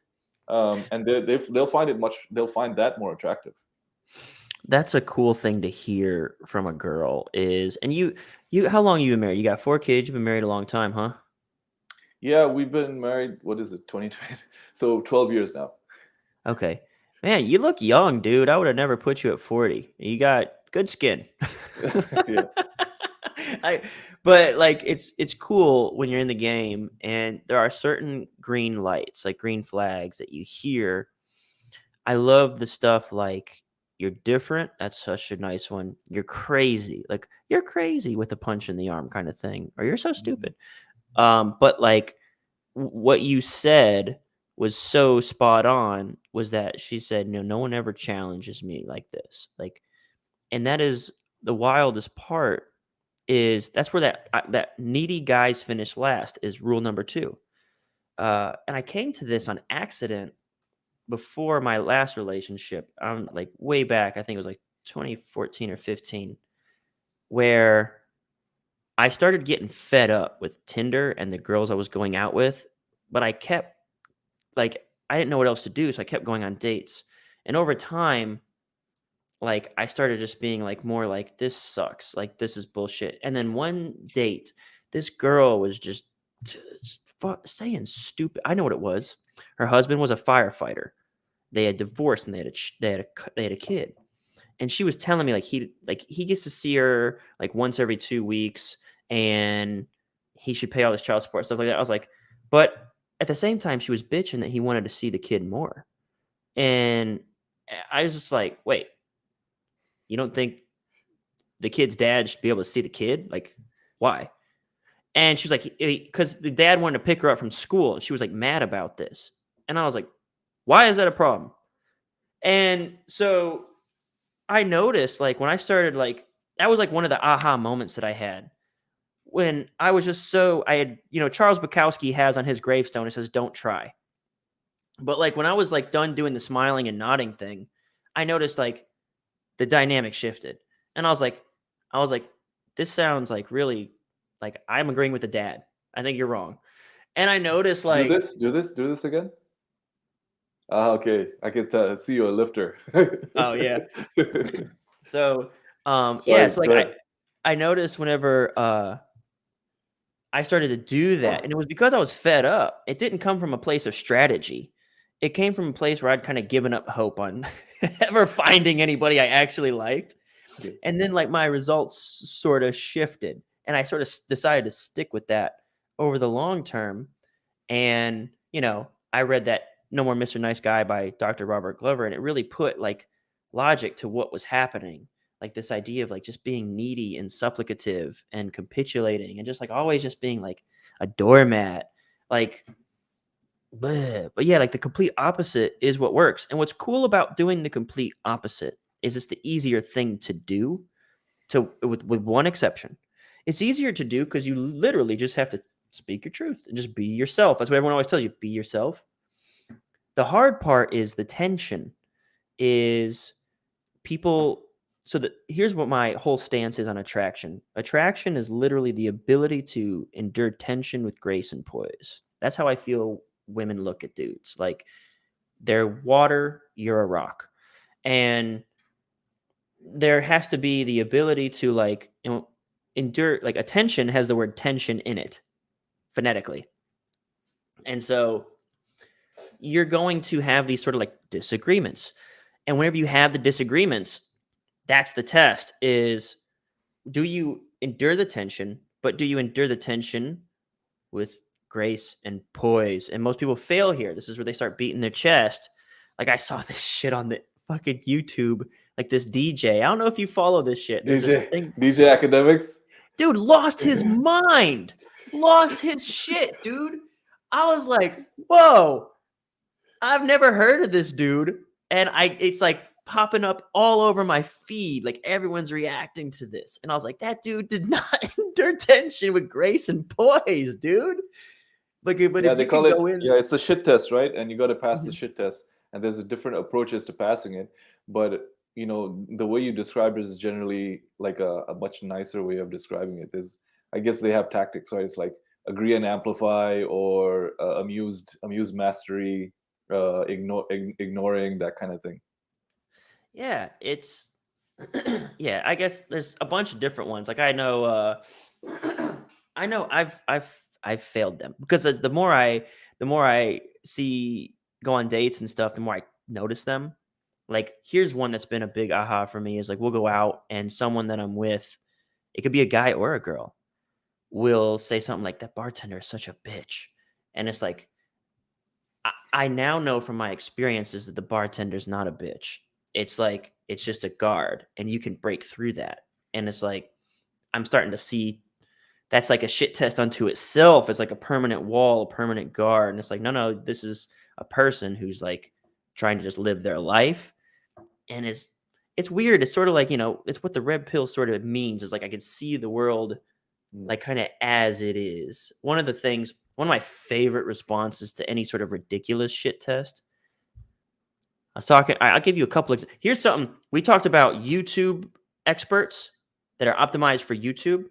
And they'll find that more attractive. That's a cool thing to hear from a girl is and you how long you been married? You got 4 kids, you've been married a long time, huh? Yeah, we've been married. What is it, 2020? So 12 years now. Okay. Man, you look young, dude. I would have never put you at 40. You got good skin. Yeah. I but like it's cool when you're in the game and there are certain green lights, like green flags that you hear. I love the stuff like you're different. That's such a nice one. You're crazy. Like you're crazy with a punch in the arm kind of thing. Or you're so Mhm. stupid. But like what you said was so spot on was that she said, "No, no one ever challenges me like this." Like, and that is the wildest part is that's where that needy guys finish last is rule number 2. And I came to this on accident before my last relationship. Like way back, I think it was like 2014 or 15, where I started getting fed up with Tinder and the girls I was going out with, but I kept like I didn't know what else to do, so I kept going on dates. And over time, like I started just being like more like this sucks, like this is bullshit. And then one date, this girl was just saying stupid. I know what it was. Her husband was a firefighter. They had divorced and they had a kid. And she was telling me he gets to see her like once every 2 weeks, and he should pay all this child support, stuff like that. I was like, but at the same time, she was bitching that he wanted to see the kid more. And I was just like, wait, you don't think the kid's dad should be able to see the kid? Like, why? And she was like, because the dad wanted to pick her up from school, and she was like mad about this. And I was like, why is that a problem? And so I noticed, like, when I started, like, that was like one of the aha moments that I had when I was just I had, Charles Bukowski has on his gravestone, it says, don't try. But like when I was like done doing the smiling and nodding thing, I noticed like the dynamic shifted. And I was like, this sounds like really like I'm agreeing with the dad. I think you're wrong. And I noticed Do like, this again. Okay. I can see you're a lifter. oh yeah. So yeah, Sorry, so go like ahead. I noticed whenever I started to do that, and it was because I was fed up. It didn't come from a place of strategy. It came from a place where I'd kind of given up hope on ever finding anybody I actually liked. Okay. And then like my results sort of shifted, and I sort of decided to stick with that over the long term. And, I read that No More Mr. Nice Guy by Dr. Robert Glover, and it really put like logic to what was happening. Like this idea of like just being needy and supplicative and capitulating and just like always just being like a doormat. Like, bleh. But yeah, like the complete opposite is what works. And what's cool about doing the complete opposite is it's the easier thing to do, with one exception. It's easier to do because you literally just have to speak your truth and just be yourself. That's what everyone always tells you, be yourself. The hard part is the tension is people. So here's what my whole stance is on attraction. Attraction is literally the ability to endure tension with grace and poise. That's how I feel women look at dudes. Like they're water, you're a rock. And there has to be the ability to like, endure, like attention has the word tension in it phonetically. And so you're going to have these sort of like disagreements. And whenever you have the disagreements, that's the test is, do you endure the tension, but do you endure the tension with grace and poise? And most people fail here. This is where they start beating their chest. Like I saw this shit on the fucking YouTube, like this DJ. I don't know if you follow this shit. There's this thing. DJ Academics. Dude lost his mind. Lost his shit, dude. I was like, whoa. I've never heard of this dude. And it's like popping up all over my feed. Like everyone's reacting to this. And I was like, that dude did not endure tension with grace and poise, dude. But Yeah, if they you can call it. go in. Yeah, it's a shit test, right? And you got to pass the Mhm. shit test. And there's a different approaches to passing it. But the way you described it is generally like a much nicer way of describing it. I guess they have tactics, right? It's like agree and amplify, or amused mastery, ignoring, that kind of thing. Yeah, it's yeah, I guess there's a bunch of different ones. Like I know I know I've failed them because as the more I see go on dates and stuff, the more I notice them. Like here's one that's been a big aha for me is like we'll go out and someone that I'm with, it could be a guy or a girl, will say something like that bartender is such a bitch. And it's like I now know from my experiences that the bartender's not a bitch. It's like it's just a guard and you can break through that. And it's like I'm starting to see that's like a shit test unto itself. It's like a permanent wall, a permanent guard. And it's like, no, this is a person who's like trying to just live their life. And it's weird. It's sort of like, it's what the red pill sort of means is like I can see the world Mm. like kind of as it is. One of my favorite responses to any sort of ridiculous shit test. I'll give you a couple of, here's something we talked about YouTube experts that are optimized for YouTube.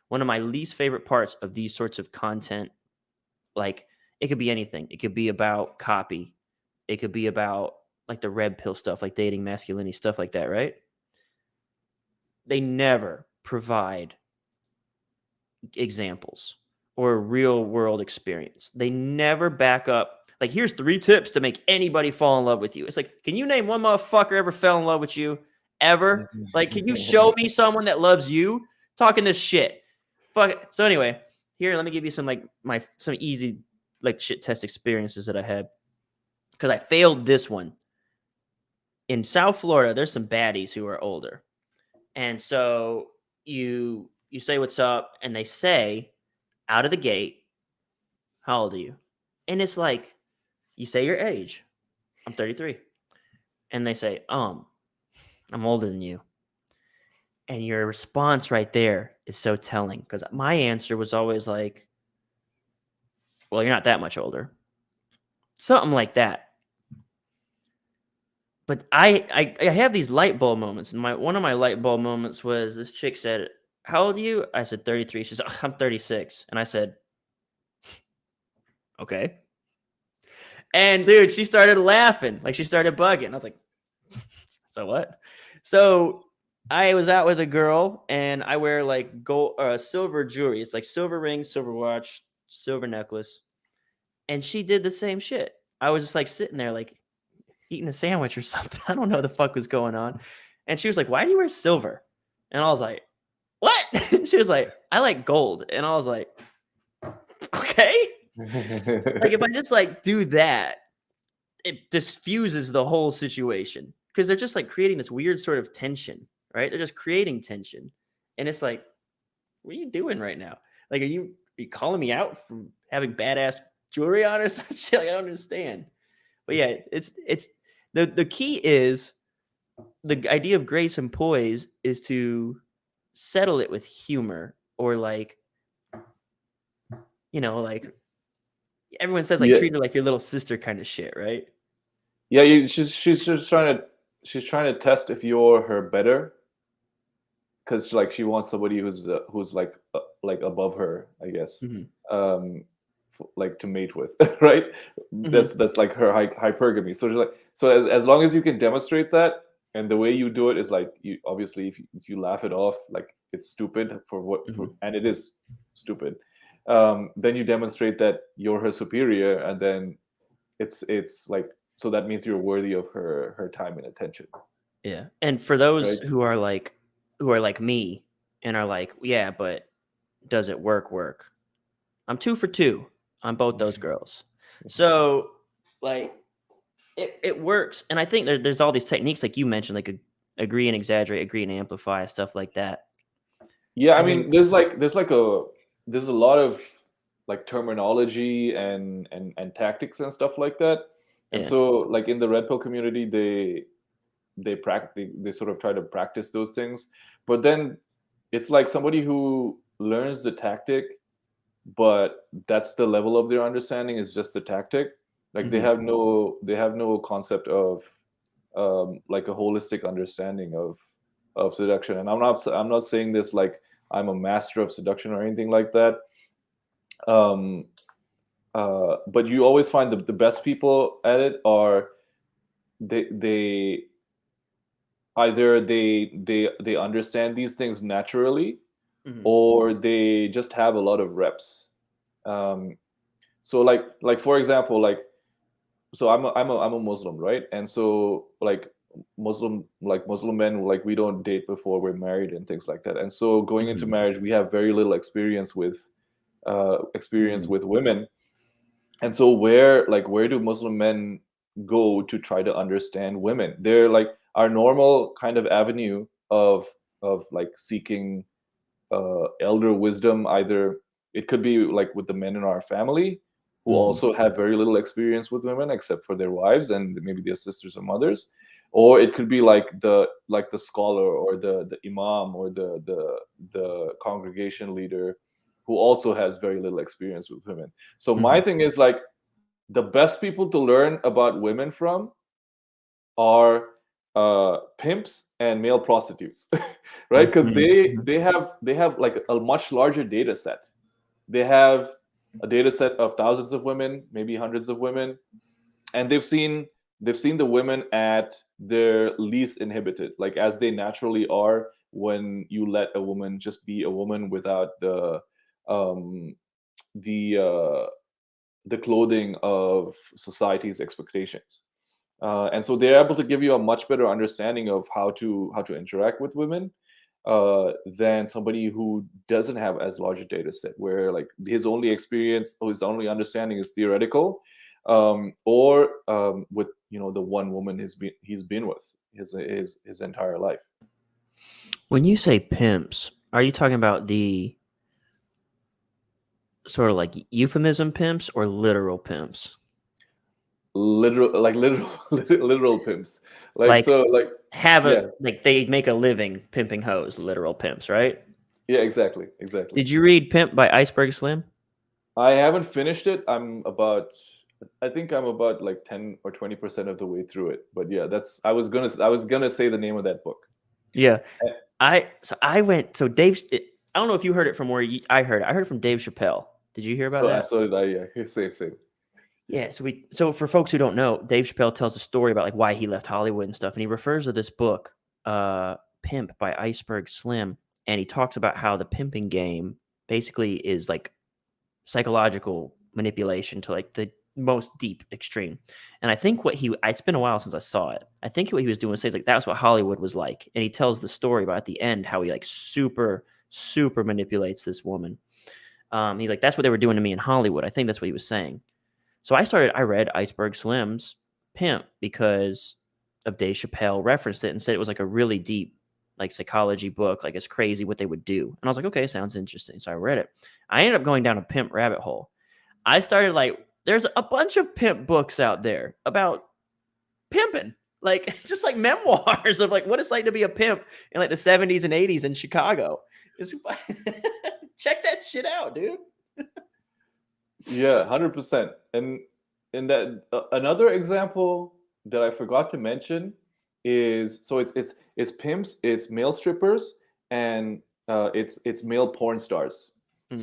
one of my least favorite parts of these sorts of content, like it could be anything. It could be about copy. It could be about like the red pill stuff, like dating, masculinity, stuff like that, right? They never provide examples or a real world experience. They never back up. Like, here's 3 tips to make anybody fall in love with you. It's like, can you name one motherfucker ever fell in love with you? Ever? Like, can you show me someone that loves you? Talking this shit. Fuck it. So anyway, here, let me give you some like some easy like shit test experiences that I had. Because I failed this one. In South Florida, there's some baddies who are older. And so you say what's up, and they say out of the gate, how old are you? And it's like, you say your age. I'm 33. And they say, I'm older than you. And your response right there is so telling, because my answer was always like, well, you're not that much older. Something like that. But I have these light bulb moments. And one of my light bulb moments was this chick said, how old are you? I said 33. She said, I'm 36. And I said, okay. And dude, she started laughing. Like, she started bugging. I was like, so what? So I was out with a girl, and I wear like gold, silver jewelry. It's like silver ring, silver watch, silver necklace. And she did the same shit. I was just like sitting there, like eating a sandwich or something. I don't know what the fuck was going on. And she was like, why do you wear silver? And I was like, what? She was like, I like gold. And I was like, okay. Like, if I just like do that, it diffuses the whole situation, because they're just like creating this weird sort of tension, right? They're just creating tension. And it's like, what are you doing right now? Like, are you calling me out for having badass jewelry on or some shit? Like, I don't understand. But yeah, it's the key is the idea of grace and poise is to settle it with humor, or like, like everyone says, like, Yeah, treat her like your little sister kind of shit, right? yeah. She's just trying to test if you're her better, because like she wants somebody who's like above her, I guess. Mm-hmm. Like to mate with, right? Mm-hmm. That's like her hypergamy. So she's like, so as long as you can demonstrate that, and the way you do it is like, you obviously, if you laugh it off like it's stupid Mm-hmm. and it is stupid, then you demonstrate that you're her superior, and then it's like, so that means you're worthy of her time and attention, Yeah. And for those right? who are like me and are like, yeah, but does it work? I'm 2 for 2 on both those girls. So like it works. And I think there's all these techniques like you mentioned, like agree and exaggerate, agree and amplify, stuff like that. Yeah, I And then mean, there's a lot of like terminology and tactics and stuff like that. And yeah. so like in the red pill community, they sort of try to practice those things. But then it's like somebody who learns the tactic, but that's the level of their understanding, is just the tactic. Like Mm-hmm. they have no concept of like a holistic understanding of seduction. And I'm not saying this like I'm a master of seduction or anything like that. Um, but you always find the best people at it are they either they understand these things naturally, Mm-hmm. or they just have a lot of reps. Um, so like for example, like, so I'm a Muslim, right? And so like Muslim men, like we don't date before we're married and things like that. And so going into Mm-hmm. marriage, we have very little experience Mm-hmm. with women. And so where do Muslim men go to try to understand women? They're like our normal kind of avenue of like seeking elder wisdom. Either it could be like with the men in our family who Mm-hmm. also have very little experience with women except for their wives and maybe their sisters or mothers, or it could be like the scholar or the imam or the congregation leader who also has very little experience with women. So my Mm-hmm. thing is like, the best people to learn about women from are pimps and male prostitutes, right? Because Mhm. they have like a much larger data set. They have a data set of thousands of women, maybe hundreds of women, and they've seen the women at their least inhibited, like as they naturally are when you let a woman just be a woman without um, the uh, the clothing of society's expectations. And so they're able to give you a much better understanding of how to interact with women than somebody who doesn't have as large a data set, where like his only experience or his only understanding is theoretical, or with the one woman he's been with his entire life. When you say pimps, are you talking about the sort of like euphemism pimps or literal pimps? Literal literal pimps, like Like so like yeah, like they make a living pimping hoes, literal pimps, right? yeah, exactly. Did you read Pimp by Iceberg Slim? I haven't finished it. I think I'm about like 10 or 20% of the way through it. But yeah, I was gonna say the name of that book. Yeah. Eh, I went so I don't know if you heard it from where I heard it. I heard it from Dave Chappelle. Did you hear about So I that? saw it. Yeah, same. Yeah, so for folks who don't know, Dave Chappelle tells a story about like why he left Hollywood and stuff, and he refers to this book, Pimp by Iceberg Slim, and he talks about how the pimping game basically is like psychological manipulation to like the most deep extreme. And I think it's been a while since I saw it. I think what he was doing was saying like that's what Hollywood was like. And he tells the story about at the end how he like super manipulates this woman. He's like, that's what they were doing to me in Hollywood. I think that's what he was saying. So I read Iceberg Slim's Pimp because of Dave Chappelle referenced it and said it was like a really deep like psychology book, like it's crazy what they would do. And I was like, okay, sounds interesting. So I read it. I ended up going down a pimp rabbit hole. I started like there's a bunch of pimp books out there about pimping. Like just like memoirs of like what it's like to be a pimp in like the 70s and 80s in Chicago. It's check that shit out, dude. Yeah, 100%. And that another example that I forgot to mention is, so it's pimps, it's male strippers, and it's male porn stars. Mm,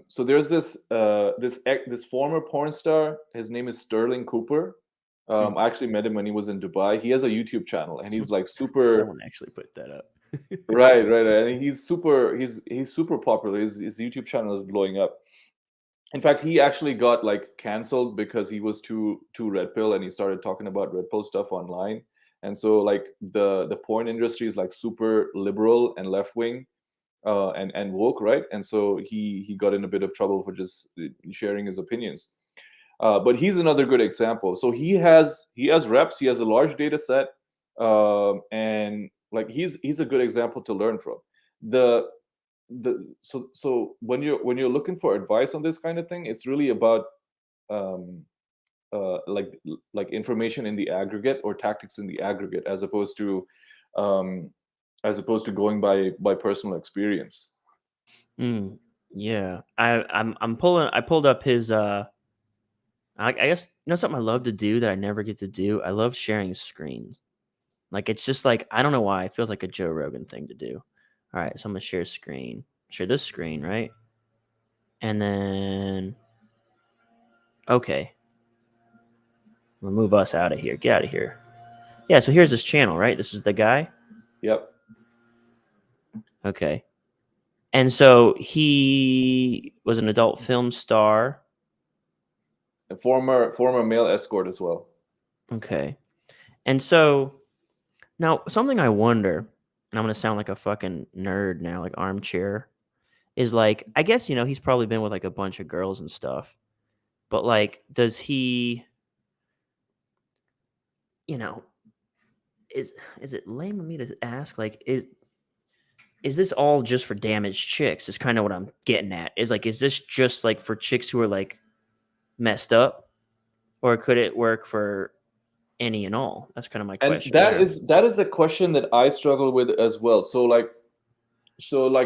So there's this former porn star. His name is Sterling Cooper. mm. I actually met him when he was in Dubai. He has a YouTube channel, and he's like super. Someone actually put that up. Right. And he's super popular. His YouTube channel is blowing up. In fact, he actually got like canceled because he was too red pill, and he started talking about red pill stuff online. And so like the porn industry is like super liberal and left wing, and woke, right? And so he got in a bit of trouble for just sharing his opinions. But he's another good example. So he has reps, he has a large data set, and like he's a good example to learn from. The the so so when you're looking for advice on this kind of thing, it's really about um like information in the aggregate, or tactics in the aggregate, um as opposed to going by personal experience. Mm, yeah, I pulled up his I guess something I love to do that I never get to do. I love sharing screens. Like it's just like I don't know why it feels like a Joe Rogan thing to do. All right, so I'm gonna share screen. Share this screen, right? And then okay, we'll move us out of here. Get out of here. Yeah, so here's his channel, right? This is the guy. Yep. Okay. And so he was an adult film star. A former male escort as well. Okay. And so now something I wonder, and I'm gonna sound like a fucking nerd now, like armchair, is like I guess he's probably been with like a bunch of girls and stuff, but like does he, you know, is it lame of me to ask like is this all just for damaged chicks? Is kind of what I'm getting at. Is this just like for chicks who are like messed up, or could it work for any and all? That's kind of my And question that there. is that is a question that I struggle with as well. So like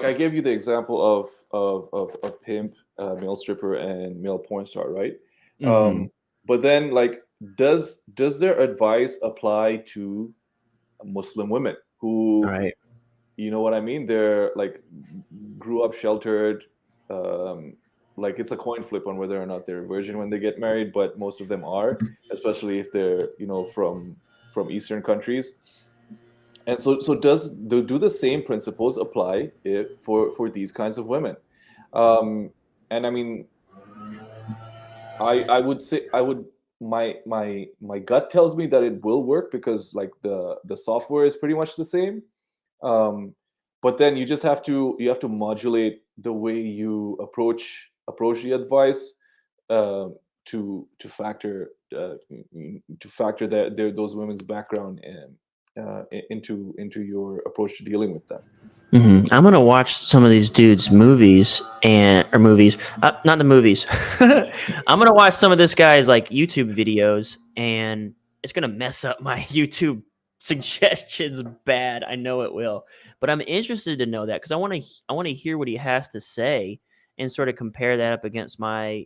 I gave you the example of pimp, male stripper, and male porn star, right? Mhm. um but then like does their advice apply to Muslim women who, Right. you know what I mean? They're like grew up sheltered. Um, like it's a coin flip on whether or not they're a virgin when they get married, but most of them are, especially if they're, you know, from Eastern countries. And so do the same principles apply for these kinds of women? Um, and I mean, I would say I would my gut tells me that it will work because like the software is pretty much the same. Um, but then you have to modulate the way you approach the advice, uh, to factor that those women's background into your approach to dealing with them. I'm gonna watch some of these dudes' movies not the movies. I'm gonna watch some of this guy's like YouTube videos, and it's gonna mess up my YouTube suggestions bad. I know it will, but I'm interested to know that because I want to hear what he has to say and sort of compare that up against my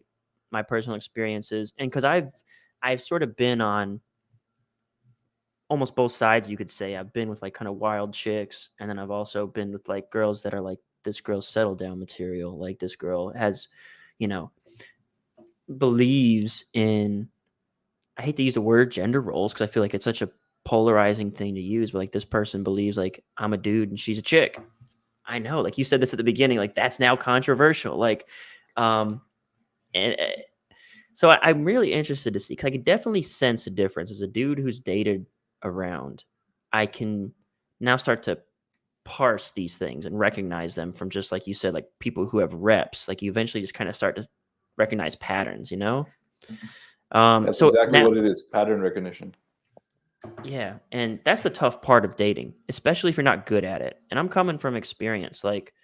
personal experiences, and because I've sort of been on almost both sides, you could say. I've been with like kind of wild chicks, and then I've also been with like girls that are like this girl's settle down material. Like this girl has, you know, believes in, I hate to use the word gender roles because I feel like it's such a polarizing thing to use, but like this person believes like I'm a dude and she's a chick. I know, like you said this at the beginning, like that's now controversial. Like, um, and so I'm really interested to see because I can definitely sense a difference as a dude who's dated around. I can now start to parse these things and recognize them from just like you said, like people who have reps. Like you eventually just kind of start to recognize patterns, you know? That's So exactly now, what it is, pattern recognition. yeah, and that's the tough part of dating, especially if you're not good at it. And I'm coming from experience. Like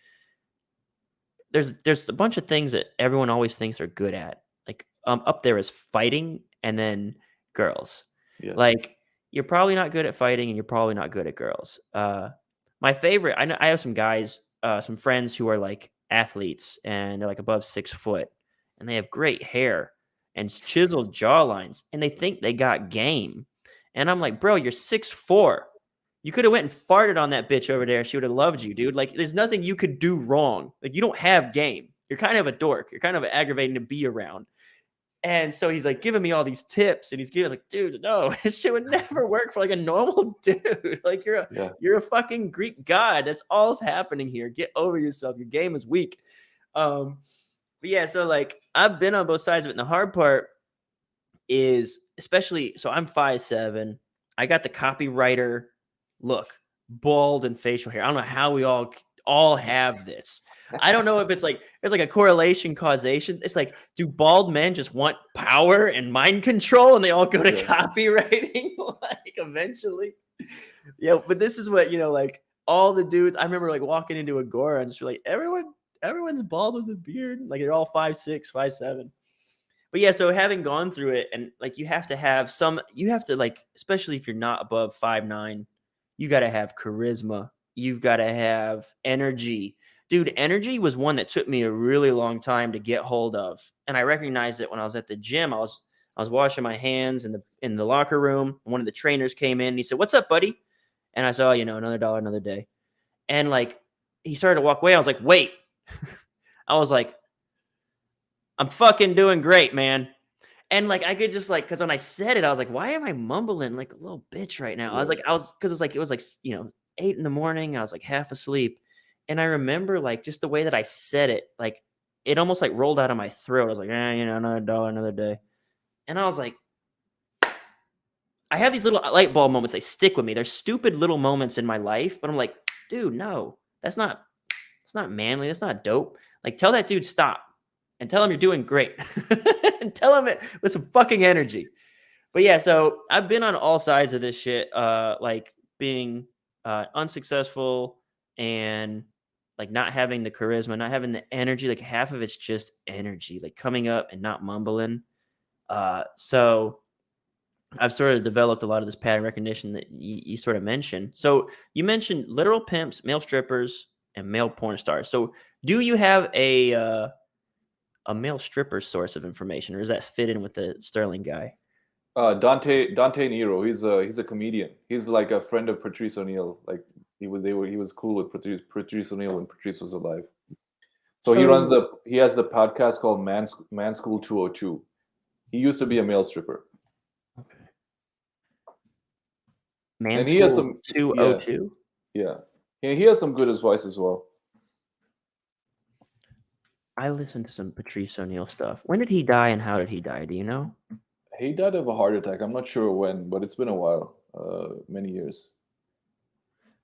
there's a bunch of things that everyone always thinks they're good at. Like up there is fighting and then girls. Yeah. Like you're probably not good at fighting and you're probably not good at girls. My favorite, I know I have some guys, some friends who are like athletes and they're like above 6 foot and they have great hair and chiseled jawlines and they think they got game. And I'm like, bro, you're 6'4". You could have went and farted on that bitch over there. She would have loved you, dude. Like, there's nothing you could do wrong. Like, you don't have game. You're kind of a dork. You're kind of aggravating to be around. And so he's like giving me all these tips, and he's giving like, dude, no, this shit would never work for like a normal dude. Like, Yeah. you're a fucking Greek god. That's all's happening here. Get over yourself. Your game is weak. But yeah, so like I've been on both sides of it. And the hard part is especially so I'm 5'7". I got the copywriter look, bald and facial hair. I don't know how we all have this. I don't know if it's like there's like a correlation causation. It's like, do bald men just want power and mind control and they all go to Yeah. copywriting like eventually? Yeah, but this is what, like all the dudes, I remember like walking into Agora and just be like, everyone's bald with a beard. Like they're all 5'6", 5'7". But yeah, so having gone through it and like you have to like, especially if you're not above 5'9", you got to have charisma. You've got to have energy. Dude, energy was one that took me a really long time to get hold of. And I recognized it when I was at the gym. I was washing my hands in the locker room. One of the trainers came in and he said, "What's up, buddy?" And I saw, another dollar, another day. And like he started to walk away. I was like, "Wait." I was like, "I'm fucking doing great, man." And like I could just like, because when I said it, I was like, "Why am I mumbling like a little bitch right now?" Yeah. Because it was like 8 in the morning. I was like half asleep, and I remember like just the way that I said it, like it almost like rolled out of my throat. I was like, another dollar, another day, and I was like, I have these little light bulb moments. They stick with me. They're stupid little moments in my life, but I'm like, dude, no, it's not manly. That's not dope. Like, tell that dude stop and tell him you're doing great and tell him it with some fucking energy. But yeah, so I've been on all sides of this shit, like being unsuccessful and like not having the charisma, not having the energy. Like half of it's just energy, like coming up and not mumbling. So I've sort of developed a lot of this pattern recognition that you sort of mentioned. So you mentioned literal pimps, male strippers, and male porn stars. So do you have a male stripper source of information, or does that fit in with the Sterling guy? Dante Nero. He's a comedian. He's like a friend of Patrice O'Neill. Like he was cool with Patrice O'Neill when Patrice was alive. So So he has a podcast called Man School 202. He used to be a male stripper, okay. and Man he has School some 202. yeah he has some good advice as well. I listened to some Patrice O'Neill stuff. When did he die and how did he die? Do you know? He died of a heart attack. I'm not sure when, but it's been a while, many years.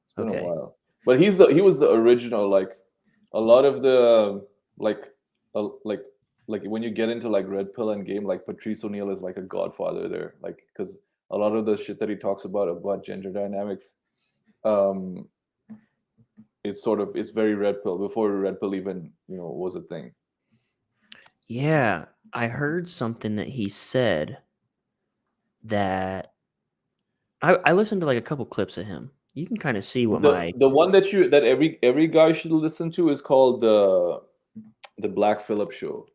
It's been a Okay. while. But he was the original. Like a lot of the like like when you get into like Red Pill and Game, like Patrice O'Neill is like a godfather there. Like because a lot of the shit that he talks about gender dynamics, um, it's very Red Pill before Red Pill even was a thing. Yeah, I heard something that he said that I listened to like a couple clips of him. You can kind of see what my The one that every guy should listen to is called the Black Phillip Show.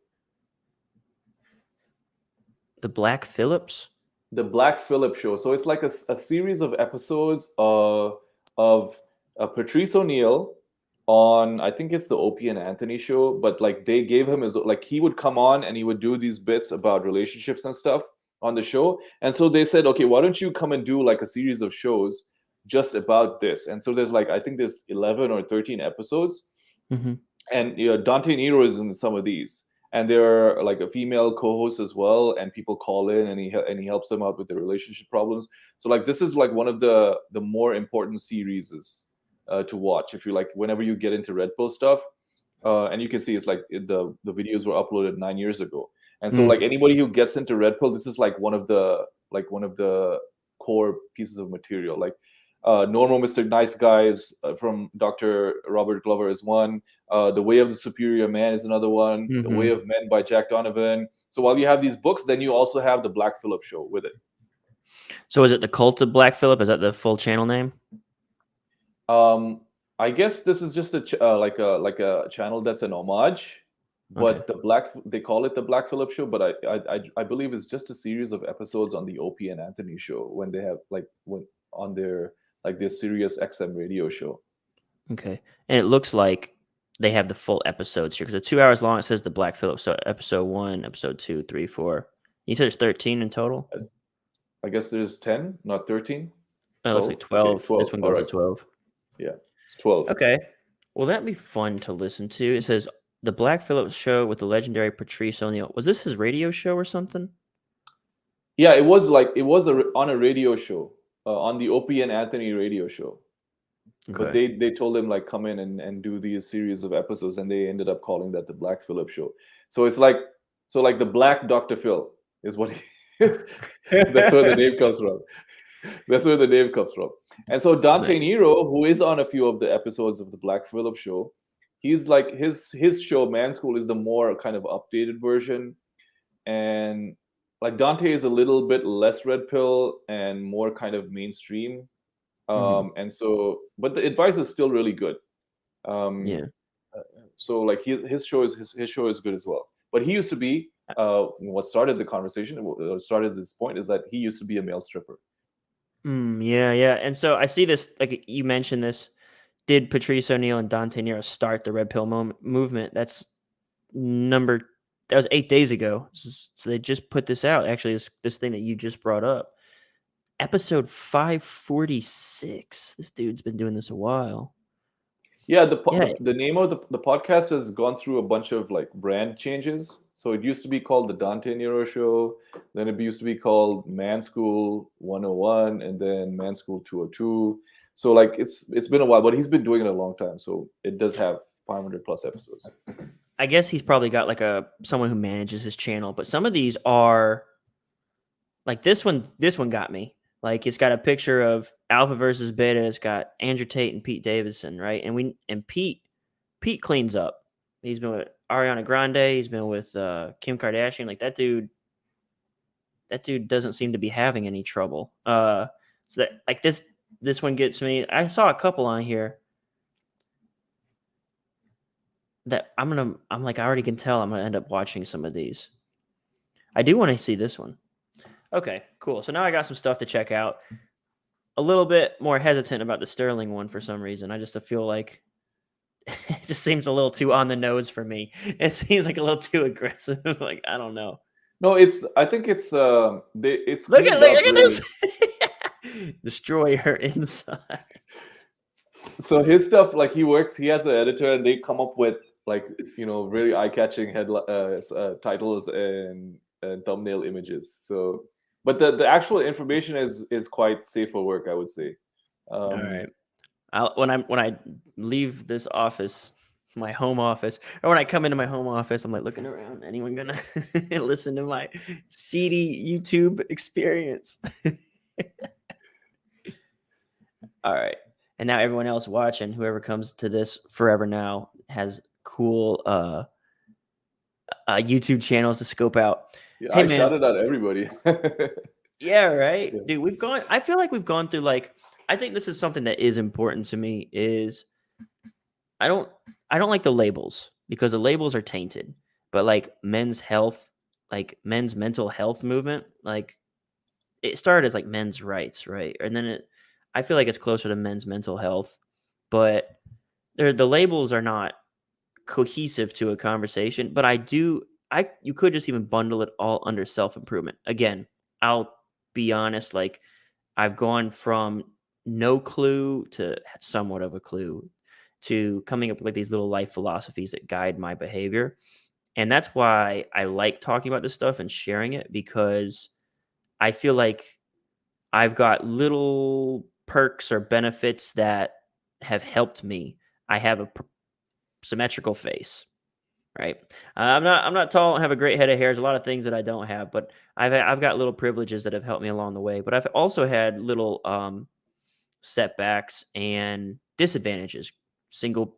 the Black Phillips. The Black Phillip Show. So it's like a series of episodes of Patrice O'Neill on, I think it's the Opie and Anthony show, but like they gave him his, like he would come on and he would do these bits about relationships and stuff on the show. And so they said, okay, why don't you come and do like a series of shows just about this? And so there's like, I think there's 11 or 13 episodes. Mm-hmm. And Dante Nero is in some of these, and there are like a female co-host as well, and people call in and he helps them out with their relationship problems. So like this is like one of the more important series to watch if you like whenever you get into Red Pill stuff. And you can see it's like the videos were uploaded 9 years ago, and so like anybody who gets into Red Pill, this is like one of the core pieces of material. Like Normal Mr. Nice Guys from Dr. Robert Glover is one. The Way of the Superior Man is another one. The Way of Men by Jack Donovan. So while you have these books, then you also have the Black Phillip Show with it. So is it the Cult of Black Phillip? Is that the full channel name? I guess this is just like a channel that's an homage, but they call it the Black Phillip Show. But I believe it's just a series of episodes on the Opie and Anthony show when they have on their Sirius XM radio show. Okay. And it looks like they have the full episodes here because it's 2 hours long. It says the Black Phillip. So episode 1, episode 2, 3, 4. You said there's 13 in total? I guess there's 10, not 13. Oh, it looks like 12. 12. Okay, 12. This one All goes right. to 12. Yeah, 12. Okay. Well, that'd be fun to listen to. It says the Black Phillip Show with the legendary Patrice O'Neill. Was this his radio show or something? Yeah, it was on a radio show, on the Opie and Anthony radio show. But Okay. they told him like come in and do these series of episodes, and they ended up calling that the Black Phillip Show. So it's like the Black Dr. Phil is what that's where the name comes from. That's where the name comes from. And so Dante Nice. Nero, who is on a few of the episodes of the Black Phillip Show, he's like his show Man School is the more kind of updated version, and like Dante is a little bit less red pill and more kind of mainstream. And so, but the advice is still really good. Yeah. So like his show is good as well. But he used to be what started the conversation, what started this point is that he used to be a male stripper. Yeah. And so I see this, like you mentioned this. Did Patrice O'Neill and Dante Nero start the Red Pill movement? That was 8 days ago. So they just put this out. Actually, this thing that you just brought up. Episode 546. This dude's been doing this a while. Yeah, Yeah. the name of the podcast has gone through a bunch of like brand changes. So it used to be called the Dante Nero Show, then it used to be called Man School 101, and then Man School 202. So like it's been a while, but he's been doing it a long time. So it does have 500 plus episodes. I guess he's probably got like someone who manages his channel, but some of these are like this one got me. Like it's got a picture of Alpha versus Beta. It's got Andrew Tate and Pete Davidson, right? And Pete cleans up. He's been with Ariana Grande. He's been with Kim Kardashian. Like that dude doesn't seem to be having any trouble. So that like this one gets me. I saw a couple on here that I'm like I already can tell I'm gonna end up watching some of these. I do want to see this one. Okay, cool. So now I got some stuff to check out. A little bit more hesitant about the Sterling one for some reason. I just feel like it just seems a little too on the nose for me. It seems like a little too aggressive. Like, I don't know. No, I think it's Look at cleaned up look at really. this. Destroy her inside. So his stuff, like he has an editor, and they come up with like really eye-catching titles and thumbnail images. So, but the actual information is quite safe for work, I would say. All right. When I leave this office, my home office, or when I come into my home office, I'm like looking around. Anyone gonna listen to my seedy YouTube experience? All right. And now everyone else watching, whoever comes to this forever now, has cool YouTube channels to scope out. Yeah, Hey I man, shouted at everybody. yeah, right, Yeah. dude. I feel like we've gone through like. I think this is something that is important to me. Is I don't like the labels because the labels are tainted. But like men's health, like men's mental health movement, like it started as like men's rights, right? And then I feel like it's closer to men's mental health, but the labels are not cohesive to a conversation. But you could just even bundle it all under self-improvement. Again, I'll be honest, like I've gone from no clue to somewhat of a clue to coming up with like these little life philosophies that guide my behavior. And that's why I like talking about this stuff and sharing it, because I feel like I've got little perks or benefits that have helped me. I have a symmetrical face, right? I'm not tall, and have a great head of hair. There's a lot of things that I don't have, but I've got little privileges that have helped me along the way. But I've also had little setbacks and disadvantages. Single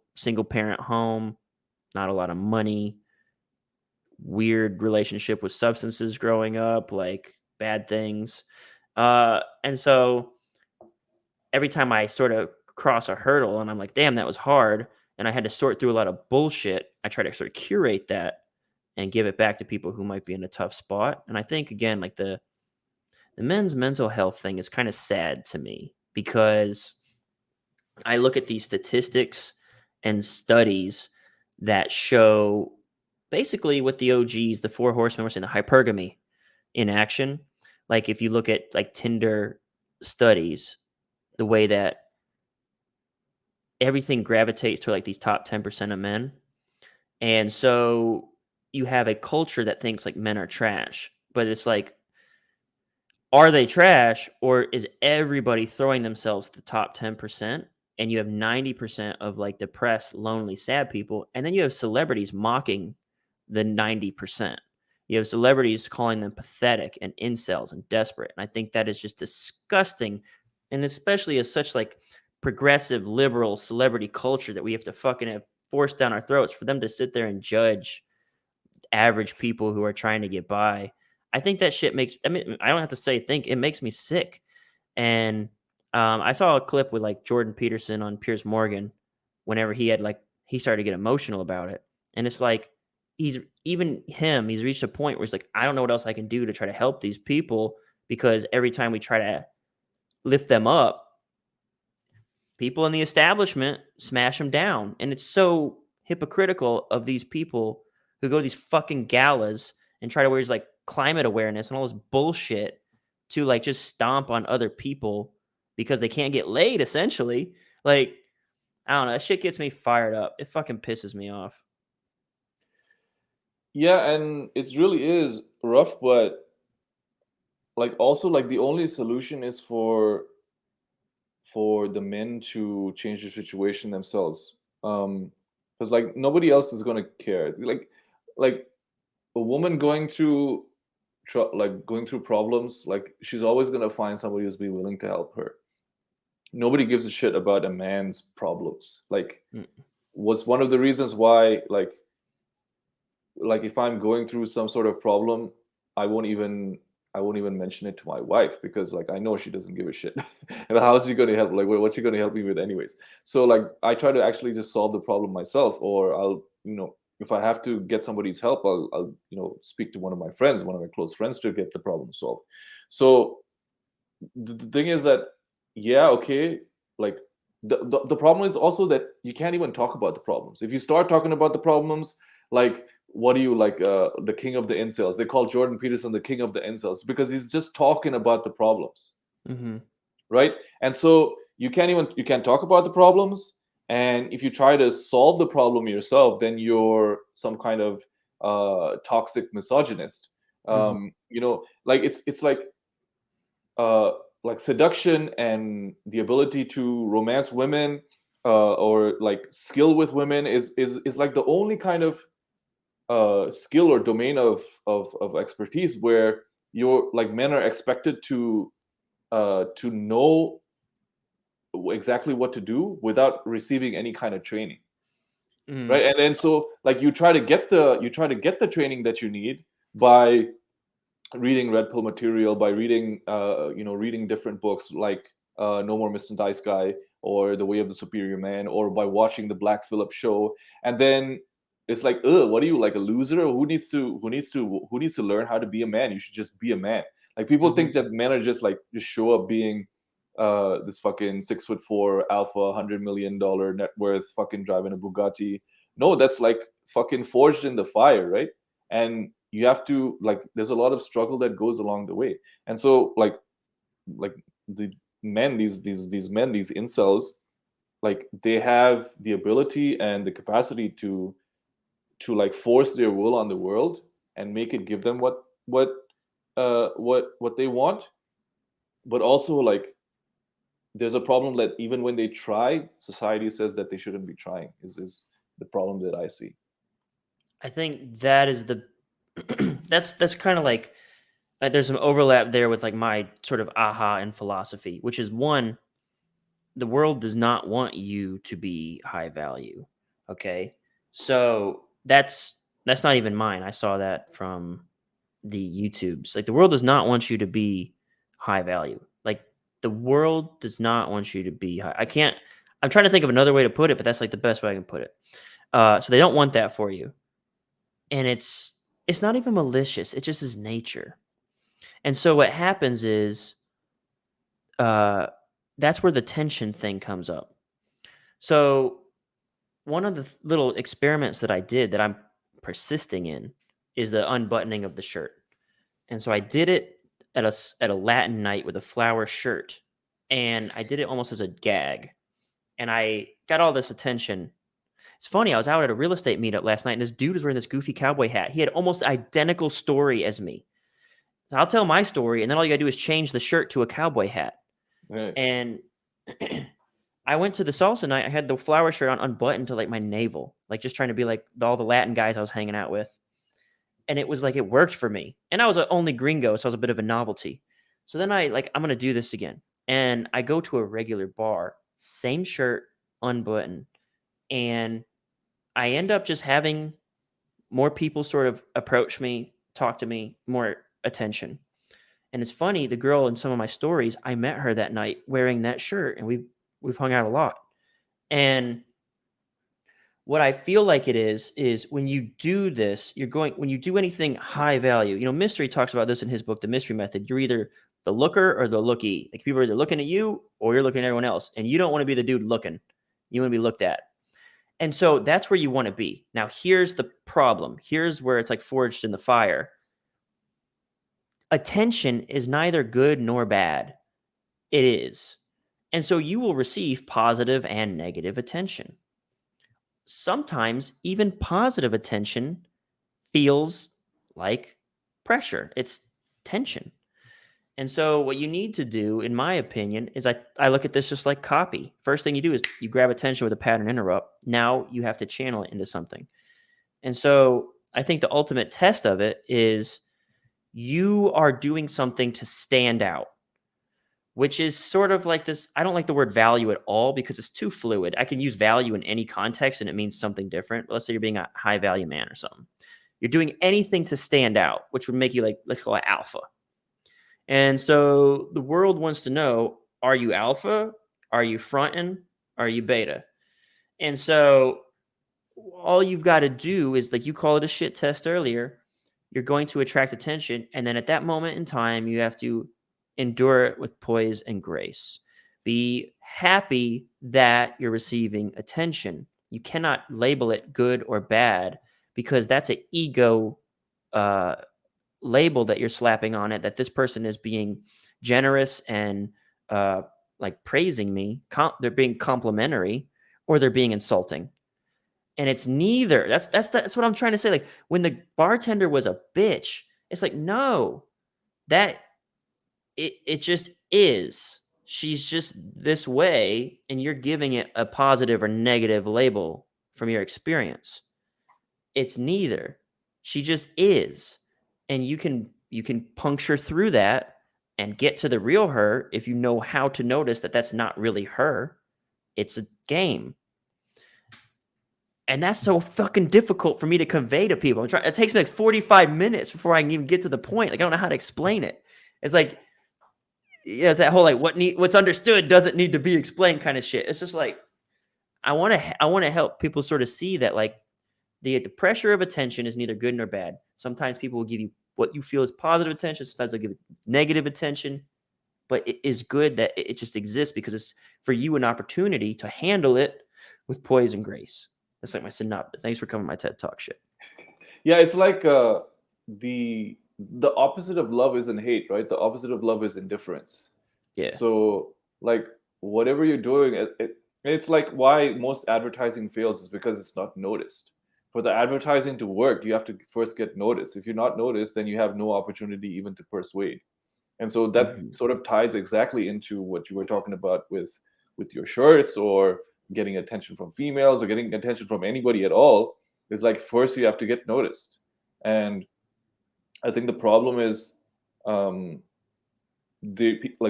parent home, not a lot of money, weird relationship with substances growing up, like bad things. And so every time I sort of cross a hurdle and I'm like, damn, that was hard, and I had to sort through a lot of bullshit, I try to sort of curate that and give it back to people who might be in a tough spot. And I think again, like the men's mental health thing is kind of sad to me, because I look at these statistics and studies that show basically what the OGs, the four horsemen, were saying, the hypergamy in action. Like if you look at like Tinder studies, the way that everything gravitates to like these top 10% of men. And so you have a culture that thinks like men are trash, but it's like, are they trash, or is everybody throwing themselves to the top 10%? And you have 90% of like depressed, lonely, sad people. And then you have celebrities mocking the 90%. You have celebrities calling them pathetic and incels and desperate. And I think that is just disgusting. And especially as such like progressive, liberal celebrity culture that we have to fucking have forced down our throats, for them to sit there and judge average people who are trying to get by. I think that shit makes, I mean, I don't have to say think, it makes me sick. And I saw a clip with like Jordan Peterson on Piers Morgan whenever he started to get emotional about it. And it's like, he's reached a point where he's like, I don't know what else I can do to try to help these people, because every time we try to lift them up, people in the establishment smash them down. And it's so hypocritical of these people who go to these fucking galas and try to wear like climate awareness and all this bullshit to like just stomp on other people because they can't get laid, essentially. Like, I don't know. That shit gets me fired up. It fucking pisses me off. Yeah, and it really is rough, but like also like the only solution is for the men to change the situation themselves. Because like nobody else is gonna care. Like a woman going through going through problems, like she's always gonna find somebody who's be willing to help her. Nobody gives a shit about a man's problems. Like, Mm. was one of the reasons why like if I'm going through some sort of problem, I won't even mention it to my wife, because like I know she doesn't give a shit. And how is she going to help? Like what's she going to help me with anyways? So like I try to actually just solve the problem myself, or I'll if I have to get somebody's help, I'll speak to one of my friends, one of my close friends, to get the problem solved. So the thing is that, yeah, okay, like the problem is also that you can't even talk about the problems. If you start talking about the problems, like, what do you like, the king of the incels? They call Jordan Peterson the king of the incels because he's just talking about the problems, right? And so you can't talk about the problems, and if you try to solve the problem yourself, then you're some kind of toxic misogynist. Like it's like seduction and the ability to romance women, or like skill with women is like the only kind of skill or domain of expertise where you're like, men are expected to know exactly what to do without receiving any kind of training, right? And then so like you try to get the training that you need by reading red pill material, by reading reading different books like No More Mr. Nice Guy or The Way of the Superior Man, or by watching the Black Phillip show. And then it's like, what are you, like a loser? Who needs to learn how to be a man? You should just be a man. Like, people think that men are just show up being this fucking 6'4" alpha, $100 million net worth, fucking driving a Bugatti. No, that's like fucking forged in the fire, right? And you have to, like, there's a lot of struggle that goes along the way. And so like the men, these men, these incels, like, they have the ability and the capacity to like force their will on the world and make it give them what they want. But also, like, there's a problem that even when they try, society says that they shouldn't be trying, is the problem that I see. I think that is the that's kind of like there's some overlap there with like my sort of aha in philosophy, which is, one, the world does not want you to be high value. Okay, so that's not even mine. I saw that from the YouTubes. Like, the world does not want you to be high value. Like, the world does not want you to be high. I'm trying to think of another way to put it, but that's like the best way I can put it. So they don't want that for you, and it's not even malicious. It just is nature. And so what happens is, that's where the tension thing comes up. So one of the little experiments that I did that I'm persisting in is the unbuttoning of the shirt. And so I did it at a Latin night with a flower shirt, and I did it almost as a gag. And I got all this attention. It's funny, I was out at a real estate meetup last night, and this dude was wearing this goofy cowboy hat. He had almost identical story as me. So I'll tell my story, and then all you gotta do is change the shirt to a cowboy hat. Right. And I went to the salsa night. I had the flower shirt on unbuttoned to like my navel, like just trying to be like all the Latin guys I was hanging out with. And it was like, it worked for me. And I was only gringo, so I was a bit of a novelty. So then I'm going to do this again. And I go to a regular bar, same shirt, unbuttoned. And I end up just having more people sort of approach me, talk to me, more attention. And it's funny, the girl in some of my stories, I met her that night wearing that shirt, and we've hung out a lot. And what I feel like it is when you do this, when you do anything high value, Mystery talks about this in his book, The Mystery Method. You're either the looker or the lookie. Like, people are either looking at you or you're looking at everyone else. And you don't want to be the dude looking. You want to be looked at. And so that's where you want to be. Now, here's the problem. Here's where it's like forged in the fire. Attention is neither good nor bad. It is. And so you will receive positive and negative attention. Sometimes even positive attention feels like pressure. It's tension. And so what you need to do, in my opinion, is I look at this just like copy. First thing you do is you grab attention with a pattern interrupt. Now you have to channel it into something. And so I think the ultimate test of it is you are doing something to stand out, which is sort of like this. I don't like the word value at all because it's too fluid. I can use value in any context and it means something different. Let's say you're being a high value man or something. You're doing anything to stand out, which would make you like, let's call it alpha. And so the world wants to know, are you alpha? Are you fronting? Are you beta? And so all you've got to do is, like you call it a shit test earlier, you're going to attract attention. And then at that moment in time, you have to endure it with poise and grace. Be happy that you're receiving attention. You cannot label it good or bad because that's an ego uh, label that you're slapping on it, that this person is being generous and like praising me. They're being complimentary or they're being insulting. And it's neither. That's what I'm trying to say. Like when the bartender was a bitch, it's like, no, that it just is. She's just this way, and you're giving it a positive or negative label from your experience. It's neither. She just is. And you can puncture through that and get to the real her if you know how to notice that that's not really her. It's a game. And that's so fucking difficult for me to convey to people. It takes me like 45 minutes before I can even get to the point. Like I don't know how to explain it. It's like, yeah, it's that whole like what's understood doesn't need to be explained kind of shit. It's just like I want to help people sort of see that like the pressure of attention is neither good nor bad. Sometimes people will give you what you feel is positive attention. Sometimes they'll give it negative attention. But it is good that it just exists because it's for you an opportunity to handle it with poise and grace. That's like my synopsis. Thanks for coming to my TED Talk shit. Yeah, it's like the opposite of love isn't hate, right? The opposite of love is indifference. Yeah. So like whatever you're doing, it's like why most advertising fails is because it's not noticed. For the advertising to work, you have to first get noticed. If you're not noticed, then you have no opportunity even to persuade. And so that sort of ties exactly into what you were talking about with your shirts or getting attention from females or getting attention from anybody at all. Is like first you have to get noticed. And I think the problem is like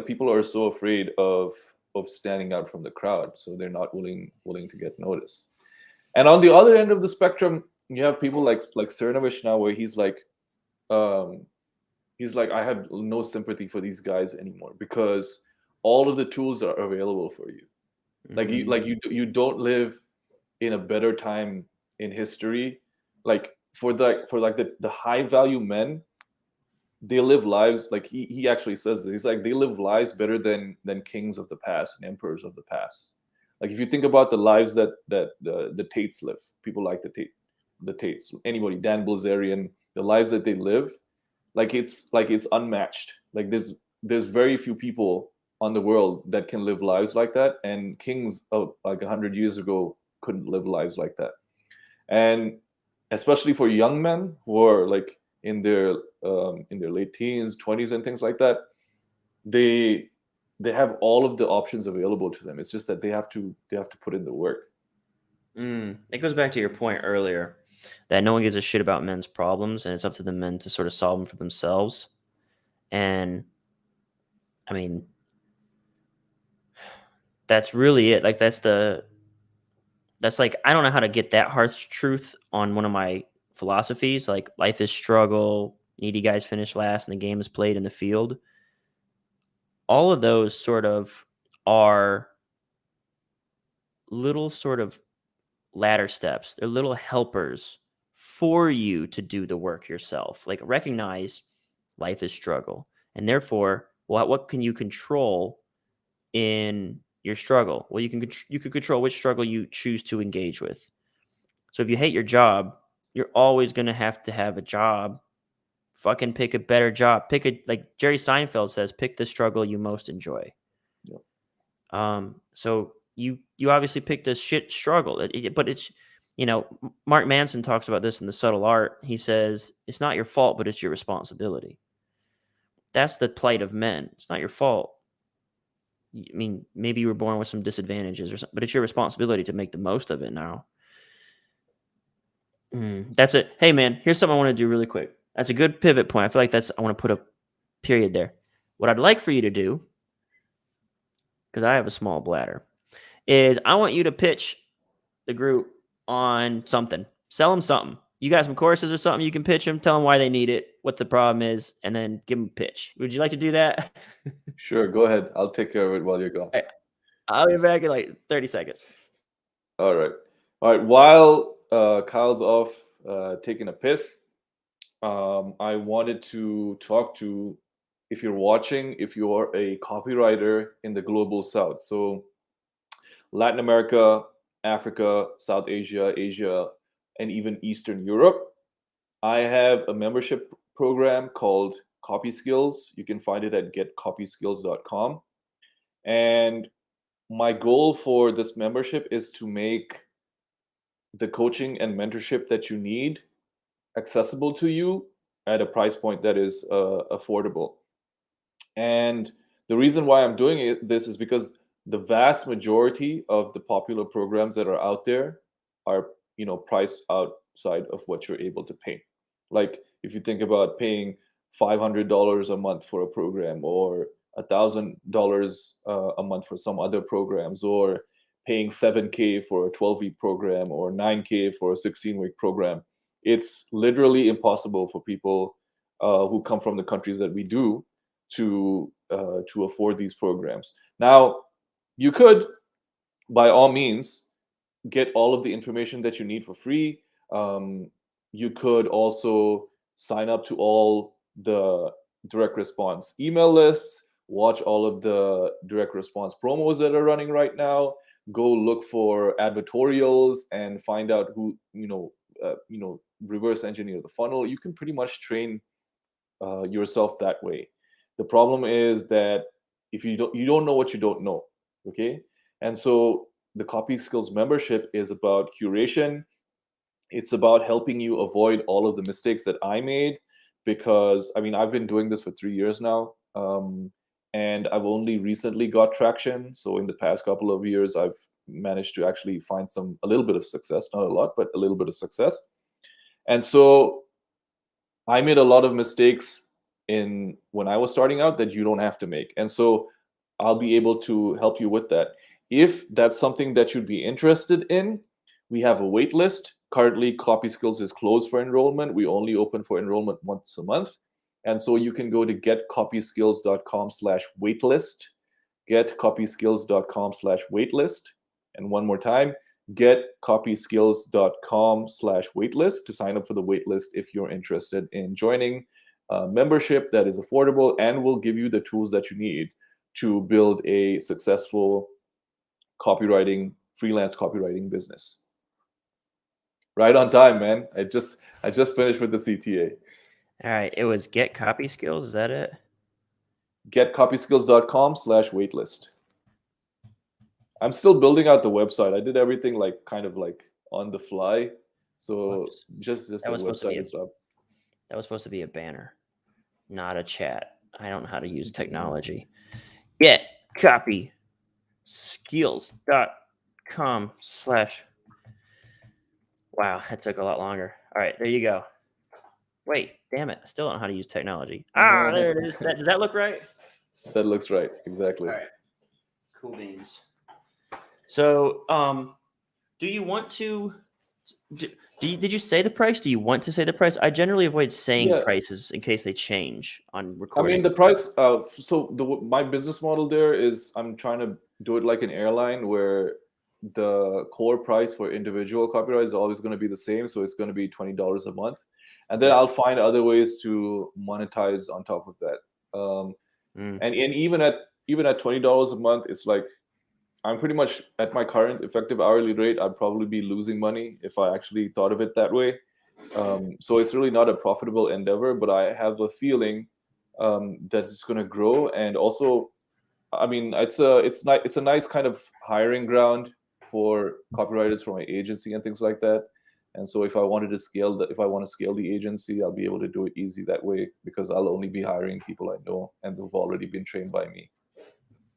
people are so afraid of standing out from the crowd, so they're not willing to get noticed. And on the other end of the spectrum, you have people like Cernovich now, where he's like I have no sympathy for these guys anymore because all of the tools are available for you. Like you don't live in a better time in history. Like for the high value men, they live lives like he actually says this. He's like they live lives better than kings of the past and emperors of the past. Like if you think about the lives that the Tates live, people like the Tates, anybody, Dan Bilzerian, the lives that they live, like it's unmatched. Like there's very few people on the world that can live lives like that, and kings of like 100 years ago couldn't live lives like that. And especially for young men who are like in their late teens, 20s, and things like that, they have all of the options available to them. It's just that they have to put in the work. It goes back to your point earlier that no one gives a shit about men's problems, and it's up to the men to sort of solve them for themselves. And I mean, that's really it. Like that's like I don't know how to get that harsh truth on one of my philosophies. Like life is struggle, needy guys finish last, and the game is played in the field. All of those sort of are little sort of ladder steps. They're little helpers for you to do the work yourself. Like recognize life is struggle, and therefore, what can you control in your struggle? Well, you can control which struggle you choose to engage with. So if you hate your job, you're always going to have a job. Fucking pick a better job. Like Jerry Seinfeld says, pick the struggle you most enjoy. Yep. So you obviously picked a shit struggle, but it's, Mark Manson talks about this in The Subtle Art. He says, it's not your fault, but it's your responsibility. That's the plight of men. It's not your fault. I mean, maybe you were born with some disadvantages or something, but it's your responsibility to make the most of it now. That's it. Hey, man, here's something I want to do really quick. That's a good pivot point. I feel like I want to put a period there. What I'd like for you to do, because I have a small bladder, is I want you to pitch the group on something. Sell them something. You got some courses or something you can pitch them, tell them why they need it, what the problem is, and then give them a pitch. Would you like to do that? Sure, go ahead. I'll take care of it while you're gone. I'll be back in like 30 seconds. All right. While Kyle's off taking a piss, I wanted to talk to, if you're watching, if you're a copywriter in the global south, so Latin America, Africa, South Asia, Asia, and even Eastern Europe. I have a membership program called CopySkills. You can find it at getcopyskills.com. And my goal for this membership is to make the coaching and mentorship that you need accessible to you at a price point that is affordable. And the reason why I'm doing this is because the vast majority of the popular programs that are out there are, priced outside of what you're able to pay. Like if you think about paying $500 a month for a program, or $1,000 a month for some other programs, or paying 7K for a 12-week program, or 9K for a 16-week program, it's literally impossible for people who come from the countries that we do to afford these programs. Now, you could, by all means, get all of the information that you need for free. You could also sign up to all the direct response email lists, watch all of the direct response promos that are running right now, go look for advertorials and find out who, reverse engineer the funnel. You can pretty much train yourself that way. The problem is that if you don't know what you don't know, okay? And so the CopySkills membership is about curation. It's about helping you avoid all of the mistakes that I made, because I've been doing this for 3 years now, and I've only recently got traction. So in the past couple of years, I've managed to actually find a little bit of success, not a lot, but a little bit of success. And so I made a lot of mistakes when I was starting out that you don't have to make. And so I'll be able to help you with that. If that's something that you'd be interested in, we have a wait list. Currently, CopySkills is closed for enrollment. We only open for enrollment once a month. And so you can go to getcopyskills.com/waitlist, getcopyskills.com/waitlist. And one more time, getcopyskills.com/waitlist to sign up for the waitlist if you're interested in joining a membership that is affordable and will give you the tools that you need to build a successful freelance copywriting business. Right on time, man. I just finished with the CTA. All right, it was Get Copy Skills. Is that it? Getcopyskills.com/waitlist. I'm still building out the website. I did everything kind of on the fly. So Whoops. just the website is up. That was supposed to be a banner, not a chat. I don't know how to use technology. Get Copy Skills.com/ Wow, that took a lot longer. All right, there you go. Wait, damn it. I still don't know how to use technology. There it is. Does that look right? That looks right. Exactly. All right. Cool beans. So, do you want to? Did you say the price? Do you want to say the price? I generally avoid saying prices in case they change on recording. The price. My business model there is I'm trying to do it like an airline, where the core price for individual copyright is always going to be the same. So it's going to be $20 a month, and then I'll find other ways to monetize on top of that. And even at $20 a month, it's like I'm pretty much at my current effective hourly rate. I'd probably be losing money if I actually thought of it that way. So it's really not a profitable endeavor, but I have a feeling that it's going to grow. And also, it's a nice kind of hiring ground for copywriters from my agency and things like that. And so if I want to scale the agency, I'll be able to do it easy that way, because I'll only be hiring people I know and who've already been trained by me.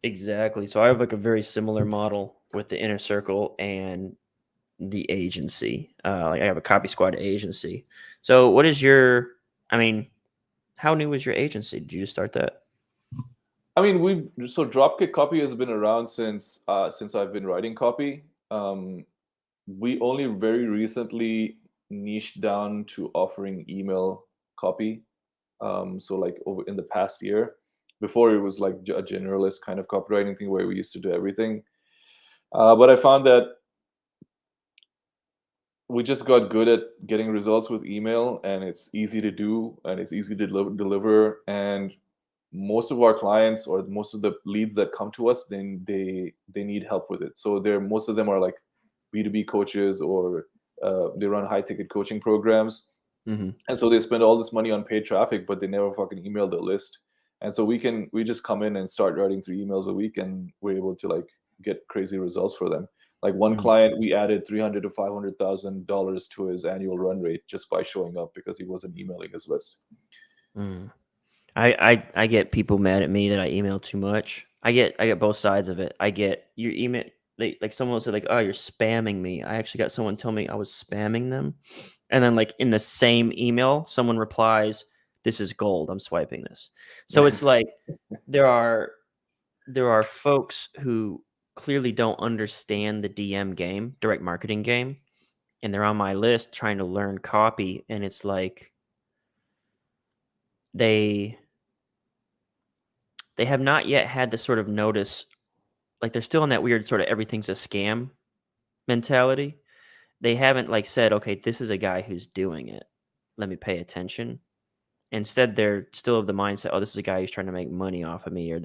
Exactly. So I have a very similar model with the Inner Circle and the agency. I have a Copy Squad agency. So what is how new was your agency? Did you just start that? Dropkick Copy has been around since I've been writing copy. We only very recently niched down to offering email copy. Over in the past year. Before, it was like a generalist kind of copywriting thing where we used to do everything. But I found that we just got good at getting results with email, and it's easy to do, and it's easy to deliver. And most of our clients, or most of the leads that come to us, then they need help with it. So they're most of them are like B2B coaches, or they run high ticket coaching programs. Mm-hmm. And so they spend all this money on paid traffic, but they never fucking email the list. And so we just come in and start writing 3 emails a week, and we're able to like get crazy results for them. Like one Mm-hmm. client, we added $300,000 to $500,000 to his annual run rate just by showing up, because he wasn't emailing his list. Mm. I get people mad at me that I email too much. I get both sides of it. I get your email, like someone will say like, "Oh, you're spamming me." I actually got someone tell me I was spamming them, and then like in the same email, someone replies, "This is gold. I'm swiping this." So it's like there are folks who clearly don't understand the DM game, direct marketing game, and they're on my list trying to learn copy, and it's like they have not yet had the sort of notice, like they're still in that weird sort of everything's a scam mentality. They haven't like said, okay, this is a guy who's doing it. Let me pay attention. Instead, they're still of the mindset, oh, this is a guy who's trying to make money off of me, or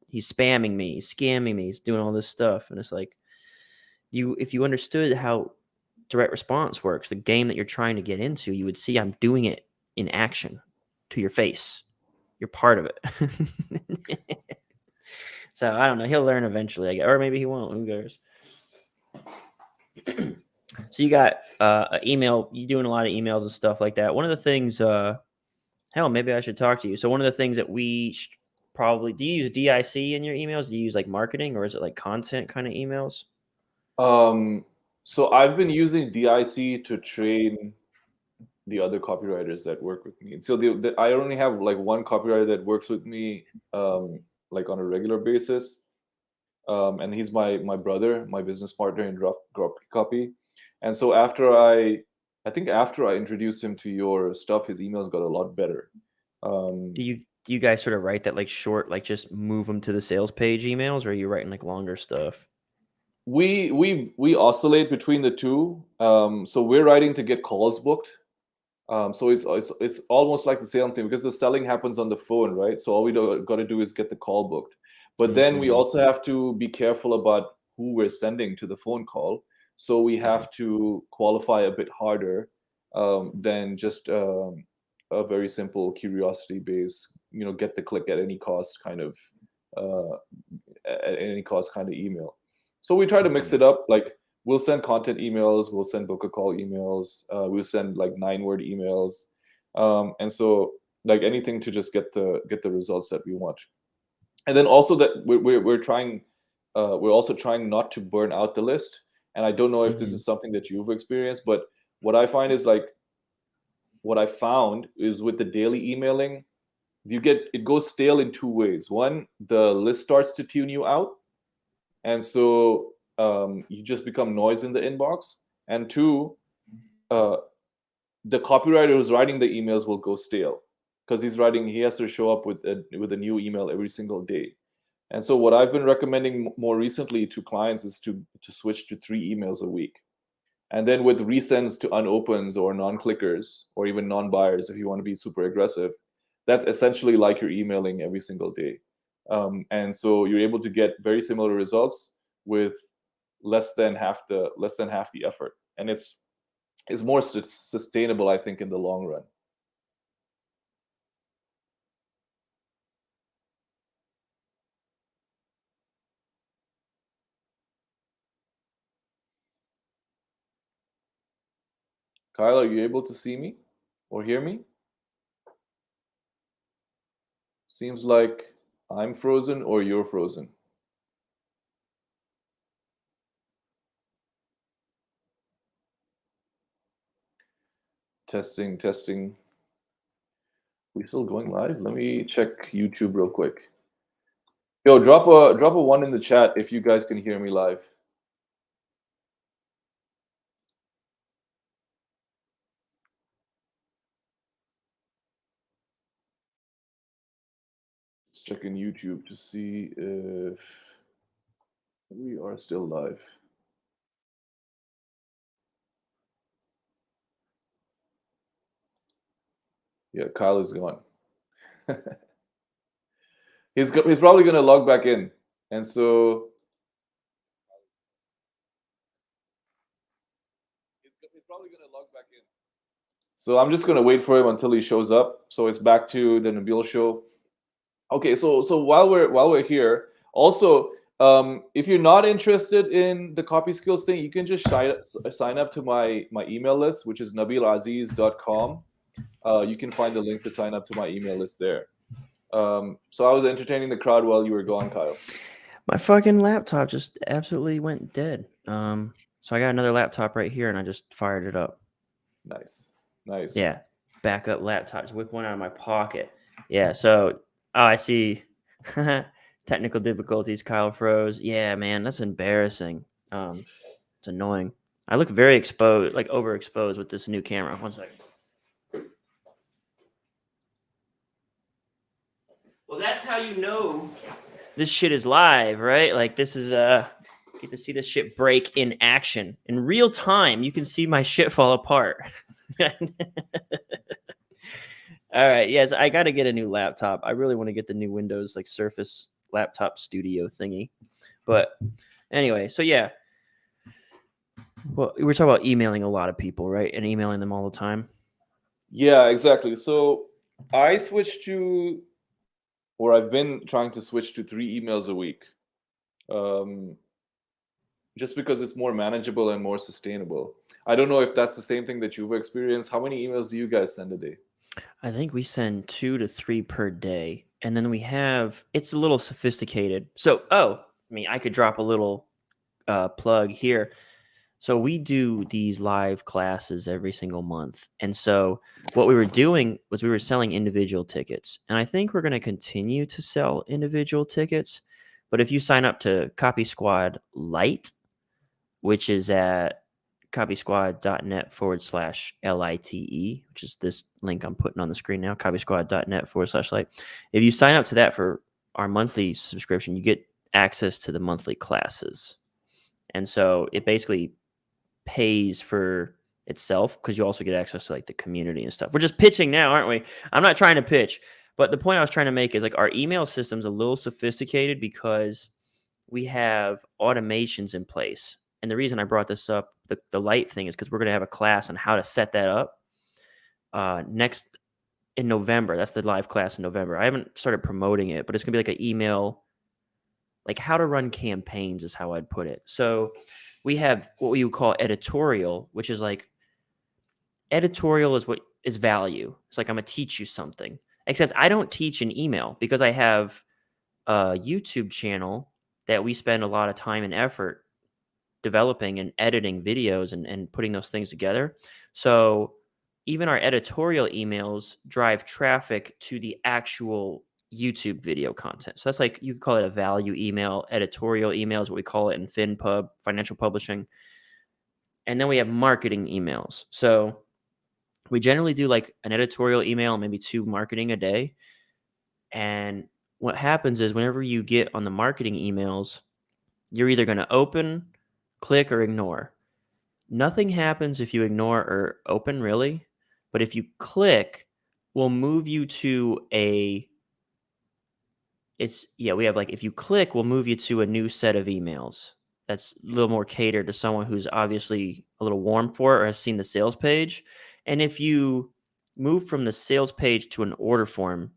he's spamming me, he's scamming me, he's doing all this stuff. And it's like, if you understood how direct response works, the game that you're trying to get into, you would see I'm doing it in action to your face. You're part of it. So I don't know. He'll learn eventually, I guess. Or maybe he won't. Who cares? So you got email. You doing a lot of emails and stuff like that. One of the things, hell, maybe I should talk to you. So one of the things that probably, do you use DIC in your emails? Do you use like marketing, or is it like content kind of emails? So I've been using DIC to train the other copywriters that work with me. So I only have like one copywriter that works with me, like on a regular basis, and he's my brother, my business partner in Drop Copy. And so I think after I introduced him to your stuff, his emails got a lot better. Do you guys sort of write that like short, like just move them to the sales page emails, or are you writing like longer stuff? We oscillate between the two. So we're writing to get calls booked. So it's almost like the same thing, because the selling happens on the phone, right? So all we got to do is get the call booked. But then we also have to be careful about who we're sending to the phone call. So we have to qualify a bit harder, than just a very simple curiosity based, get the click at any cost kind of, uh, at any cost kind of email. So we try to mix it up. Like we'll send content emails, we'll send book a call emails, we'll send like 9-word emails, and so like anything to just get the results that we want. And then also that we're trying, we're also trying not to burn out the list. And I don't know if this Mm-hmm. is something that you've experienced, but what I find is like what I found is with the daily emailing, it goes stale in two ways. One, the list starts to tune you out, and so you just become noise in the inbox. And two, uh, the copywriter who's writing the emails will go stale, because he has to show up with a new email every single day. And so what I've been recommending more recently to clients is to switch to 3 emails a week, and then with resends to unopens or non-clickers or even non-buyers, if you want to be super aggressive, that's essentially like you're emailing every single day. And so you're able to get very similar results with less than half the effort, and it's more sustainable, I think, in the long run. Kyle, are you able to see me or hear me? Seems like I'm frozen or you're frozen. Testing, testing. We still going live? Let me check YouTube real quick. Yo, drop a one in the chat if you guys can hear me live. Just checking YouTube to see if we are still live. Yeah, Kyle is gone. He's probably gonna log back in, and so he's probably gonna log back in. So I'm just gonna wait for him until he shows up. So it's back to the Nabeel show. Okay, so while we're here, also, if you're not interested in the CopySkills thing, you can just sign up to my email list, which is nabeelazeez.com. You can find the link to sign up to my email list there. So I was entertaining the crowd while you were gone, Kyle. My fucking laptop just absolutely went dead. So I got another laptop right here, and I just fired it up. Nice. Yeah, backup laptop. Just whip one out of my pocket. Yeah. So, I see. Technical difficulties. Kyle froze. Yeah, man, that's embarrassing. It's annoying. I look very exposed, like overexposed with this new camera. One second. Well, that's how you know this shit is live, right? Like this is get to see this shit break in action in real time. You can see my shit fall apart. All right, yes, I got to get a new laptop. I really want to get the new Windows like Surface laptop studio thingy. But anyway, so yeah. Well, we're talking about emailing a lot of people, right? And emailing them all the time. Yeah, exactly. So I switched to, or I've been trying to switch to 3 emails a week. Just because it's more manageable and more sustainable. I don't know if that's the same thing that you've experienced. How many emails do you guys send a day? I think we send 2 to 3 per day. And then we have, it's a little sophisticated. So, I could drop a little plug here. So we do these live classes every single month. And so what we were doing was we were selling individual tickets. And I think we're going to continue to sell individual tickets. But if you sign up to Copy Squad Lite, which is at copysquad.net/LITE, which is this link I'm putting on the screen now, copysquad.net/lite. If you sign up to that for our monthly subscription, you get access to the monthly classes. And so it basically pays for itself because you also get access to like the community and stuff. We're just pitching now, aren't we? I'm not trying to pitch, but the point I was trying to make is like our email system's a little sophisticated because we have automations in place. And the reason I brought this up, the light thing, is because we're going to have a class on how to set that up next in November. That's the live class in November. I haven't started promoting it, but it's going to be like an email, like how to run campaigns is how I'd put it. So we have what we would call editorial, which is like editorial is what is value. It's like I'm going to teach you something, except I don't teach in email because I have a YouTube channel that we spend a lot of time and effort developing and editing videos and putting those things together. So even our editorial emails drive traffic to the actual YouTube video content. So that's like, you could call it a value email. Editorial email is what we call it in FinPub, financial publishing. And then we have marketing emails. So we generally do like an editorial email, maybe 2 marketing a day. And what happens is whenever you get on the marketing emails, you're either going to open, click, or ignore. Nothing happens if you ignore or open, really. But if you click, we'll move you to we have like, if you click, we'll move you to a new set of emails that's a little more catered to someone who's obviously a little warm for it or has seen the sales page. And if you move from the sales page to an order form,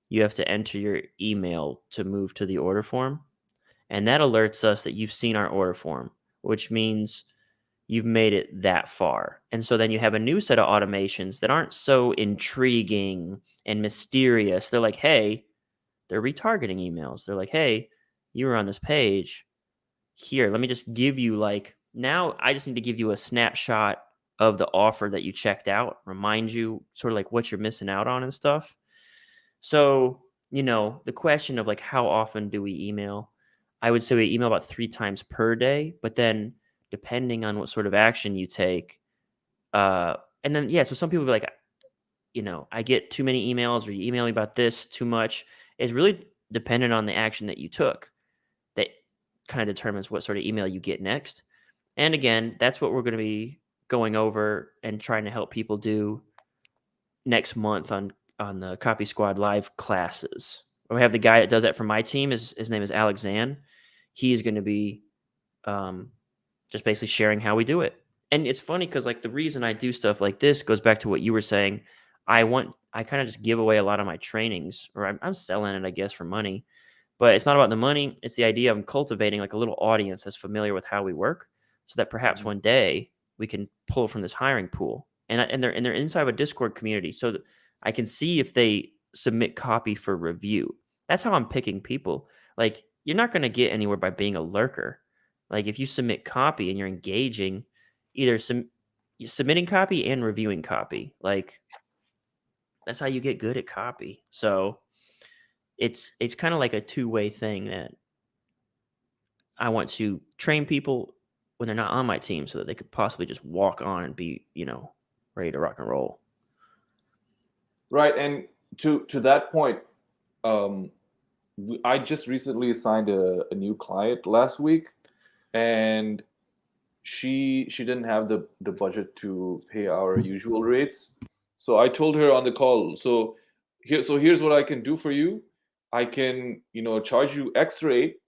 you have to enter your email to move to the order form. And that alerts us that you've seen our order form, which means you've made it that far. And so then you have a new set of automations that aren't so intriguing and mysterious. They're like, hey, they're retargeting emails. They're like, hey, you were on this page. Here, let me just give you now I just need to give you a snapshot of the offer that you checked out, remind you sort of like what you're missing out on and stuff. So, the question of like, how often do we email? I would say we email about 3 times per day, but then depending on what sort of action you take, and then, so some people be like, I get too many emails or you email me about this too much. It's really dependent on the action that you took that kind of determines what sort of email you get next. And again, that's what we're going to be going over and trying to help people do next month on the Copy Squad live classes. We have the guy that does that for my team. His name is Alexan. He's going to be just basically sharing how we do it. And it's funny because like the reason I do stuff like this goes back to what you were saying. I kind of just give away a lot of my trainings, or I'm selling it, I guess, for money. But it's not about the money. It's the idea of cultivating like a little audience that's familiar with how we work, so that perhaps one day we can pull from this hiring pool. And they're inside of a Discord community, so that I can see if they submit copy for review. That's how I'm picking people. Like, you're not going to get anywhere by being a lurker. Like, if you submit copy and you're engaging, either submitting copy and reviewing copy, like that's how you get good at copy. So it's kind of like a two-way thing that I want to train people when they're not on my team so that they could possibly just walk on and be, ready to rock and roll. Right. And to that point, I just recently signed a new client last week, and she didn't have the budget to pay our usual rates. So I told her on the call, here's what I can do for you. I can, charge you X rate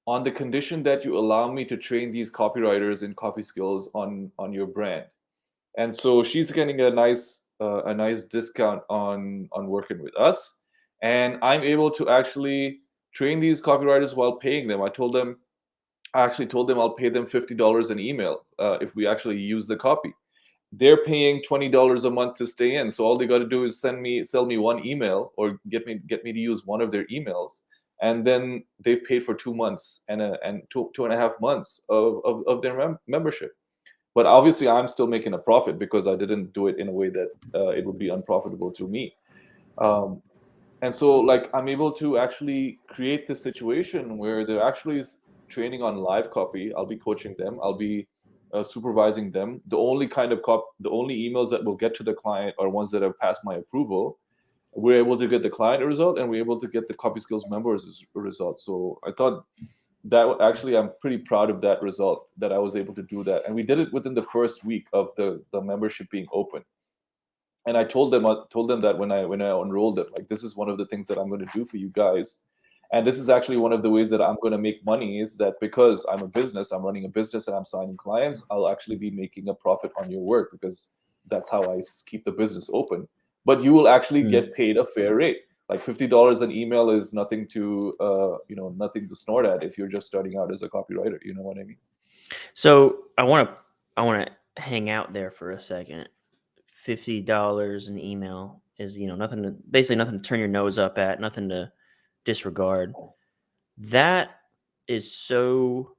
on the condition that you allow me to train these copywriters in CopySkills on your brand. And so she's getting a nice discount on working with us, and I'm able to actually train these copywriters while paying them. I actually told them I'll pay them $50 an email if we actually use the copy. They're paying $20 a month to stay in, so all they got to do is sell me one email or get me to use one of their emails, and then they've paid for 2 months and 2.5 months of their membership. But obviously, I'm still making a profit because I didn't do it in a way that it would be unprofitable to me. And so, like, I'm able to actually create this situation where they're actually training on live copy. I'll be coaching them. I'll be supervising them. The only emails that will get to the client are ones that have passed my approval. We're able to get the client a result, and we're able to get the CopySkills members a result. So I thought that actually, I'm pretty proud of that result, that I was able to do that. And we did it within the first week of the membership being open. And I told them that when I enrolled them, like, this is one of the things that I'm going to do for you guys. And this is actually one of the ways that I'm going to make money, is that because I'm running a business and I'm signing clients, I'll actually be making a profit on your work, because that's how I keep the business open. But you will actually get paid a fair rate. Like $50 an email is nothing to snort at if you're just starting out as a copywriter. You know what I mean? So I want to hang out there for a second. $50 an email is, basically nothing to turn your nose up at, nothing to disregard. That is so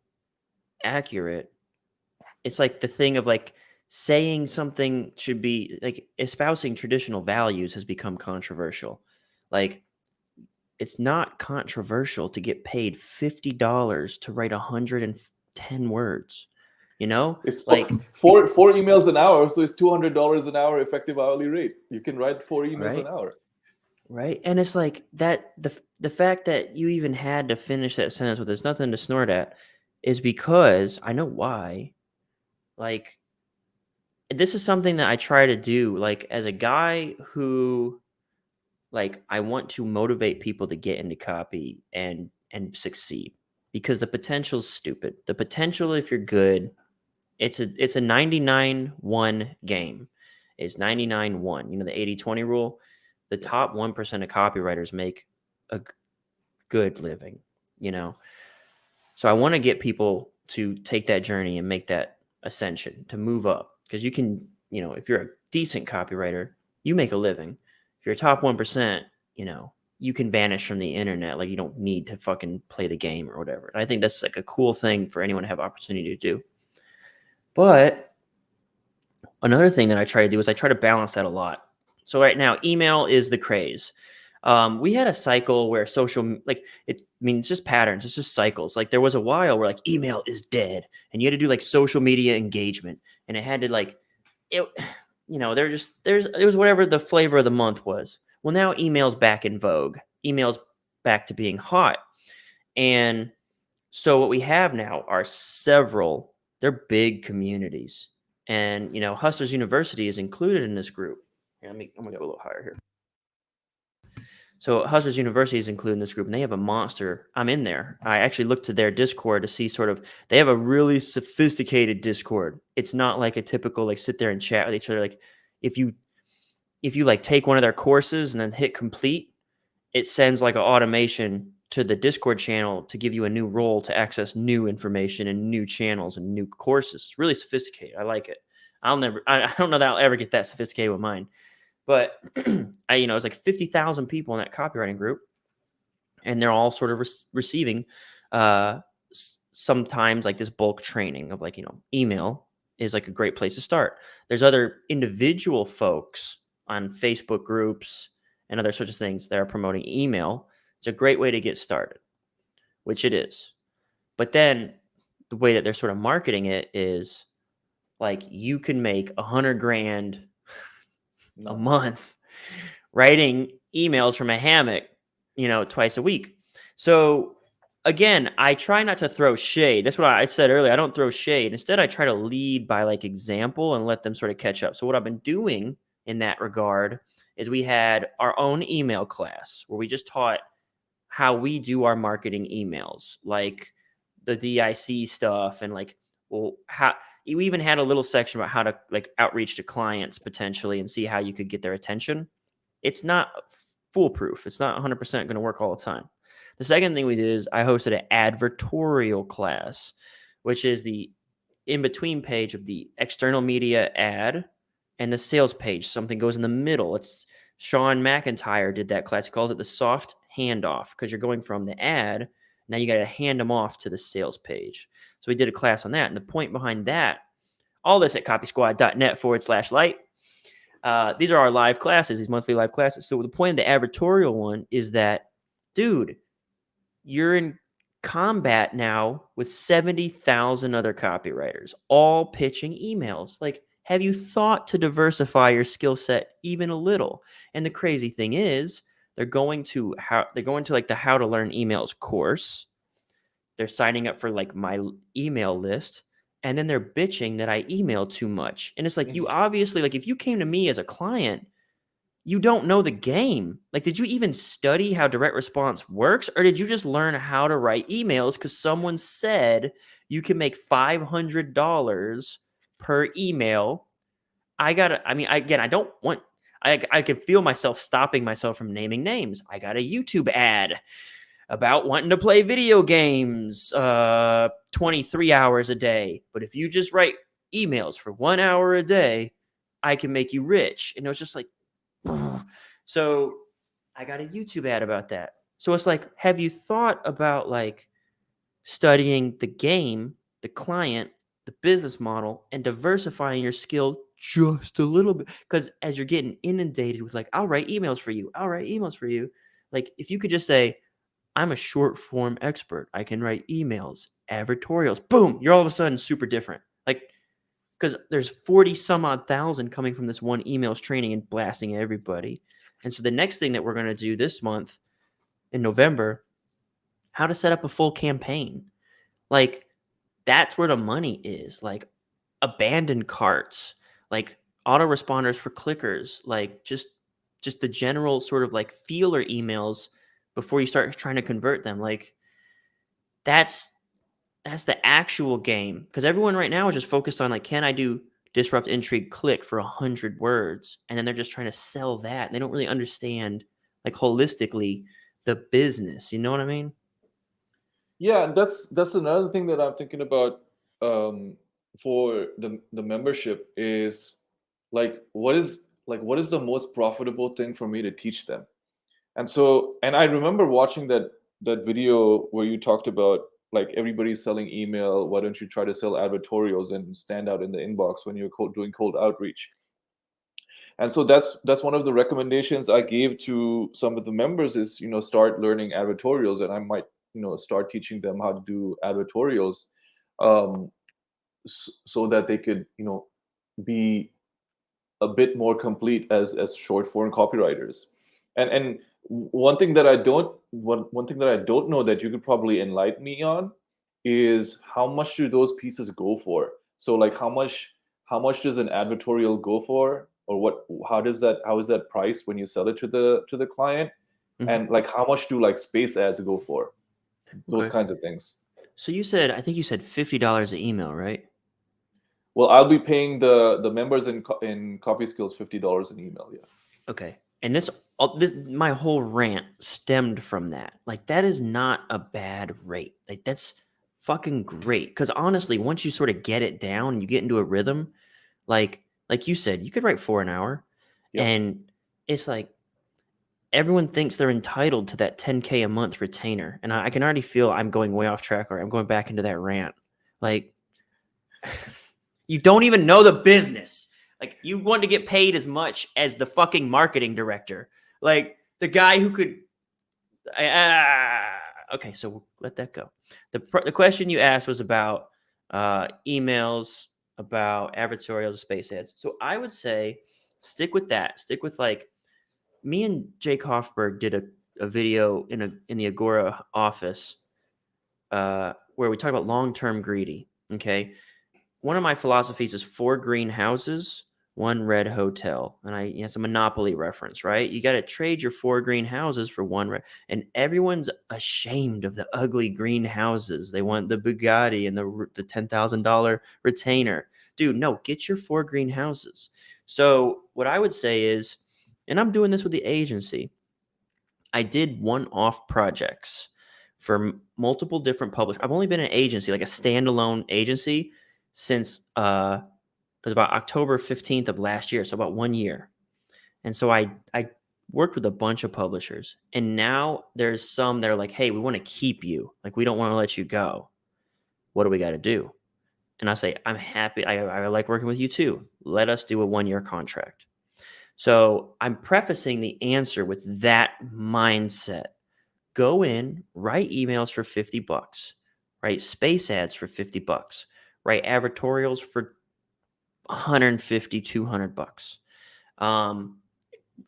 accurate. It's like the thing of like saying something should be like espousing traditional values has become controversial. Like, it's not controversial to get paid $50 to write 110 words. It's like four emails an hour, so it's $200 an hour effective hourly rate. You can write 4 emails an hour. Right. And it's like that the fact that you even had to finish that sentence with "there's nothing to snort at" is because I know why. Like, this is something that I try to do, like, as a guy who, like, I want to motivate people to get into copy and succeed, because the potential's stupid. The potential, if you're good, it's a 99-1 game. It's 99-1. The 80-20 rule. The top 1% of copywriters make a good living, So I want to get people to take that journey and make that ascension, to move up, because you can, if you're a decent copywriter, you make a living. If you're a top 1%, you can vanish from the internet. Like, you don't need to fucking play the game or whatever. And I think that's like a cool thing for anyone to have opportunity to do. But another thing that I try to do is I try to balance that a lot. So right now, email is the craze. We had a cycle where it's just patterns. It's just cycles. Like, there was a while where like email is dead, and you had to do like social media engagement, and it had to like, it was whatever the flavor of the month was. Well, now email's back in vogue. Email's back to being hot. And so what we have now are they're big communities. And, Hustlers University is included in this group. Here, I'm gonna Yep. go a little higher here. So Hustlers University is included in this group, and they have a monster. I'm in there. I actually looked to their Discord to see sort of. They have a really sophisticated Discord. It's not like a typical like sit there and chat with each other. Like if you like take one of their courses and then hit complete, it sends like an automation to the Discord channel to give you a new role to access new information and new channels and new courses. It's really sophisticated. I like it. I don't know that I'll ever get that sophisticated with mine. But it's like 50,000 people in that copywriting group, and they're all sort of receiving sometimes like this bulk training of like, email is like a great place to start. There's other individual folks on Facebook groups and other sorts of things that are promoting email. It's a great way to get started, which it is. But then the way that they're sort of marketing it is like you can make $100,000 a month writing emails from a hammock, twice a week. So again, I try not to throw shade. That's what I said earlier. I don't throw shade. Instead, I try to lead by like example and let them sort of catch up. So what I've been doing in that regard is we had our own email class where we just taught how we do our marketing emails, like the DIC stuff and like, well, how we even had a little section about how to like outreach to clients potentially and see how you could get their attention. It's not foolproof. It's not 100% going to work all the time. The second thing we did is I hosted an advertorial class, which is the in-between page of the external media ad and the sales page. Something goes in the middle. It's Sean McIntyre did that class. He calls it the soft handoff because you're going from the ad. Now you got to hand them off to the sales page. So we did a class on that. And the point behind that, all this at copysquad.net/light. These are our live classes, these monthly live classes. So the point of the advertorial one is that, dude, you're in combat now with 70,000 other copywriters, all pitching emails. Like, have you thought to diversify your skill set even a little? And the crazy thing is, they're going to like the How to Learn Emails course. They're signing up for like my email list. And then they're bitching that I email too much. And it's like, you obviously, like, if you came to me as a client, you don't know the game. Like, did you even study how direct response works? Or did you just learn how to write emails because someone said you can make $500 per email? I could feel myself stopping myself from naming names. I got a YouTube ad about wanting to play video games 23 hours a day. But if you just write emails for 1 hour a day, I can make you rich. And it was just like, so I got a YouTube ad about that. So it's like, have you thought about like studying the game, the client, the business model, and diversifying your skill just a little bit? Because as you're getting inundated with like, I'll write emails for you. Like, if you could just say, I'm a short form expert. I can write emails, advertorials. Boom, you're all of a sudden super different. Like, because there's 40 some odd thousand coming from this one emails training and blasting everybody. And so the next thing that we're going to do this month in November, how to set up a full campaign. Like, that's where the money is. Like, abandoned carts, like autoresponders for clickers, like just the general sort of like feeler emails before you start trying to convert them. Like, that's the actual game, because everyone right now is just focused on like, can I do disrupt, intrigue, click for 100 words? And then they're just trying to sell that. They don't really understand like holistically the business. You know what I mean? Yeah, and that's another thing that I'm thinking about for the membership is what is the most profitable thing for me to teach them. And I remember watching that video where you talked about like everybody's selling email. Why don't you try to sell advertorials and stand out in the inbox when you're doing cold outreach? And so that's one of the recommendations I gave to some of the members is, start learning advertorials, and I might, start teaching them how to do advertorials, um, so that they could, be a bit more complete as short form copywriters. And one thing that I don't know that you could probably enlighten me on is how much do those pieces go for? So like how much does an advertorial go for? or what, how is that priced when you sell it to the client, and like how much do like space ads go for, those Okay. kinds of things. So I think you said $50 an email, right? Well, I'll be paying the members in CopySkills $50 an email. Yeah. Okay. And this my whole rant stemmed from that. Like, that is not a bad rate. Like, that's fucking great. Because honestly, once you sort of get it down, you get into a rhythm, like you said, you could write 4 an hour, Yep. and it's like everyone thinks they're entitled to that 10K a month retainer. And I can already feel I'm going way off track, or I'm going back into that rant. Like, you don't even know the business. Like, you want to get paid as much as the fucking marketing director. Like, the guy who could. Okay, so we'll let that go. The question you asked was about emails, about advertorials, space ads. So I would say stick with that. Stick with, like, me and Jake Hoffberg did a video in the Agora office where we talk about long-term greedy. Okay. One of my philosophies is 4 green houses, 1 red hotel. And it's a Monopoly reference, right? You got to trade your 4 green houses for 1 red. And everyone's ashamed of the ugly green houses. They want the Bugatti and the $10,000 retainer. Dude, no, get your 4 green houses. So what I would say is, and I'm doing this with the agency, I did one-off projects for multiple different publishers. I've only been an agency, like a standalone agency, since it was about October 15th of last year, so about 1 year. And so I worked with a bunch of publishers, and now there's some that are like, hey, we want to keep you. Like, we don't want to let you go. What do we got to do? And I say, I'm happy. I like working with you too. Let us do a 1-year contract. So I'm prefacing the answer with that mindset. Go in, write emails for $50, write space ads for $50, write advertorials for $150, $200.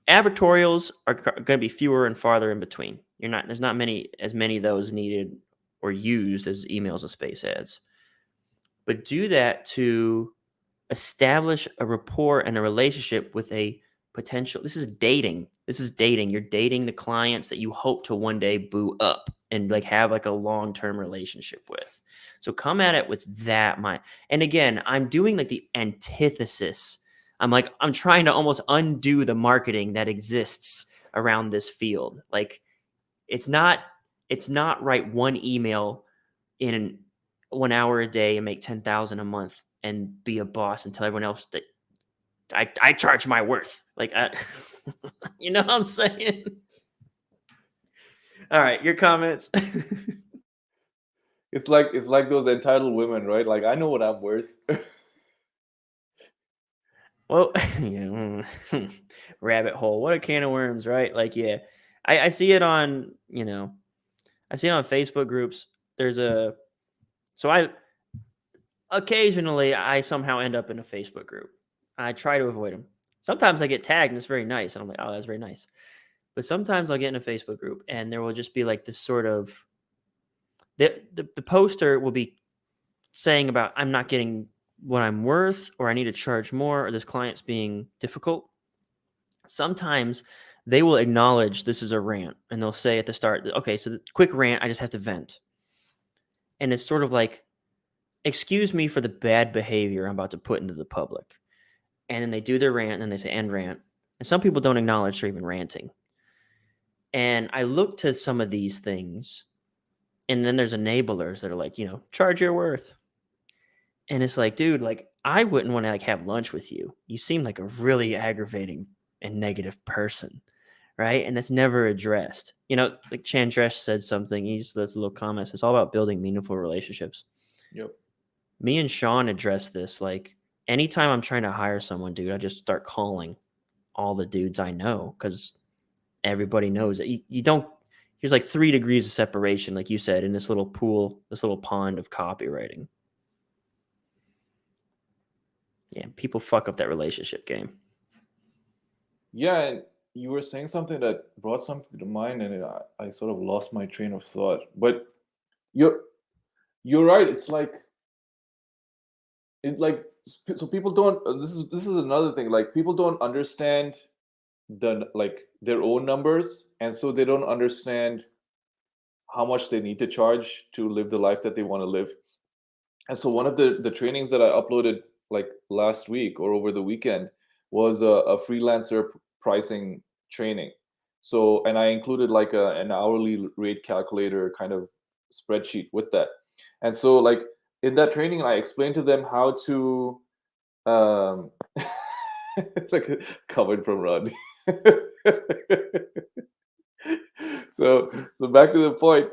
Advertorials are going to be fewer and farther in between. There's not as many of those needed or used as emails and space ads. But do that to establish a rapport and a relationship with a potential. This is dating. You're dating the clients that you hope to one day boo up and like have like a long-term relationship with. So come at it with that mind. And again, I'm doing like the antithesis. I'm trying to almost undo the marketing that exists around this field. Like, it's not write 1 email in 1 hour a day and make 10,000 a month and be a boss and tell everyone else that I charge my worth. Like, you know what I'm saying? All right, your comments. It's like those entitled women, right? Like, I know what I'm worth. Well, yeah, rabbit hole. What a can of worms, right? Like, yeah, I see it on, I see it on Facebook groups. So occasionally I somehow end up in a Facebook group. I try to avoid them. Sometimes I get tagged and it's very nice. And I'm like, oh, that's very nice. But sometimes I'll get in a Facebook group and there will just be like this sort of, the poster will be saying about, I'm not getting what I'm worth, or I need to charge more, or this client's being difficult. Sometimes they will acknowledge this is a rant and they'll say at the start, okay, so the quick rant, I just have to vent. And it's sort of like, excuse me for the bad behavior I'm about to put into the public. And then they do their rant and then they say end rant. And some people don't acknowledge they're even ranting. And I look to some of these things, and then there's enablers that are like, charge your worth. And it's like, dude, like, I wouldn't want to like have lunch with you. You seem like a really aggravating and negative person, right? And that's never addressed. Like Chandresh said something. He's this little comments. It's all about building meaningful relationships. Yep. Me and Sean addressed this. Like, anytime I'm trying to hire someone, dude, I just start calling all the dudes I know, because everybody knows that you don't. There's like 3 degrees of separation, like you said, in this little pool, this little pond of copywriting. Yeah, people fuck up that relationship game. Yeah, and you were saying something that brought something to mind, and I sort of lost my train of thought. But you're right. It's like so people don't. This is another thing. Like people don't understand their own numbers, and so they don't understand how much they need to charge to live the life that they want to live. And so one of the trainings that I uploaded like last week or over the weekend was a freelancer pricing training. So, and I included like an hourly rate calculator kind of spreadsheet with that. And so, like in that training, I explained to them how to, it's like covered from Rodney. So back to the point.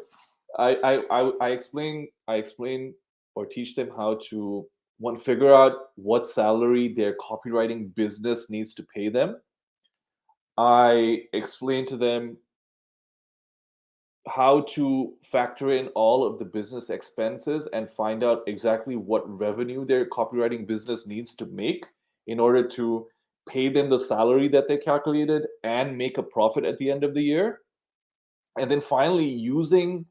I explain or teach them how to one figure out what salary their copywriting business needs to pay them. I explain to them how to factor in all of the business expenses and find out exactly what revenue their copywriting business needs to make in order to pay them the salary that they calculated and make a profit at the end of the year. And then finally, using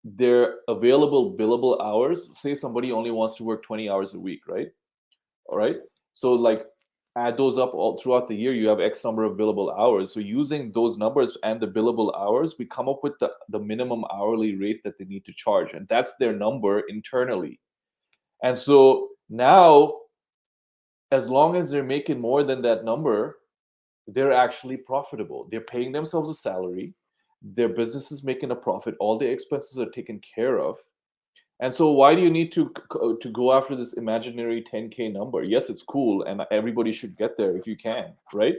their available billable hours. Say somebody only wants to work 20 hours a week, right? All right. So like add those up all throughout the year, you have X number of billable hours. So using those numbers and the billable hours, we come up with the minimum hourly rate that they need to charge. And that's their number internally. And so now, as long as they're making more than that number, they're actually profitable. They're paying themselves a salary. Their business is making a profit. All their expenses are taken care of. And so why do you need to go after this imaginary 10K number? Yes, it's cool and everybody should get there if you can, right?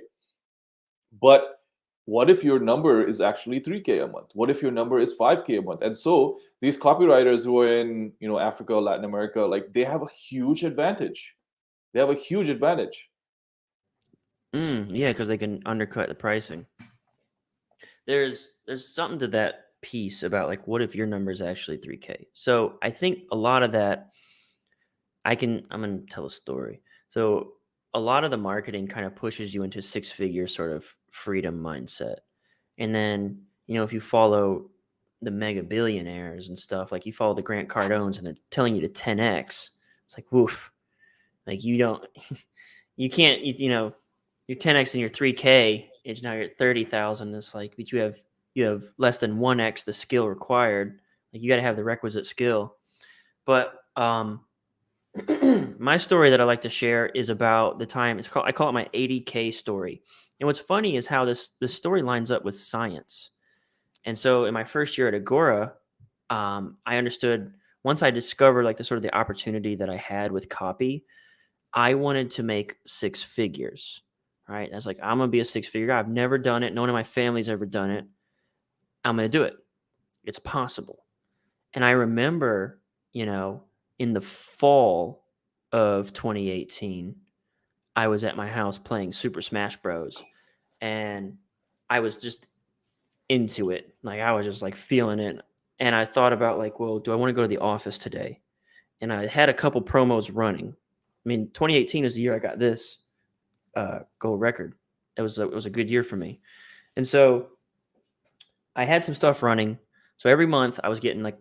But what if your number is actually 3K a month? What if your number is 5K a month? And so these copywriters who are in, Africa, Latin America, like they have a huge advantage. They have a huge advantage. Yeah, because they can undercut the pricing. There's something to that piece about like, what if your number is actually 3K? So I think a lot of that, I'm gonna tell a story. So a lot of the marketing kind of pushes you into six-figure sort of freedom mindset. And then, if you follow the mega billionaires and stuff, like you follow the Grant Cardones and they're telling you to 10x, it's like, woof. Like you don't, you can't, you're 10x and you're 3K, and now you're at 30,000. It's like, but you have less than 1x the skill required. Like you got to have the requisite skill. But my story that I like to share is about the time I call it my 80K story. And what's funny is how this story lines up with science. And so in my first year at Agora, I understood once I discovered like the sort of the opportunity that I had with copy, I wanted to make six figures. Right. I was like, I'm gonna be a six-figure guy. I've never done it. No one in my family's ever done it. I'm gonna do it. It's possible. And I remember, in the fall of 2018, I was at my house playing Super Smash Bros. And I was just into it. Like I was just like feeling it. And I thought about like, well, do I want to go to the office today? And I had a couple promos running. I mean, 2018 is the year I got this gold record. It was a good year for me. And so I had some stuff running. So every month I was getting like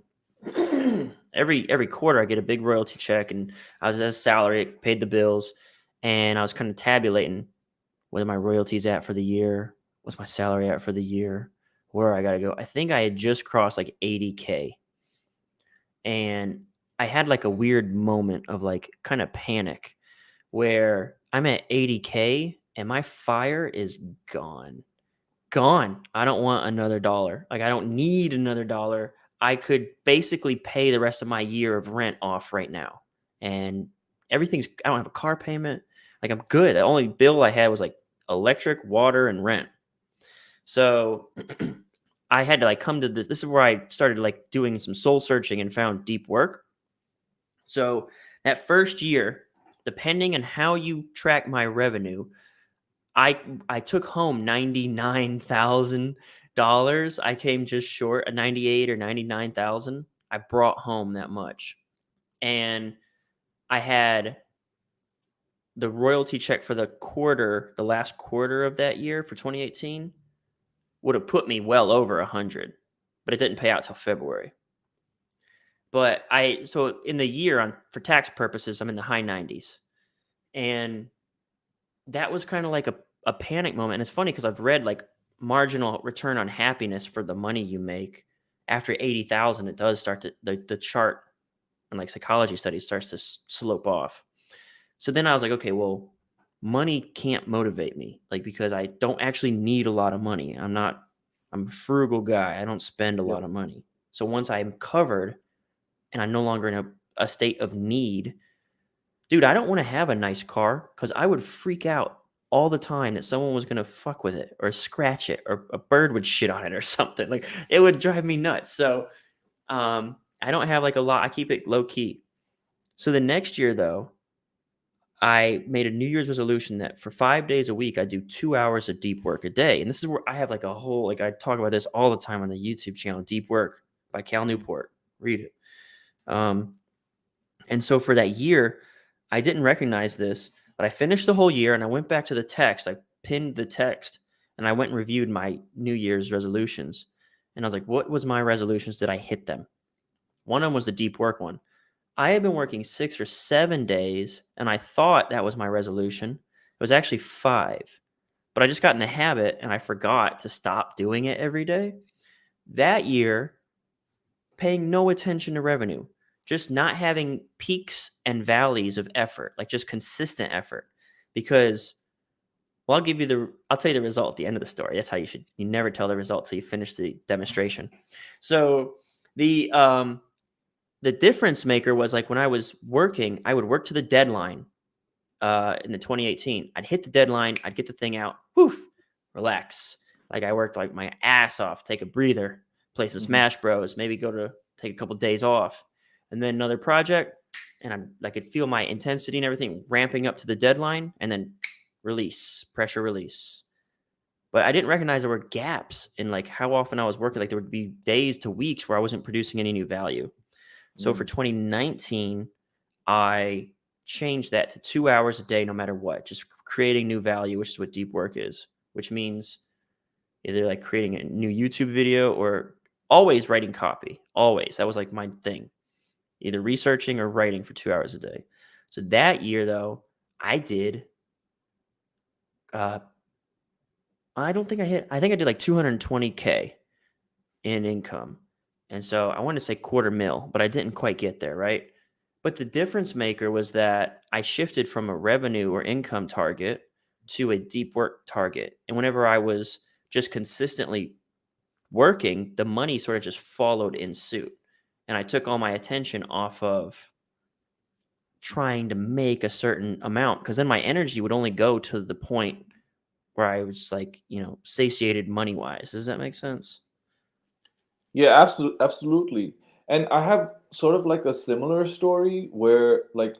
every quarter I get a big royalty check, and I was as salary, it paid the bills, and I was kind of tabulating where my royalties at for the year, what's my salary at for the year, where I got to go. I think I had just crossed like 80K, and I had like a weird moment of like kind of panic where I'm at 80K and my fire is gone. Gone. I don't want another dollar. Like I don't need another dollar. I could basically pay the rest of my year of rent off right now. And I don't have a car payment. Like I'm good. The only bill I had was like electric, water, and rent. So I had to like come to this. This is where I started like doing some soul searching and found deep work. So that first year, depending on how you track my revenue, I took home $99,000. I came just short of 98 or 99,000. I brought home that much. And I had the royalty check for the last quarter of that year for 2018 would have put me well over 100, but it didn't pay out till February. But so in the year for tax purposes, I'm in the high 90s. And that was kind of like a panic moment. And it's funny because I've read like marginal return on happiness for the money you make after 80,000, it does start to the chart and like psychology studies starts to slope off. So then I was like, okay, well, money can't motivate me, like because I don't actually need a lot of money. I'm a frugal guy. I don't spend a Yep. lot of money. So once I'm covered and I'm no longer in a state of need, dude, I don't want to have a nice car because I would freak out all the time that someone was gonna fuck with it or scratch it or a bird would shit on it or something. Like it would drive me nuts. So I don't have like a lot. I keep it low key. So the next year though, I made a New Year's resolution that for 5 days a week, I do 2 hours of deep work a day. And this is where I have like a whole, like I talk about this all the time on the YouTube channel, Deep Work by Cal Newport. Read it. Um, and so for that year, I didn't recognize this, but I finished the whole year and I went back to the text. I pinned the text and I went and reviewed my New Year's resolutions. And I was like, what was my resolutions? Did I hit them? One of them was the deep work one. I had been working 6 or 7 days, and I thought that was my resolution. It was actually 5, but I just got in the habit, and I forgot to stop doing it every day. That year, paying no attention to revenue, just not having peaks and valleys of effort, like just consistent effort. Because, well, I'll tell you the result at the end of the story. That's how you never tell the result till you finish the demonstration. So the difference maker was like when I was working, I would work to the deadline in the 2018. I'd hit the deadline, I'd get the thing out, poof, relax. Like I worked like my ass off, take a breather, play some Mhm. Smash Bros, maybe go to take a couple days off, and then another project, and I could feel my intensity and everything ramping up to the deadline, and then release, pressure release. But I didn't recognize there were gaps in like how often I was working. Like there would be days to weeks where I wasn't producing any new value. So for Mm. 2019, I changed that to 2 hours a day, no matter what, just creating new value, which is what deep work is, which means either like creating a new YouTube video or always writing copy. Always. That was like my thing, either researching or writing for 2 hours a day. So that year, though, I did, uh, I think I did like 220K in income. And so I wanted to say quarter mil, but I didn't quite get there, right? But the difference maker was that I shifted from a revenue or income target to a deep work target. And whenever I was just consistently working, the money sort of just followed in suit. And I took all my attention off of trying to make a certain amount because then my energy would only go to the point where I was like, satiated money wise. Does that make sense? Yeah, absolutely. And I have sort of like a similar story where like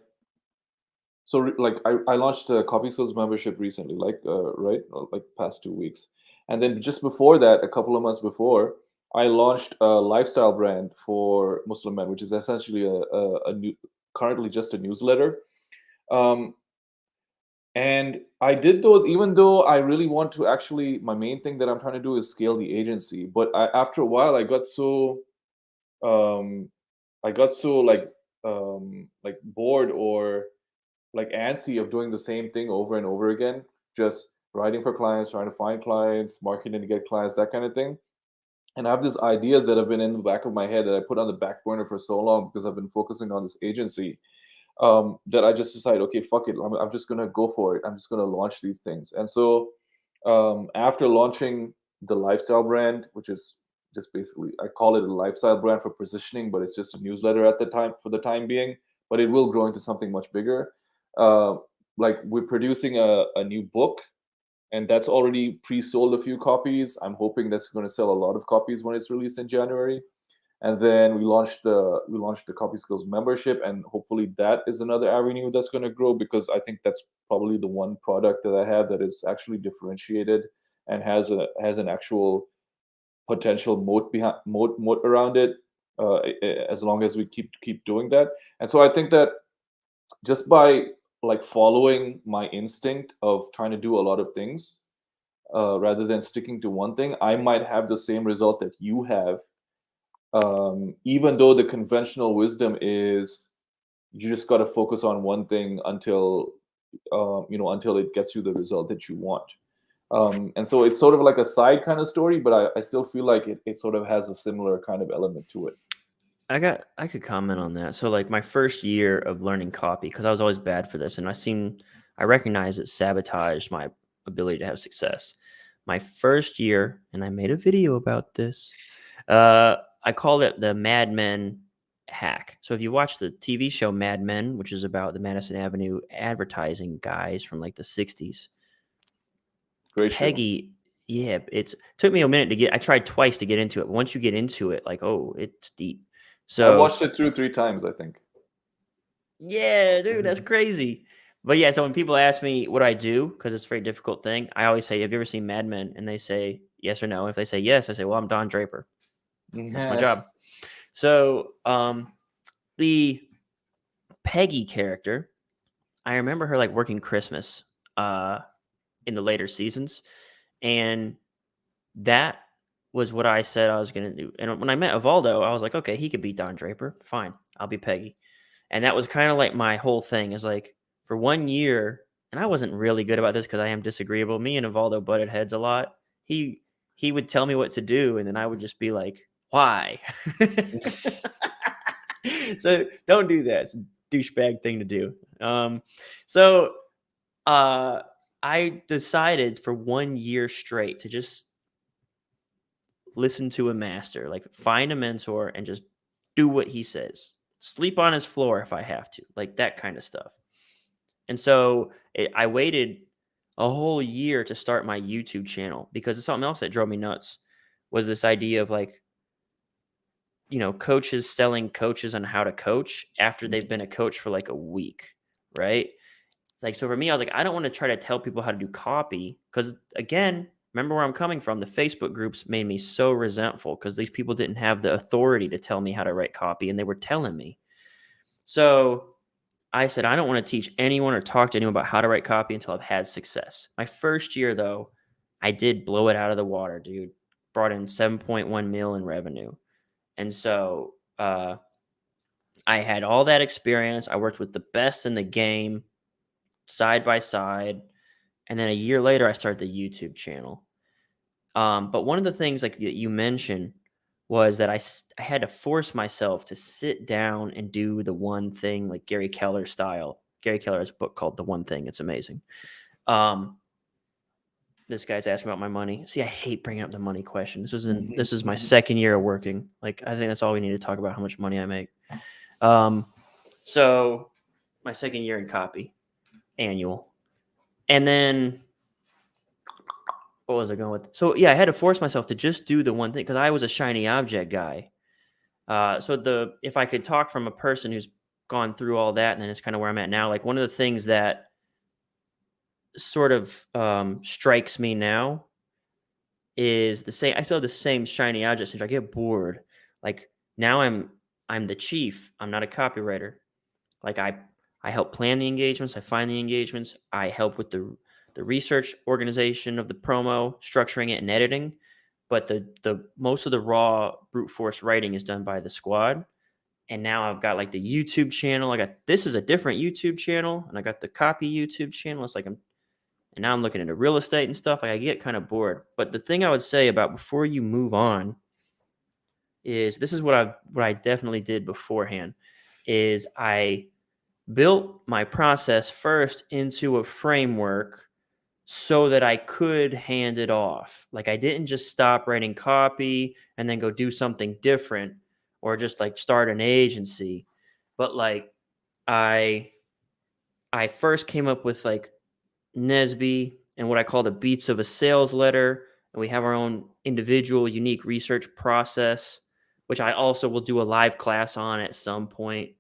like I launched a CopySkills membership recently, like right, like past 2 weeks, and then just before that, a couple of months before, I launched a lifestyle brand for MuslimMan, which is essentially a new, currently just a newsletter. Um, and I did those even though I really want to actually, my main thing that I'm trying to do is scale the agency. But after a while, um, I got so like bored or like antsy of doing the same thing over and over again, just writing for clients, trying to find clients, marketing to get clients, that kind of thing. And I have these ideas that have been in the back of my head that I put on the back burner for so long because I've been focusing on this agency, that I just decided, okay, fuck it, I'm just gonna go for it. I'm just gonna launch these things. And so after launching the lifestyle brand, which is just basically, I call it a lifestyle brand for positioning, but it's just a newsletter at the time for the time being, but it will grow into something much bigger. Uh, like we're producing a new book, and that's already pre-sold a few copies. I'm hoping that's going to sell a lot of copies when it's released in January. And then we launched the CopySkills membership, and hopefully that is another avenue that's going to grow because I think that's probably the one product that I have that is actually differentiated and has an actual potential moat around it. As long as we keep doing that, and so I think that just by like following my instinct of trying to do a lot of things, rather than sticking to one thing, I might have the same result that you have, even though the conventional wisdom is you just got to focus on one thing until until it gets you the result that you want. And so it's sort of like a side kind of story, but I still feel like it sort of has a similar kind of element to it. I could comment on that. So like my first year of learning copy, because I was always bad for this, and I recognize it sabotaged my ability to have success. My first year, and I made a video about this. I called it the Mad Men hack. So if you watch the TV show Mad Men, which is about the Madison Avenue advertising guys from like the 60s, Great show. Peggy, yeah, it took me a minute to get. I tried twice to get into it, but once you get into it, like, oh, it's deep. I So watched it through 3 times, I think. yeah, dude, that's crazy. But yeah, so when people ask me what I do, because it's a very difficult thing, I always say, "Have you ever seen Mad Men?" And they say yes or no. If they say yes, I say, "Well, I'm Don Draper. That's my Yeah. job." So the Peggy character, I remember her like working Christmas in the later seasons, and that was what I said I was gonna do. And when I met Evaldo, I was like, okay, he could be Don Draper. Fine, I'll be Peggy. And that was kind of like my whole thing is like for 1 year, and I wasn't really good about this because I am disagreeable. Me and Evaldo butted heads a lot. He would tell me what to do, and then I would just be like, why? So don't do that. It's a douchebag thing to do. So I decided for 1 year straight to just listen to a master, like find a mentor and just do what he says. Sleep on his floor if I have to, like that kind of stuff. And so I waited a whole year to start my YouTube channel because it's something else that drove me nuts was this idea of like, coaches selling coaches on how to coach after they've been a coach for like a week, right? It's like, so for me, I was like, I don't want to try to tell people how to do copy because, again, remember where I'm coming from. The Facebook groups made me so resentful because these people didn't have the authority to tell me how to write copy and they were telling me. So I said, I don't want to teach anyone or talk to anyone about how to write copy until I've had success. My first year, though, I did blow it out of the water, dude. Brought in 7.1 mil in revenue. And so I had all that experience. I worked with the best in the game side by side. And then a year later, I started the YouTube channel. But one of the things like that you mentioned was that I had to force myself to sit down and do the one thing like Gary Keller style. Gary Keller has a book called The One Thing. It's amazing. This guy's asking about my money. See, I hate bringing up the money question. This is my second year of working. Like, I think that's all we need to talk about, how much money I make. So my second year in copy, annual. And then what was I going with? So yeah, I had to force myself to just do the one thing because I was a shiny object guy. So if I could talk from a person who's gone through all that, and then it's kind of where I'm at now. Like one of the things that sort of strikes me now is the same. I still have the same shiny object syndrome. I get bored. Like now I'm the chief. I'm not a copywriter. Like I help plan the engagements. I find the engagements. I help with the research organization of the promo, structuring it and editing. But the most of the raw brute force writing is done by the squad. And now I've got like the YouTube channel. This is a different YouTube channel, and I got the copy YouTube channel. It's like and now I'm looking into real estate and stuff. Like I get kind of bored. But the thing I would say about before you move on is this is what I definitely did beforehand is I built my process first into a framework so that I could hand it off. Like I didn't just stop writing copy and then go do something different or just like start an agency. But like I first came up with like Nesby and what I call the beats of a sales letter. And we have our own individual unique research process, which I also will do a live class on at some point.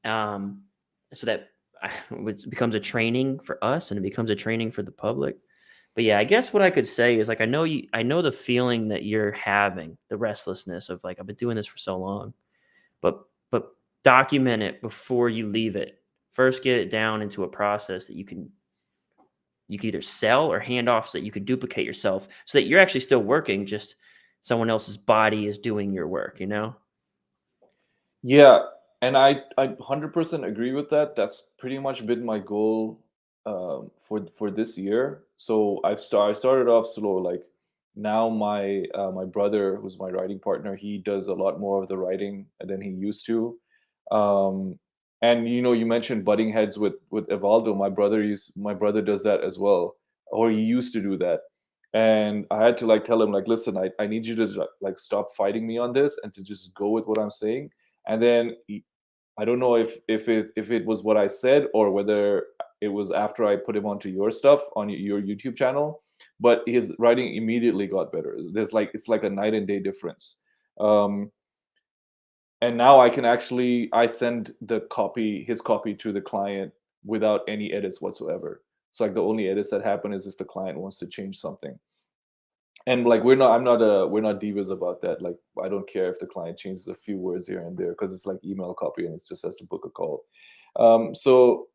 So that it becomes a training for us and it becomes a training for the public. But yeah, I guess what I could say is like I know the feeling that you're having, the restlessness of like I've been doing this for so long, but document it before you leave it. First, get it down into a process that you can either sell or hand off so that you can duplicate yourself, so that you're actually still working, just someone else's body is doing your work. Yeah, and I 100% agree with that. That's pretty much been my goal for this year. So I started off slow. Like now my brother, who's my writing partner, he does a lot more of the writing than he used to. Um, and you mentioned butting heads with Evaldo. My brother does that as well, or he used to do that. And I had to like tell him like, listen, I need you to like stop fighting me on this and to just go with what I'm saying. And then I don't know if it was what I said or whether it was after I put him onto your stuff on your YouTube channel, but his writing immediately got better. It's like a night and day difference. Um, and now I send his copy to the client without any edits whatsoever. So like the only edits that happen is if the client wants to change something. And like we're not divas about that. Like I don't care if the client changes a few words here and there because it's like email copy and it's just has to book a call. So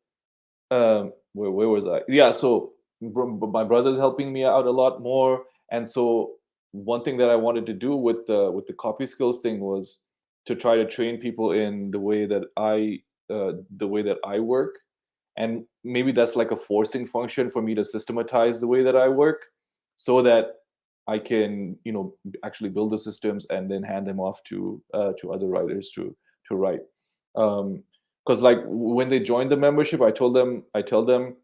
where was I? Yeah, so my brother's helping me out a lot more, and so one thing that I wanted to do with the copy skills thing was to try to train people in the way that I work, and maybe that's like a forcing function for me to systematize the way that I work, so that I can actually build the systems and then hand them off to other writers to write. Because like when they join the membership, I tell them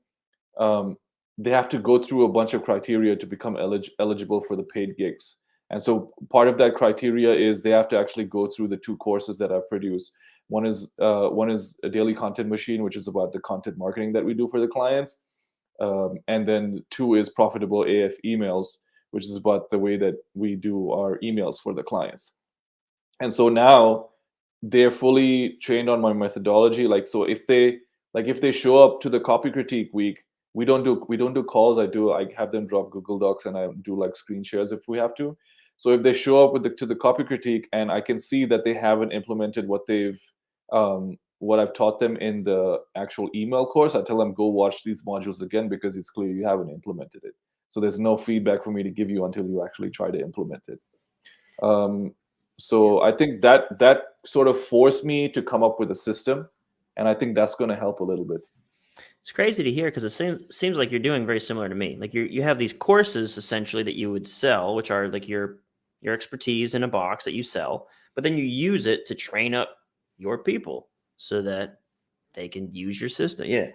um, they have to go through a bunch of criteria to become eligible for the paid gigs. And so part of that criteria is they have to actually go through the two courses that I've produced. One is a daily content machine, which is about the content marketing that we do for the clients, and then two is profitable AF emails, which is about the way that we do our emails for the clients. And so now they're fully trained on my methodology. Like so if they show up to the copy critique week, we don't do calls. I have them drop Google Docs and I do like screen shares if we have to. So if they show up to the copy critique and I can see that they haven't implemented what I've taught them in the actual email course, I tell them go watch these modules again because it's clear you haven't implemented it. So there's no feedback for me to give you until you actually try to implement it. So I think that sort of forced me to come up with a system, and I think that's going to help a little bit. It's crazy to hear because it seems like you're doing very similar to me. Like you have these courses essentially that you would sell, which are like your expertise in a box that you sell, but then you use it to train up your people so that they can use your system. Yeah.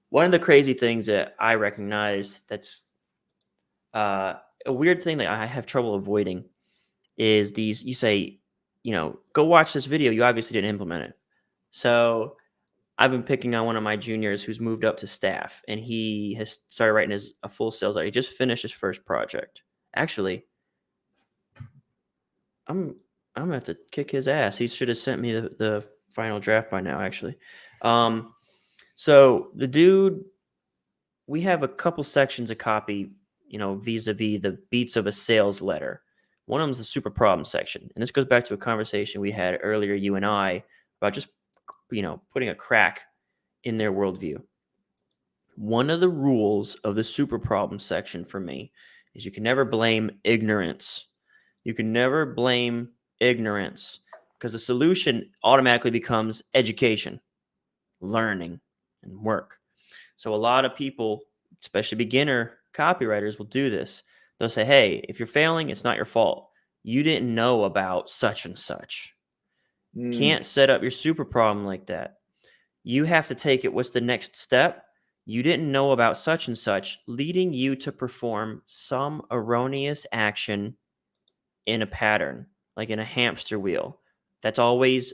One of the crazy things that I recognize that's a weird thing that I have trouble avoiding is these, you say, go watch this video. You obviously didn't implement it. So I've been picking on one of my juniors who's moved up to staff, and he has started writing a full sales letter. He just finished his first project. Actually, I'm gonna have to kick his ass. He should have sent me the final draft by now, actually. So the dude, we have a couple sections of copy, vis-a-vis the beats of a sales letter. One of them is the super problem section. And this goes back to a conversation we had earlier, you and I, about just, putting a crack in their worldview. One of the rules of the super problem section for me is you can never blame ignorance. You can never blame ignorance because the solution automatically becomes education, learning, and work. So a lot of people, especially beginner copywriters, will do this. They'll say, hey, if you're failing, it's not your fault. You didn't know about such and such. Can't set up your super problem like that. You have to take it. What's the next step? You didn't know about such and such, leading you to perform some erroneous action in a pattern, like in a hamster wheel. That's always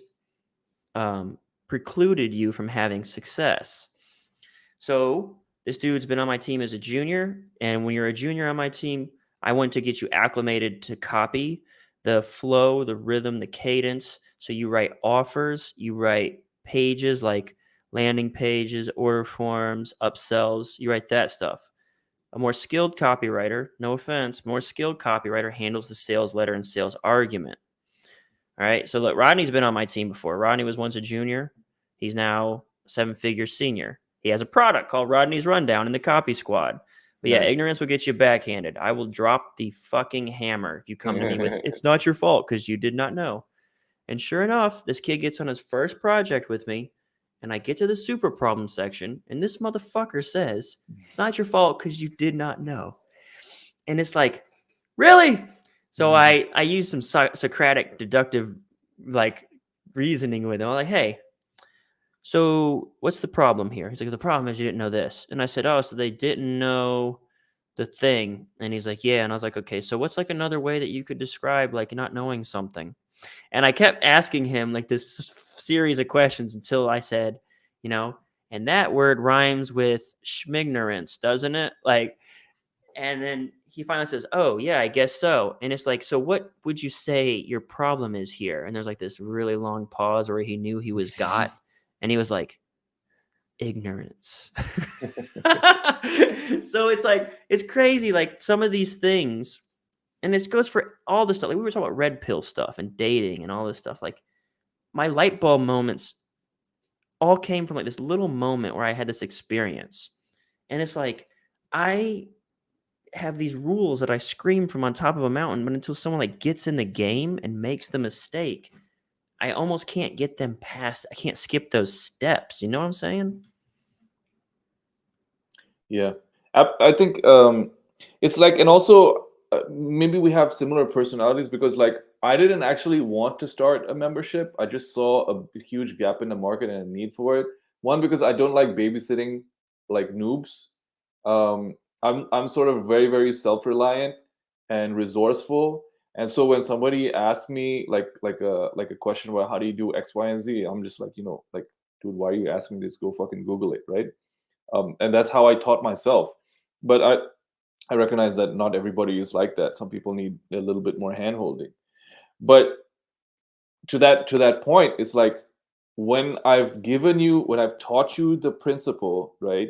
precluded you from having success. So this dude's been on my team as a junior, and when you're a junior on my team, I want to get you acclimated to copy, the flow, the rhythm, the cadence. So you write offers, you write pages like landing pages, order forms, upsells, you write that stuff. A more skilled copywriter, no offense, more skilled copywriter handles the sales letter and sales argument. All right. So look, Rodney's been on my team before. Rodney was once a junior. He's now a 7-figure senior. He has a product called Rodney's Rundown in the Copy Squad. But yeah, Nice. ignorance will get you backhanded. I will drop the fucking hammer if you come to me with, it's not your fault because you did not know. And sure enough, this kid gets on his first project with me, And I get to the super problem section, and this motherfucker says, it's not your fault because you did not know. And it's like, really? So I use some Socratic deductive like reasoning with him. I'm like, hey, so what's the problem here? He's like, the problem is you didn't know this. And I said, oh, so they didn't know the thing. And he's like, yeah. And I was like, okay, so what's like another way that you could describe like not knowing something? And I kept asking him like this series of questions until I said, and that word rhymes with schmignorance, doesn't it? Like, and then he finally says, oh, yeah, I guess so. And it's like, so what would you say your problem is here? And there's like this really long pause where he knew he was got. And he was like, ignorance. So it's like, it's crazy. Like some of these things, and this goes for all this stuff. Like we were talking about red pill stuff and dating and all this stuff. Like my light bulb moments all came from like this little moment where I had this experience. And it's like, I have these rules that I scream from on top of a mountain, but until someone like gets in the game and makes the mistake, I almost can't get them past. I can't skip those steps. You know what I'm saying? Yeah, I think it's like, and also maybe we have similar personalities because like I didn't actually want to start a membership. I just saw a huge gap in the market and a need for it. One, because I don't like babysitting like noobs. I'm sort of very, very self-reliant and resourceful. And so when somebody asks me like a question about how do you do X, Y, and Z, I'm just like, like, dude, why are you asking me this? Go fucking Google it, right? And that's how I taught myself. But I recognize that not everybody is like that. Some people need a little bit more handholding. But to that point, it's like when I've taught you the principle, right,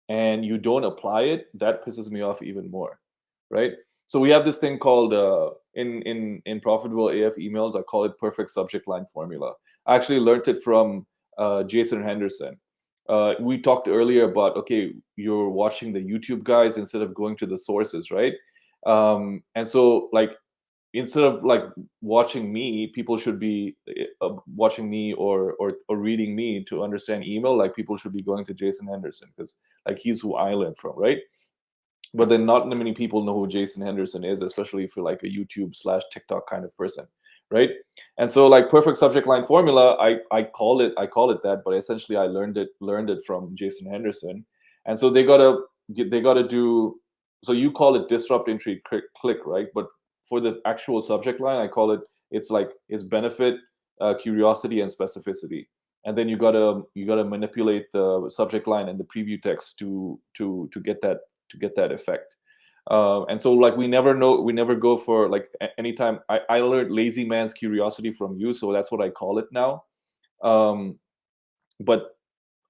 and you don't apply it, that pisses me off even more, right? So we have this thing called in profitable AF emails, I call it perfect subject line formula. I actually learned it from Jason Henderson. We talked earlier about, okay, you're watching the YouTube guys instead of going to the sources, right? And so like instead of like watching me, people should be watching me or reading me to understand email. Like people should be going to Jason Henderson because like he's who I learned from, right? But then not many people know who Jason Henderson is, especially if you're like a YouTube/TikTok kind of person, right? And so like perfect subject line formula, I call it that, but essentially I learned it from Jason Henderson. And so they gotta do, so you call it disrupt, intrigue, click, right? But for the actual subject line, I call it's benefit, curiosity, and specificity. And then you gotta manipulate the subject line and the preview text to get that effect. And so like we never go for like anytime I learned lazy man's curiosity from you, so that's what I call it now. um, but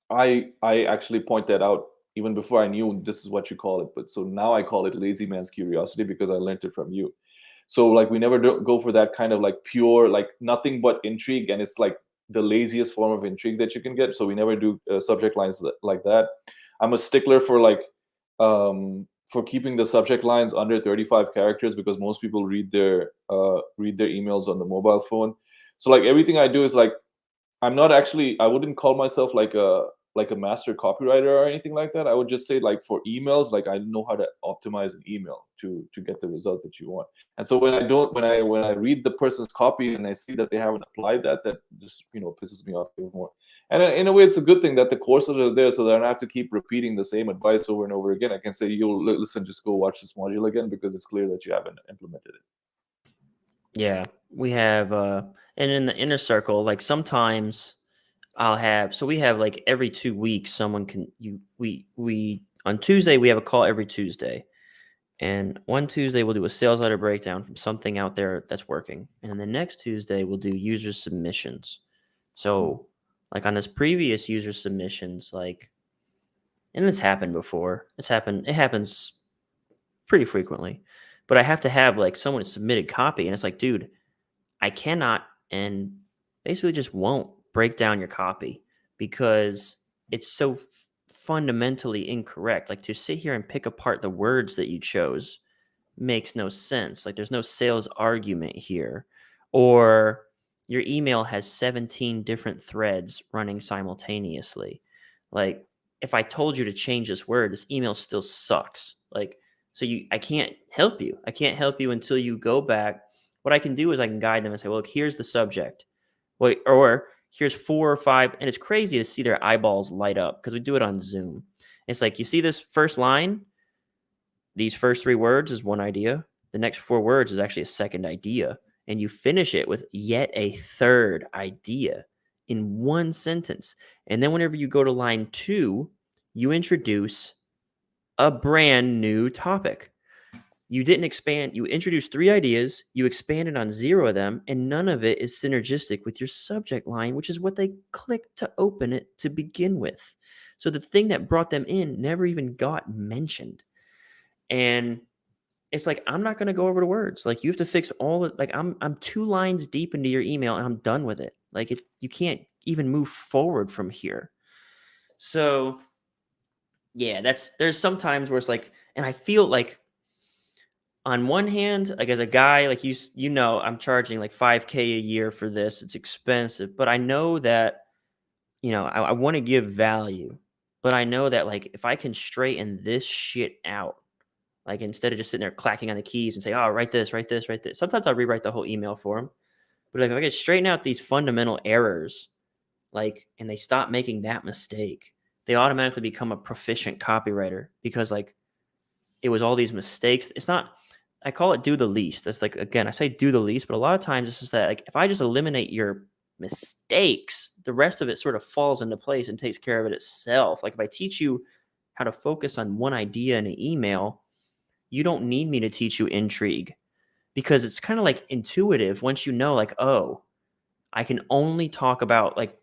I actually point that out even before I knew this is what you call it, but so now I call it lazy man's curiosity because I learned it from you. So like we never go for that kind of like pure like nothing but intrigue, and it's like the laziest form of intrigue that you can get. So we never do subject lines like that. I'm a stickler for like for keeping the subject lines under 35 characters because most people read their emails on the mobile phone. So like everything I do is like I wouldn't call myself like a master copywriter or anything like that. I would just say like for emails, like I know how to optimize an email to get the result that you want. And so when I read the person's copy and I see that they haven't applied that just pisses me off even more. And in a way, it's a good thing that the courses are there so that I don't have to keep repeating the same advice over and over again. I can say, you'll listen, just go watch this module again because it's clear that you haven't implemented it. Yeah, we have and in the inner circle, like sometimes I'll have, so we have like every 2 weeks someone can you we on Tuesday we have a call every Tuesday. And one Tuesday we'll do a sales letter breakdown from something out there that's working. And then the next Tuesday we'll do user submissions. So like on this previous user submissions, like, and it's happened before. It happens pretty frequently. But I have to have like someone submitted copy, and it's like, dude, I cannot and basically just won't break down your copy because it's so fundamentally incorrect. Like to sit here and pick apart the words that you chose makes no sense. Like there's no sales argument here. Or your email has 17 different threads running simultaneously. Like, if I told you to change this word, this email still sucks. Like, so I can't help you. I can't help you until you go back. What I can do is I can guide them and say, well, look, here's the subject. Wait, or here's 4 or 5. And it's crazy to see their eyeballs light up because we do it on Zoom. It's like, you see this first line? These first 3 words is one idea. The next 4 words is actually a second idea. And you finish it with yet a third idea in one sentence. And then whenever you go to line 2, you introduce a brand new topic. You didn't expand. You introduced 3 ideas. You expanded on 0 of them. And none of it is synergistic with your subject line, which is what they clicked to open it to begin with. So the thing that brought them in never even got mentioned. And it's like, I'm not going to go over the words. Like, you have to fix all of, like, I'm 2 lines deep into your email and I'm done with it. Like, you can't even move forward from here. So yeah, there's some times where it's like, and I feel like on one hand, like, as a guy, like, I'm charging like $5K a year for this. It's expensive, but I know that, I want to give value, but I know that, like, if I can straighten this shit out, like, instead of just sitting there clacking on the keys and say, oh, write this, write this, write this. Sometimes I'll rewrite the whole email for them. But like, if I can straighten out these fundamental errors, like, and they stop making that mistake, they automatically become a proficient copywriter because, like, it was all these mistakes. It's not, I call it do the least. That's like, again, I say do the least, but a lot of times it's just that, like, if I just eliminate your mistakes, the rest of it sort of falls into place and takes care of it itself. Like, if I teach you how to focus on one idea in an email, you don't need me to teach you intrigue because it's kind of like intuitive once you know, like, oh, I can only talk about like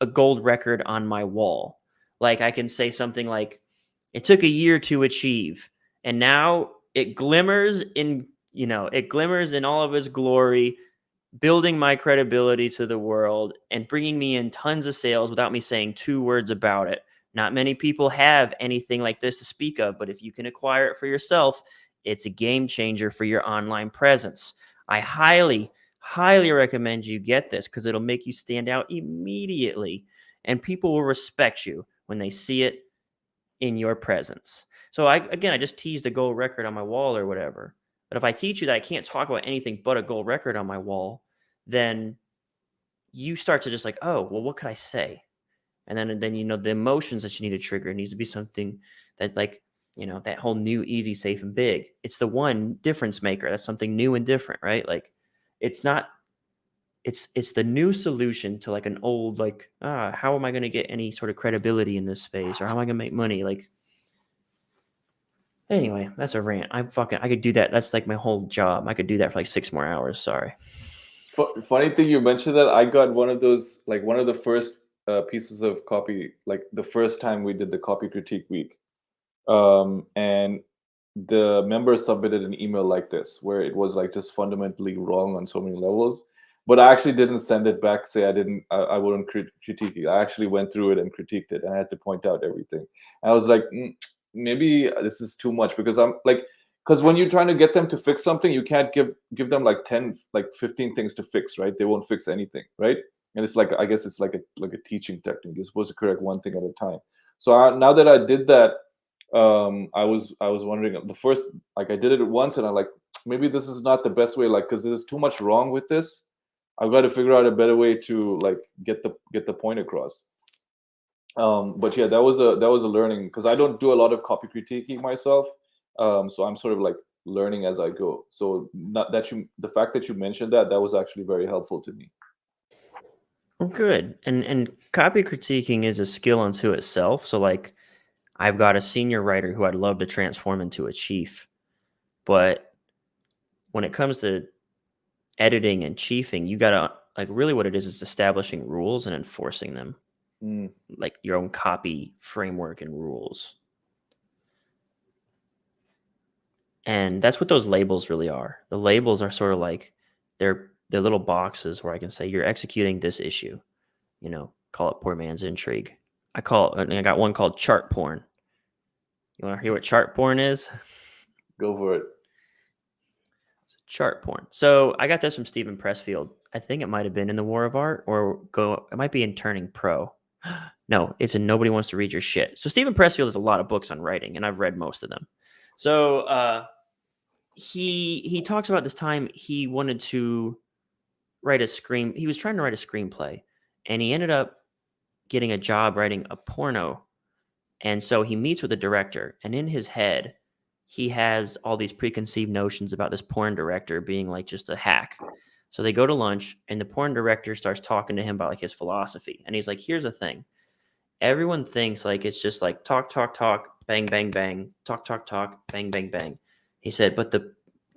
a gold record on my wall. Like, I can say something like, it took a year to achieve, and now it glimmers in all of its glory, building my credibility to the world and bringing me in tons of sales without me saying 2 words about it. Not many people have anything like this to speak of, but if you can acquire it for yourself, it's a game changer for your online presence. I highly, highly recommend you get this because it'll make you stand out immediately, and people will respect you when they see it in your presence. So I just teased a gold record on my wall or whatever. But if I teach you that I can't talk about anything but a gold record on my wall, then you start to just like, oh, well, what could I say? And then the emotions that you need to trigger needs to be something that, like, that whole new, easy, safe, and big. It's the one difference maker. That's something new and different, right? Like, it's not, it's the new solution to like an old, like, how am I going to get any sort of credibility in this space? Or how am I going to make money? Like, anyway, that's a rant. I could do that. That's like my whole job. I could do that for like 6 more hours. Sorry. Funny thing you mentioned that I got one of those, like one of the first pieces of copy, like the first time we did the copy critique week, and the members submitted an email like this where it was like just fundamentally wrong on so many levels. But I actually didn't send it back, say I wouldn't critique it. I actually went through it and critiqued it, and I had to point out everything. I was like, maybe this is too much, because I'm like, because when you're trying to get them to fix something, you can't give them like 10, like 15 things to fix, right? They won't fix anything, right? And it's like, I guess it's like a teaching technique. You're supposed to correct one thing at a time. So now that I did that, I was wondering the first, like, I did it once and I like, maybe this is not the best way, like, because there's too much wrong with this. I've got to figure out a better way to like get the point across. But yeah, that was a learning, because I don't do a lot of copy critiquing myself. So I'm sort of like learning as I go. So not that the fact that you mentioned that was actually very helpful to me. Well, good. And copy critiquing is a skill unto itself. So, like, I've got a senior writer who I'd love to transform into a chief. But when it comes to editing and chiefing, you gotta, like, really what it is establishing rules and enforcing them. Like your own copy framework and rules. And that's what those labels really are. The labels are sort of like they're little boxes where I can say you're executing this issue. Call it poor man's intrigue. I got one called chart porn. You want to hear what chart porn is? Go for it. Chart porn. So I got this from Stephen Pressfield. I think it might have been in the War of Art, or it might be in Turning Pro. No, it's in Nobody Wants to Read Your Shit. So Stephen Pressfield has a lot of books on writing, and I've read most of them. So he talks about this time he wanted to he was trying to write a screenplay, and he ended up getting a job writing a porno. And so he meets with the director, and in his head, he has all these preconceived notions about this porn director being like just a hack. So they go to lunch, and the porn director starts talking to him about like his philosophy. And he's like, here's the thing. Everyone thinks like it's just like talk, talk, talk, bang, bang, bang, talk, talk, talk, bang, bang, bang. He said, but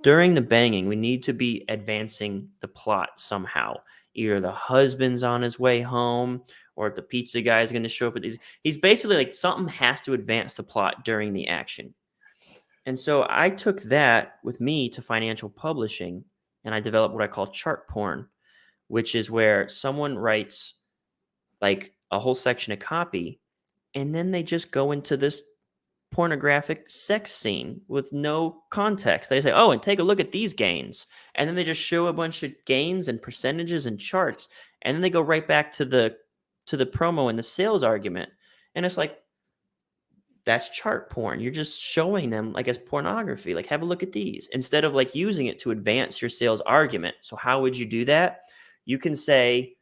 during the banging, we need to be advancing the plot somehow. Either the husband's on his way home, or if the pizza guy is going to show up at these. He's basically like something has to advance the plot during the action. And so I took that with me to financial publishing, and I developed what I call chart porn, which is where someone writes like a whole section of copy, and then they just go into this pornographic sex scene with no context. They say, "Oh, and take a look at these gains," and then they just show a bunch of gains and percentages and charts, and then they go right back to the promo and the sales argument, and it's like that's chart porn. You're just showing them like as pornography. Like, have a look at these instead of like using it to advance your sales argument. So how would you do that? You can say,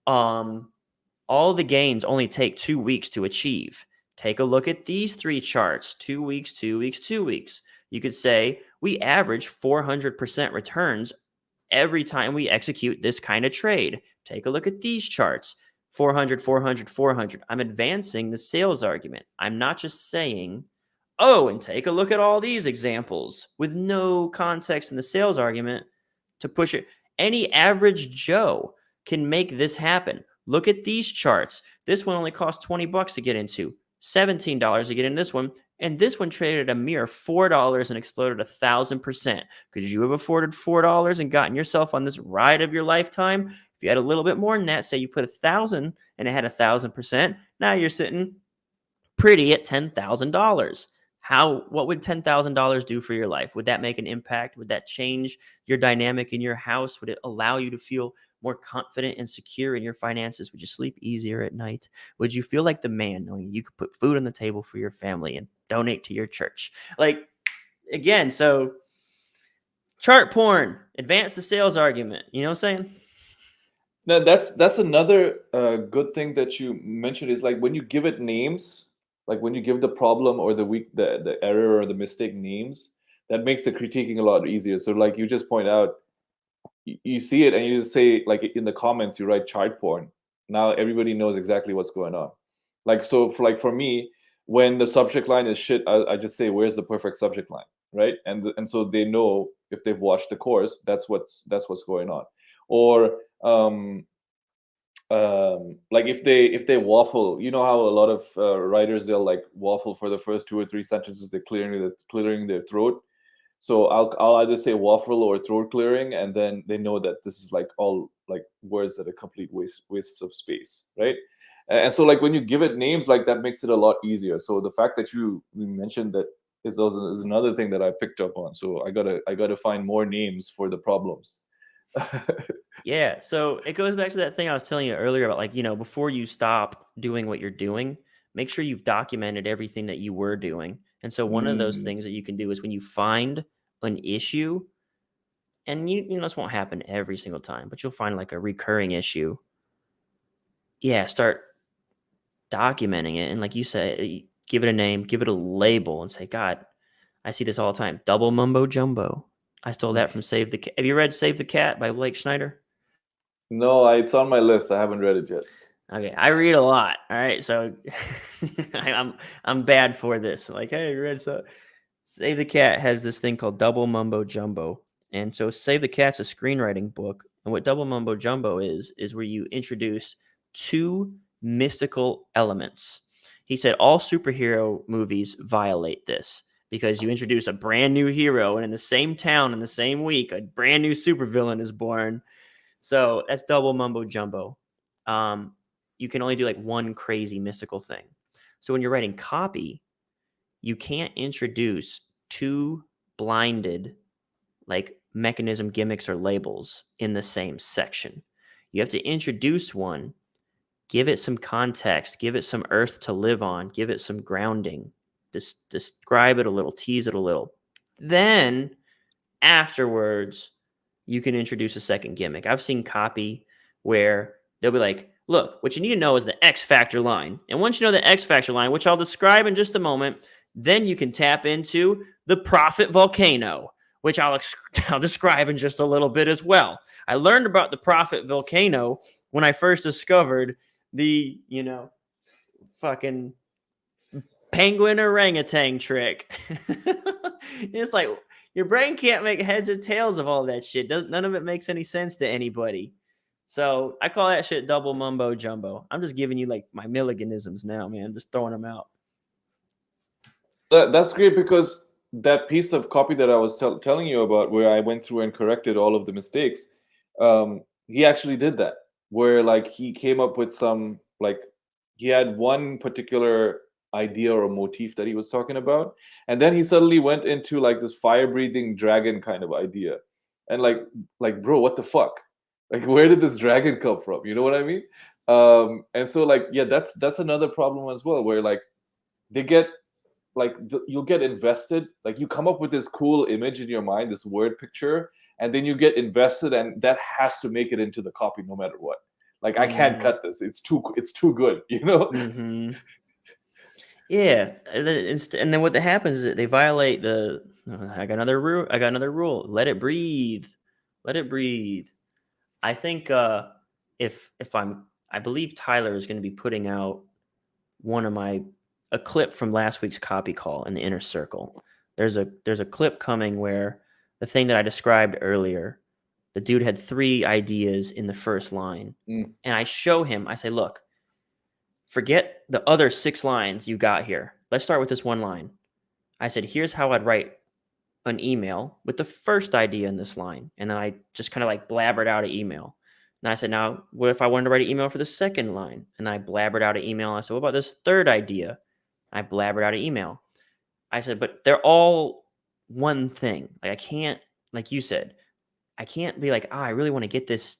all the gains only take 2 weeks to achieve. Take a look at these 3 charts, 2 weeks, 2 weeks, 2 weeks. You could say, we average 400% returns every time we execute this kind of trade. Take a look at these charts, 400, 400, 400. I'm advancing the sales argument. I'm not just saying, oh, and take a look at all these examples with no context in the sales argument to push it. Any average Joe can make this happen. Look at these charts. This one only cost $20 to get into, $17 to get in this one, and this one traded a mere $4 and exploded 1,000%. Could you have afforded $4 and gotten yourself on this ride of your lifetime? If you had a little bit more than that, say you put 1,000 and it had 1,000%, now you're sitting pretty at $10,000. What would $10,000 do for your life? Would that make an impact? Would that change your dynamic in your house? Would it allow you to feel more confident and secure in your finances? Would you sleep easier at night? Would you feel like the man knowing you could put food on the table for your family and donate to your church? Like, again, so chart porn, advance the sales argument. You know what I'm saying? Now that's another good thing that you mentioned is like when you give it names, like when you give the problem or the error or the mistake names, that makes the critiquing a lot easier. So like you just point out, you see it and you just say like in the comments you write chart porn. Now everybody knows exactly what's going on. Like so for me, when the subject line is shit, I just say where's the perfect subject line, right? And so they know if they've watched the course, that's what's going on. Or like if they waffle, you know how a lot of writers, they'll like waffle for the first 2 or 3 sentences, they're clearing their throat. So I'll either say waffle or throat clearing, and then they know that this is like all like words that are complete wastes of space, right? And so like when you give it names like that makes it a lot easier. So the fact that you mentioned that is also is another thing that I picked up on. So I gotta find more names for the problems. Yeah, so it goes back to that thing I was telling you earlier about, like, before you stop doing what you're doing, make sure you've documented everything that you were doing. And so one of those Mm, things that you can do is when you find an issue, and this won't happen every single time, but you'll find like a recurring issue. Yeah, start documenting it. And like you said, give it a name, give it a label, and say, God, I see this all the time. Double mumbo jumbo. I stole that from Save the Cat. Have you read Save the Cat by Blake Schneider? no, it's on my list. I haven't read it yet. Okay, I read a lot. All right, so I'm bad for this. Like, hey, you read so Save the Cat has this thing called Double Mumbo Jumbo, and so Save the Cat's a screenwriting book. And what Double Mumbo Jumbo is where you introduce 2 mystical elements. He said all superhero movies violate this because you introduce a brand new hero, and in the same town in the same week, a brand new supervillain is born. So that's double mumbo jumbo. You can only do like one crazy mystical thing. So when you're writing copy, you can't introduce 2 blinded like mechanism, gimmicks, or labels in the same section. You have to introduce one, give it some context, give it some earth to live on, give it some grounding, describe it a little, tease it a little. Then afterwards, you can introduce a second gimmick. I've seen copy where they'll be like, look, what you need to know is the X factor line. And once you know the X factor line, which I'll describe in just a moment, then you can tap into the profit volcano, which I'll describe in just a little bit as well. I learned about the profit volcano when I first discovered the, fucking penguin orangutan trick. It's like your brain can't make heads or tails of all that shit. None of it makes any sense to anybody. So I call that shit double mumbo jumbo. I'm just giving you like my Milliganisms now, man. Just throwing them out. That's great, because that piece of copy that I was telling you about, where I went through and corrected all of the mistakes, he actually did that. Where like he came up with some, like, he had one particular idea or motif that he was talking about, and then he suddenly went into like this fire-breathing dragon kind of idea, and like bro, what the fuck? Like, where did this dragon come from? You know what I mean? And so like, yeah, that's another problem as well, where like they get like you'll get invested, like you come up with this cool image in your mind, this word picture, and then you get invested, and that has to make it into the copy no matter what. Like, I can't cut this, it's too good, you know. Mm-hmm. Yeah, and then what happens is they violate the. I got another rule. Let it breathe. Let it breathe. I think if I believe Tyler is going to be putting out a clip from last week's copy call in the inner circle. There's a clip coming where the thing that I described earlier, the dude had 3 ideas in the first line, and I show him. I say, look, forget the other 6 lines you got here. Let's start with this one line. I said, here's how I'd write an email with the first idea in this line. And then I just kind of like blabbered out an email. And I said, now, what if I wanted to write an email for the second line? And then I blabbered out an email. I said, what about this third idea? I blabbered out an email. I said, but they're all one thing. Like, I can't, like you said, I can't be like, I really want to get this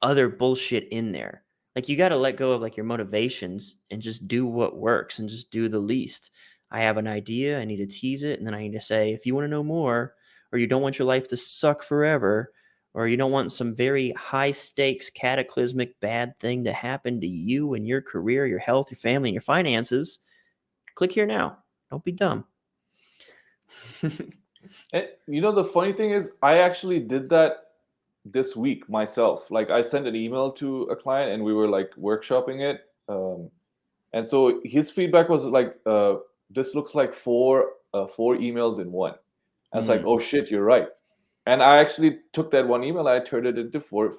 other bullshit in there. Like, you got to let go of like your motivations and just do what works and just do the least. I have an idea, I need to tease it, and then I need to say, if you want to know more, or you don't want your life to suck forever, or you don't want some very high stakes, cataclysmic bad thing to happen to you and your career, your health, your family, and your finances, click here now. Don't be dumb. You know, the funny thing is, I actually did that this week myself. Like, I sent an email to a client and we were like workshopping it, and so his feedback was like, this looks like four emails in one. I was like, oh shit, you're right. And I actually took that one email and I turned it into four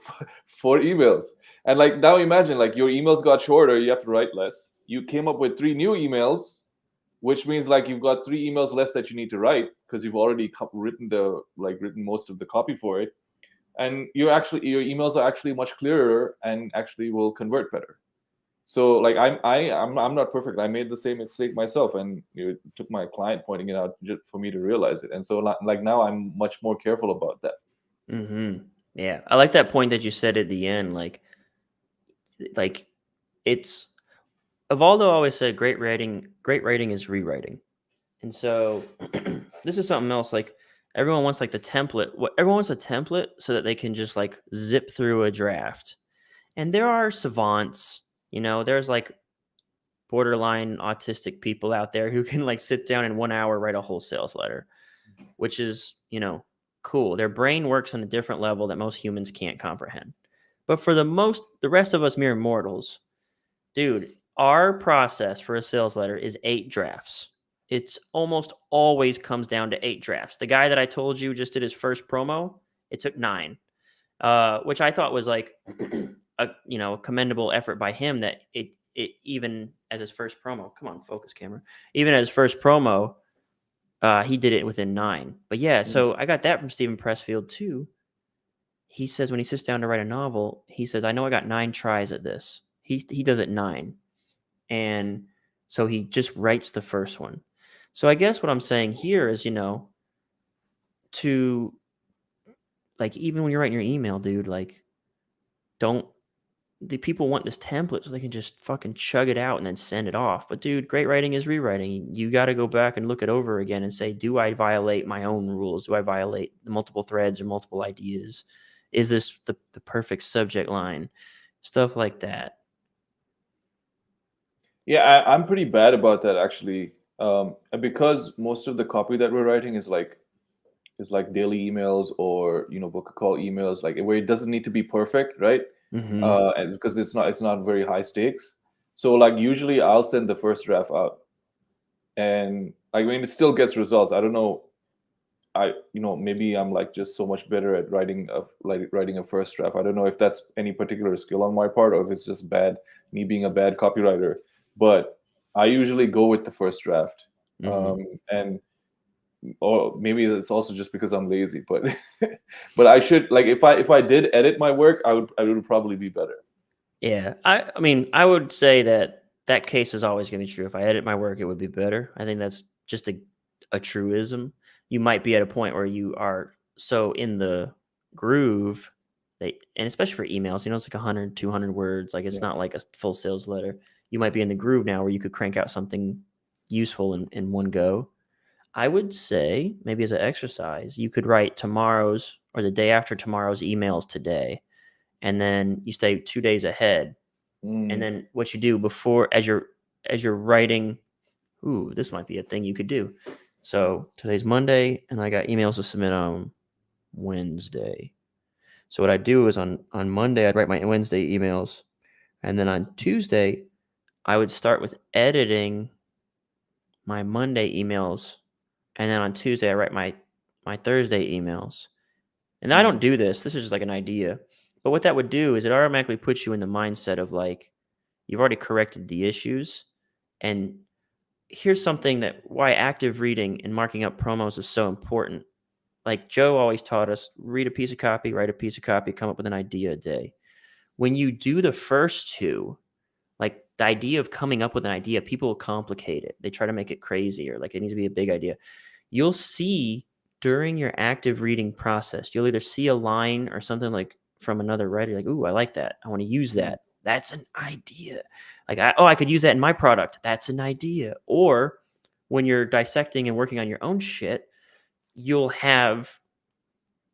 emails. And like, now imagine, like, your emails got shorter, you have to write less. You came up with 3 new emails, which means like you've got 3 emails less that you need to write, because you've already written most of the copy for it. And your emails are actually much clearer and actually will convert better. So like, I'm not perfect. I made the same mistake myself, and it took my client pointing it out just for me to realize it. And so like now I'm much more careful about that. Yeah, I like that point that you said at the end. Like it's Evaldo always said, great writing is rewriting. And so this is something else. Like, everyone wants like the template. Everyone wants a template so that they can just like zip through a draft. And there are savants, there's like borderline autistic people out there who can like sit down in 1 hour, write a whole sales letter, which is, cool. Their brain works on a different level that most humans can't comprehend. But for the rest of us mere mortals, dude, our process for a sales letter is 8 drafts. It's almost always comes down to 8 drafts. The guy that I told you just did his first promo, it took 9, which I thought was like a commendable effort by him, that it even as his first promo. Come on, focus camera. Even as his first promo, he did it within 9. But yeah, so I got that from Stephen Pressfield too. He says when he sits down to write a novel, he says, I know I got 9 tries at this. He does it 9. And so he just writes the first one. So I guess what I'm saying here is, to like even when you're writing your email, dude, like don't the people want this template so they can just fucking chug it out and then send it off. But dude, great writing is rewriting. You got to go back and look it over again and say, do I violate my own rules? Do I violate the multiple threads or multiple ideas? Is this the perfect subject line? Stuff like that. Yeah, I'm pretty bad about that actually. And because most of the copy that we're writing is like daily emails or book a call emails, like where it doesn't need to be perfect, right? Mm-hmm. And because it's not very high stakes. So like usually I'll send the first draft out, and like, I mean, it still gets results. I don't know. Maybe I'm like just so much better at writing a first draft. I don't know if that's any particular skill on my part or if it's just bad, me being a bad copywriter. But I usually go with the first draft. Mm-hmm. And or maybe it's also just because I'm lazy, but but I should, like, if I did edit my work, I would probably be better. Yeah. I mean, I would say that case is always going to be true. If I edit my work, it would be better. I think that's just a truism. You might be at a point where you are so in the groove and especially for emails, it's like 100, 200 words. Like it's Yeah. not like a full sales letter. You might be in the groove now where you could crank out something useful in one go. I would say maybe as an exercise, you could write tomorrow's or the day after tomorrow's emails today. And then you stay 2 days ahead, and Mm. then what you do before as you're writing, ooh, this might be a thing you could do. So today's Monday and I got emails to submit on Wednesday. So what I do is on Monday I'd write my Wednesday emails, and then on Tuesday I would start with editing my Monday emails, and then on Tuesday I write my Thursday emails. And I don't Mm. do this. This is just like an idea. But what that would do is it automatically puts you in the mindset of like you've already corrected the issues. And here's something that why active reading and marking up promos is so important. Like Joe always taught us, read a piece of copy, write a piece of copy, come up with an idea a day. When you do the first two, like the idea of coming up with an idea, people complicate it. They try to make it crazy or like it needs to be a big idea. You'll see during your active reading process, you'll either see a line or something like from another writer, like, ooh, I like that. I want to use Mm. that. That's an idea. Like, I could use that in my product. That's an idea. Or when you're dissecting and working on your own shit, you'll have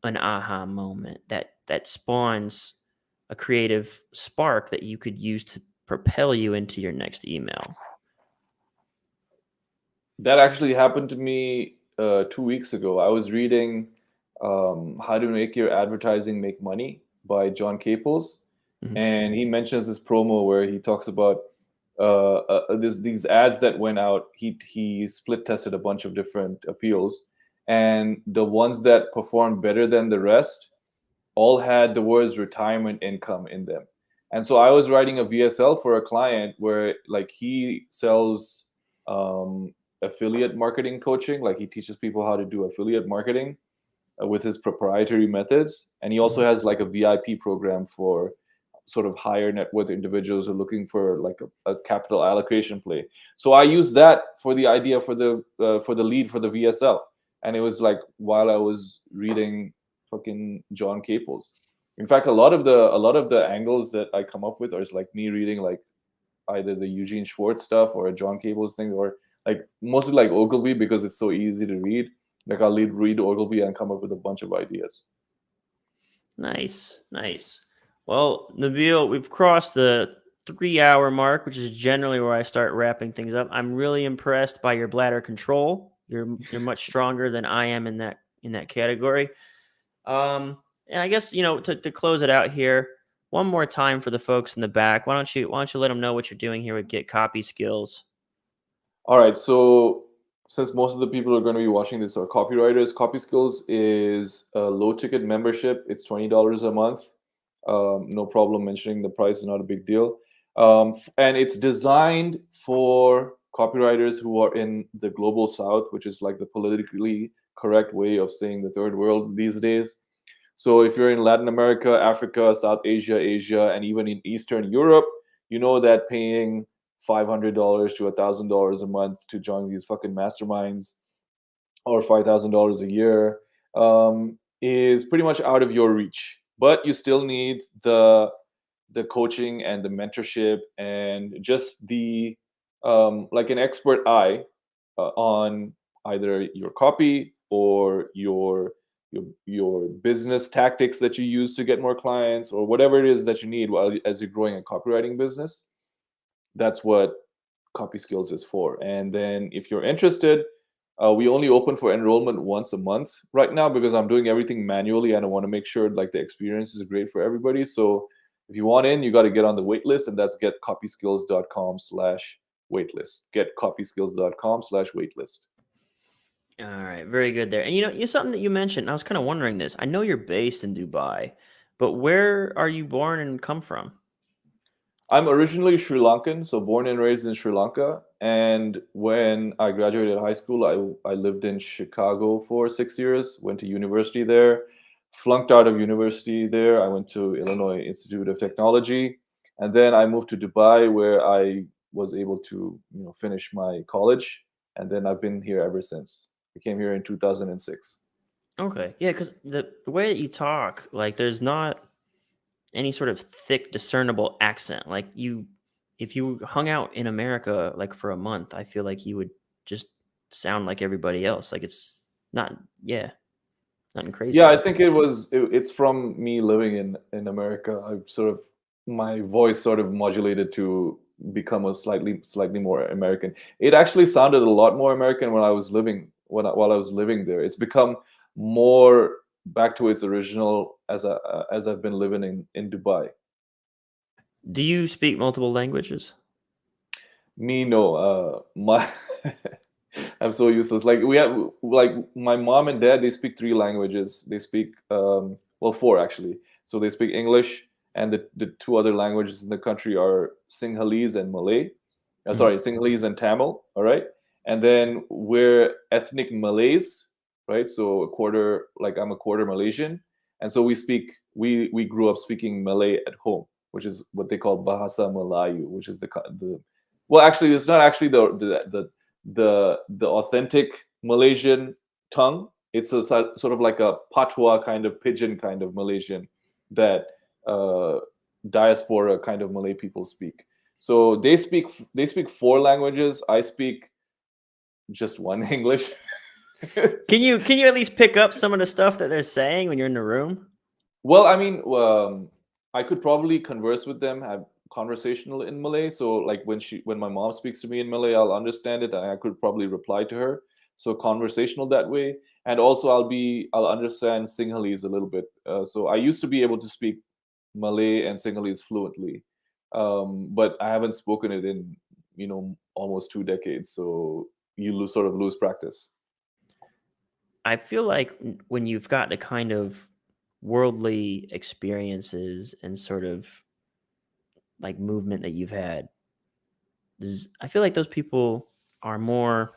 an aha moment that spawns a creative spark that you could use to propel you into your next email. That actually happened to me 2 weeks ago. I was reading How to Make Your Advertising Make Money by John Caples, Mhm. and he mentions this promo where he talks about these ads that went out. He split tested a bunch of different appeals, and the ones that performed better than the rest all had the words retirement income in them. And so I was writing a VSL for a client where like he sells affiliate marketing coaching, like he teaches people how to do affiliate marketing with his proprietary methods, and he also Mhm. has like a VIP program for sort of higher net worth individuals who are looking for like a capital allocation play. So I used that for the idea for the lead for the VSL, and it was like while I was reading fucking John Caples. In fact, a lot of the angles that I come up with are just like me reading like either the Eugene Schwartz stuff or a John Caples thing, or like mostly like Ogilvy because it's so easy to read. Like I'll read Ogilvy and come up with a bunch of ideas. Nice, nice. Well, Nabeel, we've crossed the 3 hour mark, which is generally where I start wrapping things up. I'm really impressed by your bladder control. You're much stronger than I am in that category. And I guess to close it out here, one more time for the folks in the back. Why don't you let them know what you're doing here with Get Copy Skills? All right, so since most of the people are going to be watching this are copywriters, CopySkills is a low ticket membership. It's $20 a month. No problem mentioning the price is not a big deal. And it's designed for copywriters who are in the global south, which is like the politically correct way of saying the third world these days. So if you're in Latin America, Africa, South Asia, Asia, and even in Eastern Europe, you know that paying $500 to $1,000 a month to join these fucking masterminds or $5,000 a year. is pretty much out of your reach, but you still need the coaching and the mentorship and just the like an expert eye on either your copy or your business tactics that you use to get more clients, or whatever it is that you need while as you're growing a copywriting business. That's what CopySkills is for. And then if you're interested, we only open for enrollment once a month right now because I'm doing everything manually and I want to make sure like the experience is great for everybody. So if you want in, you got to get on the wait list, and that's getcopyskills.com/waitlist. Getcopyskills.com/waitlist. All right, very good there. And you something that you mentioned, I was kind of wondering this. I know you're based in Dubai, but where are you born and come from? I'm originally Sri Lankan, so born and raised in Sri Lanka. And when I graduated high school, I lived in Chicago for 6 years, went to university there, flunked out of university there. I went to Illinois Institute of Technology. And then I moved to Dubai where I was able to, finish my college. And then I've been here ever since. I came here in 2006. Okay. Yeah, because the way that you talk, like there's not any sort of thick, discernible accent. Like if you hung out in America like for a month, I feel like you would just sound like everybody else. Like it's not, yeah, nothing crazy Yeah, I about think it's from me living in America. I sort of my voice sort of modulated to become a slightly more American. It actually sounded a lot more American when I was living while I was living there. It's become more back to its original as I've been living in Dubai. that. Do you speak multiple languages? Me, no. My I'm so useless. Like we have like my mom and dad, they speak three languages. They speak well, four actually. So they speak English, and the two other languages in the country are Sinhalese and Malay. Mhm. Sorry, Sinhalese and Tamil. All right. And then we're ethnic Malays, right? So a quarter, like I'm a quarter Malaysian, and so we grew up speaking Malay at home, which is what they call Bahasa Melayu, which is the well, actually, it's not actually the authentic Malaysian tongue. It's a sort of like a patois kind of pidgin kind of Malaysian that uh, diaspora kind of Malay people speak. So they speak four languages. I speak just one English. Can you at least pick up some of the stuff that they're saying when you're in the room? Well, I mean, I could probably converse with them, have conversational in Malay. So, like when my mom speaks to me in Malay, I'll understand it, and I could probably reply to her. So conversational that way, and also I'll understand Sinhalese a little bit. So I used to be able to speak Malay and Sinhalese fluently, but I haven't spoken it in almost 2 decades. So you sort of lose practice. I feel like when you've got the kind of worldly experiences and sort of like movement that you've had, I feel like those people are more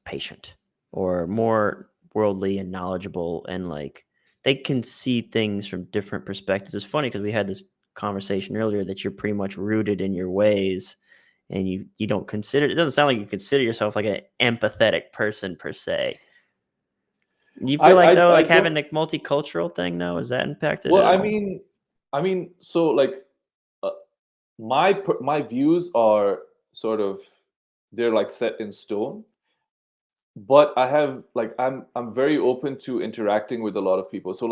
patient or more worldly and knowledgeable, and like they can see things from different perspectives. It's funny because we had this conversation earlier that you're pretty much rooted in your ways, and you don't consider, it doesn't sound like you consider yourself like an empathetic person per se. Do you I feel like I, though, I like having don't. the multicultural thing though, is that impacted Well, at I all? mean, so like uh, my views are sort of they're like set in stone, but I have like I'm very open to interacting with a lot of people. So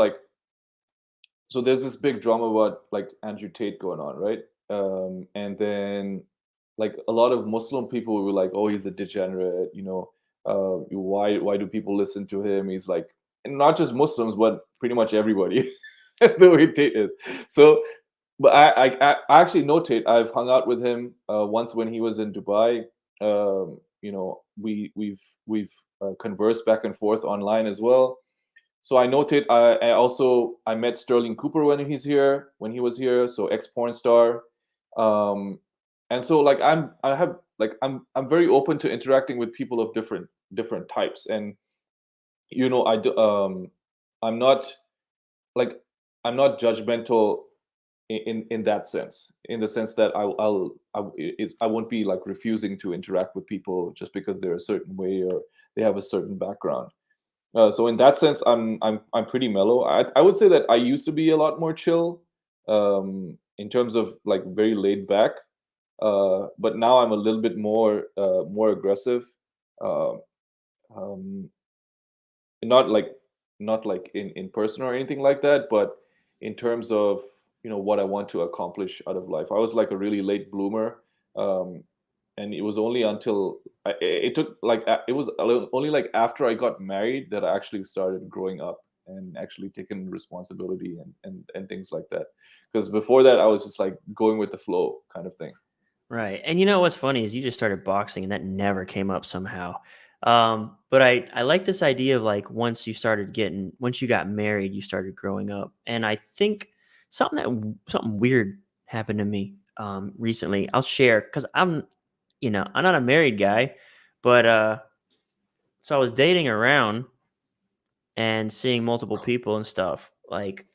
there's this big drama about like Andrew Tate going on, right? And then like a lot of Muslim people were like, "Oh, he's a degenerate," why do people listen to him? He's like, and not just Muslims, but pretty much everybody, the way Tate is. So, but I actually know Tate. I've hung out with him once when he was in Dubai. We've conversed back and forth online as well. So I noted. I met Sterling Cooper when he was here. So ex porn star, um, and so like I'm very open to interacting with people of different types, and I do. I'm not like I'm not judgmental in that sense. In the sense that I won't be like refusing to interact with people just because they're a certain way or they have a certain background. So in that sense, I'm pretty mellow. I would say that I used to be a lot more chill, in terms of like very laid back. But now I'm a little bit more aggressive. Uh, um, not like not like in person or anything like that, but in terms of what I want to accomplish out of life. I was like a really late bloomer, um, and it was only until it took like it was only like after I got married that I actually started growing up and actually taking responsibility and things like that. Because before that, I was just like going with the flow kind of thing. Right. And you know what's funny is you just started boxing and that never came up somehow. But I like this idea of like once you got married, you started growing up. And I think something weird happened to me recently. I'll share because I'm not a married guy, but so I was dating around and seeing multiple people and stuff like,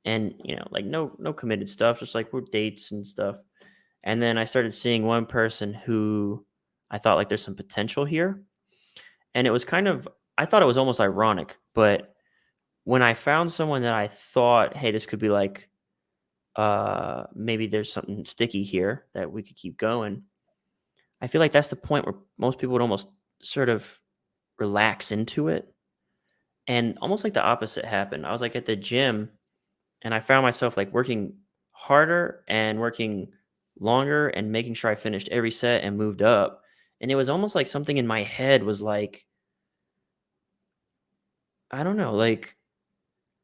and like no committed stuff, just like we're dates and stuff. And then I started seeing one person who I thought like there's some potential here. And it was I thought it was almost ironic, but when I found someone that I thought, hey, this could be like maybe there's something sticky here that we could keep going. I feel like that's the point where most people would almost sort of relax into it. And almost like the opposite happened. I was like at the gym and I found myself like working harder and working longer and making sure I finished every set and moved up. And it was almost like something in my head was like, I don't know, like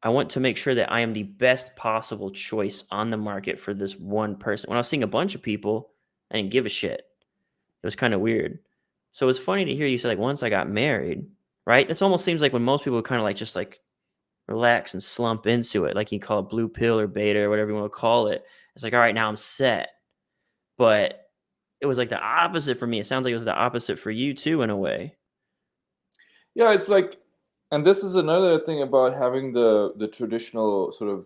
I want to make sure that I am the best possible choice on the market for this one person. When I was seeing a bunch of people, I didn't give a shit. It was kind of weird. So it's funny to hear you say like once I got married, right? This almost seems like when most people kind of like just like relax and slump into it, like you call it blue pill or beta or whatever you want to call it. It's like, all right, now I'm set. But it was like the opposite for me. It sounds like it was the opposite for you too, in a way. Yeah, it's like, and this is another thing about having the traditional sort of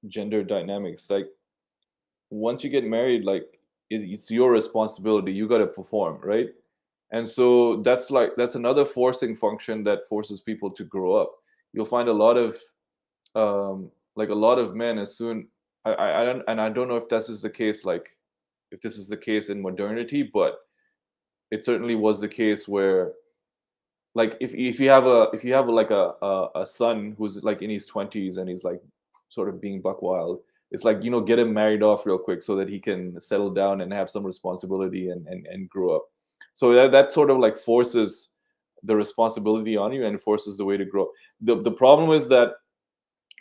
gender dynamics. Like once you get married, like it's your responsibility. You got to perform, right? And so that's another forcing function that forces people to grow up. You'll find a lot of like a lot of men as soon I don't know if this is the case, like if this is the case in modernity, but it certainly was the case where like if you have like a son who's like in his 20s and he's like sort of being buck wild, it's like get him married off real quick so that he can settle down and have some responsibility and grow up. So that sort of like forces the responsibility on you and forces the way to grow. The problem is that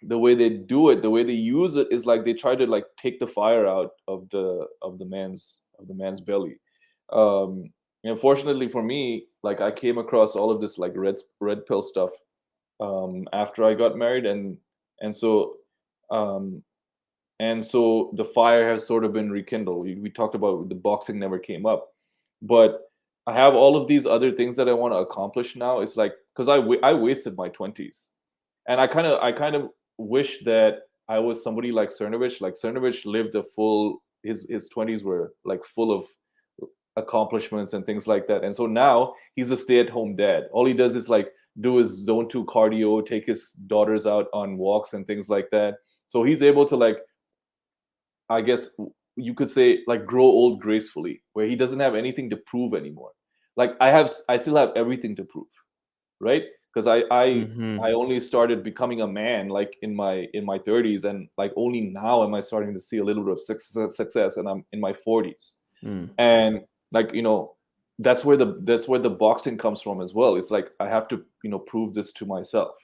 the way they do it, the way they use it is like they try to like take the fire out of the man's belly. um Unfortunately for me, like I came across all of this like red pill stuff after I got married, and so um the fire has sort of been rekindled. We talked about the boxing never came up, but I have all of these other things that I want to accomplish now. It's like because I wasted my 20s, and I kind of wish that I was somebody like Cernovich. Like Cernovich lived a full his 20s were like full of accomplishments and things like that. And so now he's a stay-at-home dad. All he does is like do his zone 2 cardio, take his daughters out on walks and things like that. So he's able to like, I guess you could say, like grow old gracefully, where he doesn't have anything to prove anymore. Like I still have everything to prove, right? Because I Hmm. only started becoming a man like in my 30s, and like only now am I starting to see a little bit of success, and I'm in my 40s. Mm. And like that's where the boxing comes from as well. It's like I have to prove this to myself,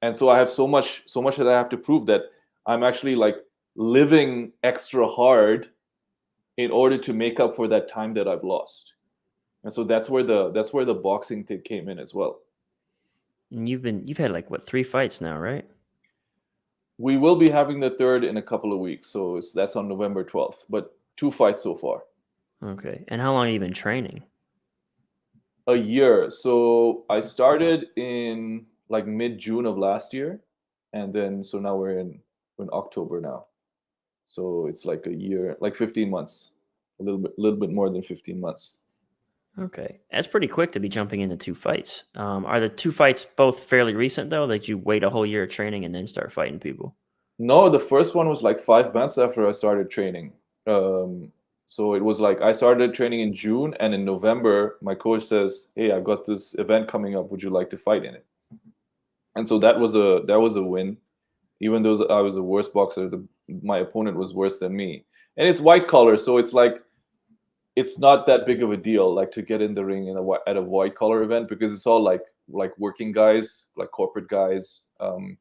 and so I have so much that I have to prove that I'm actually like living extra hard in order to make up for that time that I've lost. And so that's where the boxing thing came in as well. And you've had like what 3 fights now, right? We will be having the third in a couple of weeks, so that's on November 12th. But 2 fights so far. Okay. And how long have you been training? A year. So I started in like mid June of last year, and then so now we're in October now. So it's like a year, like 15 months, a little bit more than 15 months. Okay, that's pretty quick to be jumping into 2 fights. Are the 2 fights both fairly recent though? Did you wait a whole year of training and then start fighting people? No, the first one was like 5 months after I started training. Um, so it was like I started training in June, and in November, my coach says, "Hey, I've got this event coming up. Would you like to fight in it?" And so that was a win. Even though I was the worst boxer, my opponent was worse than me. And it's white collar, so it's like it's not that big of a deal, like to get in the ring at a white collar event, because it's all like working guys, like corporate guys.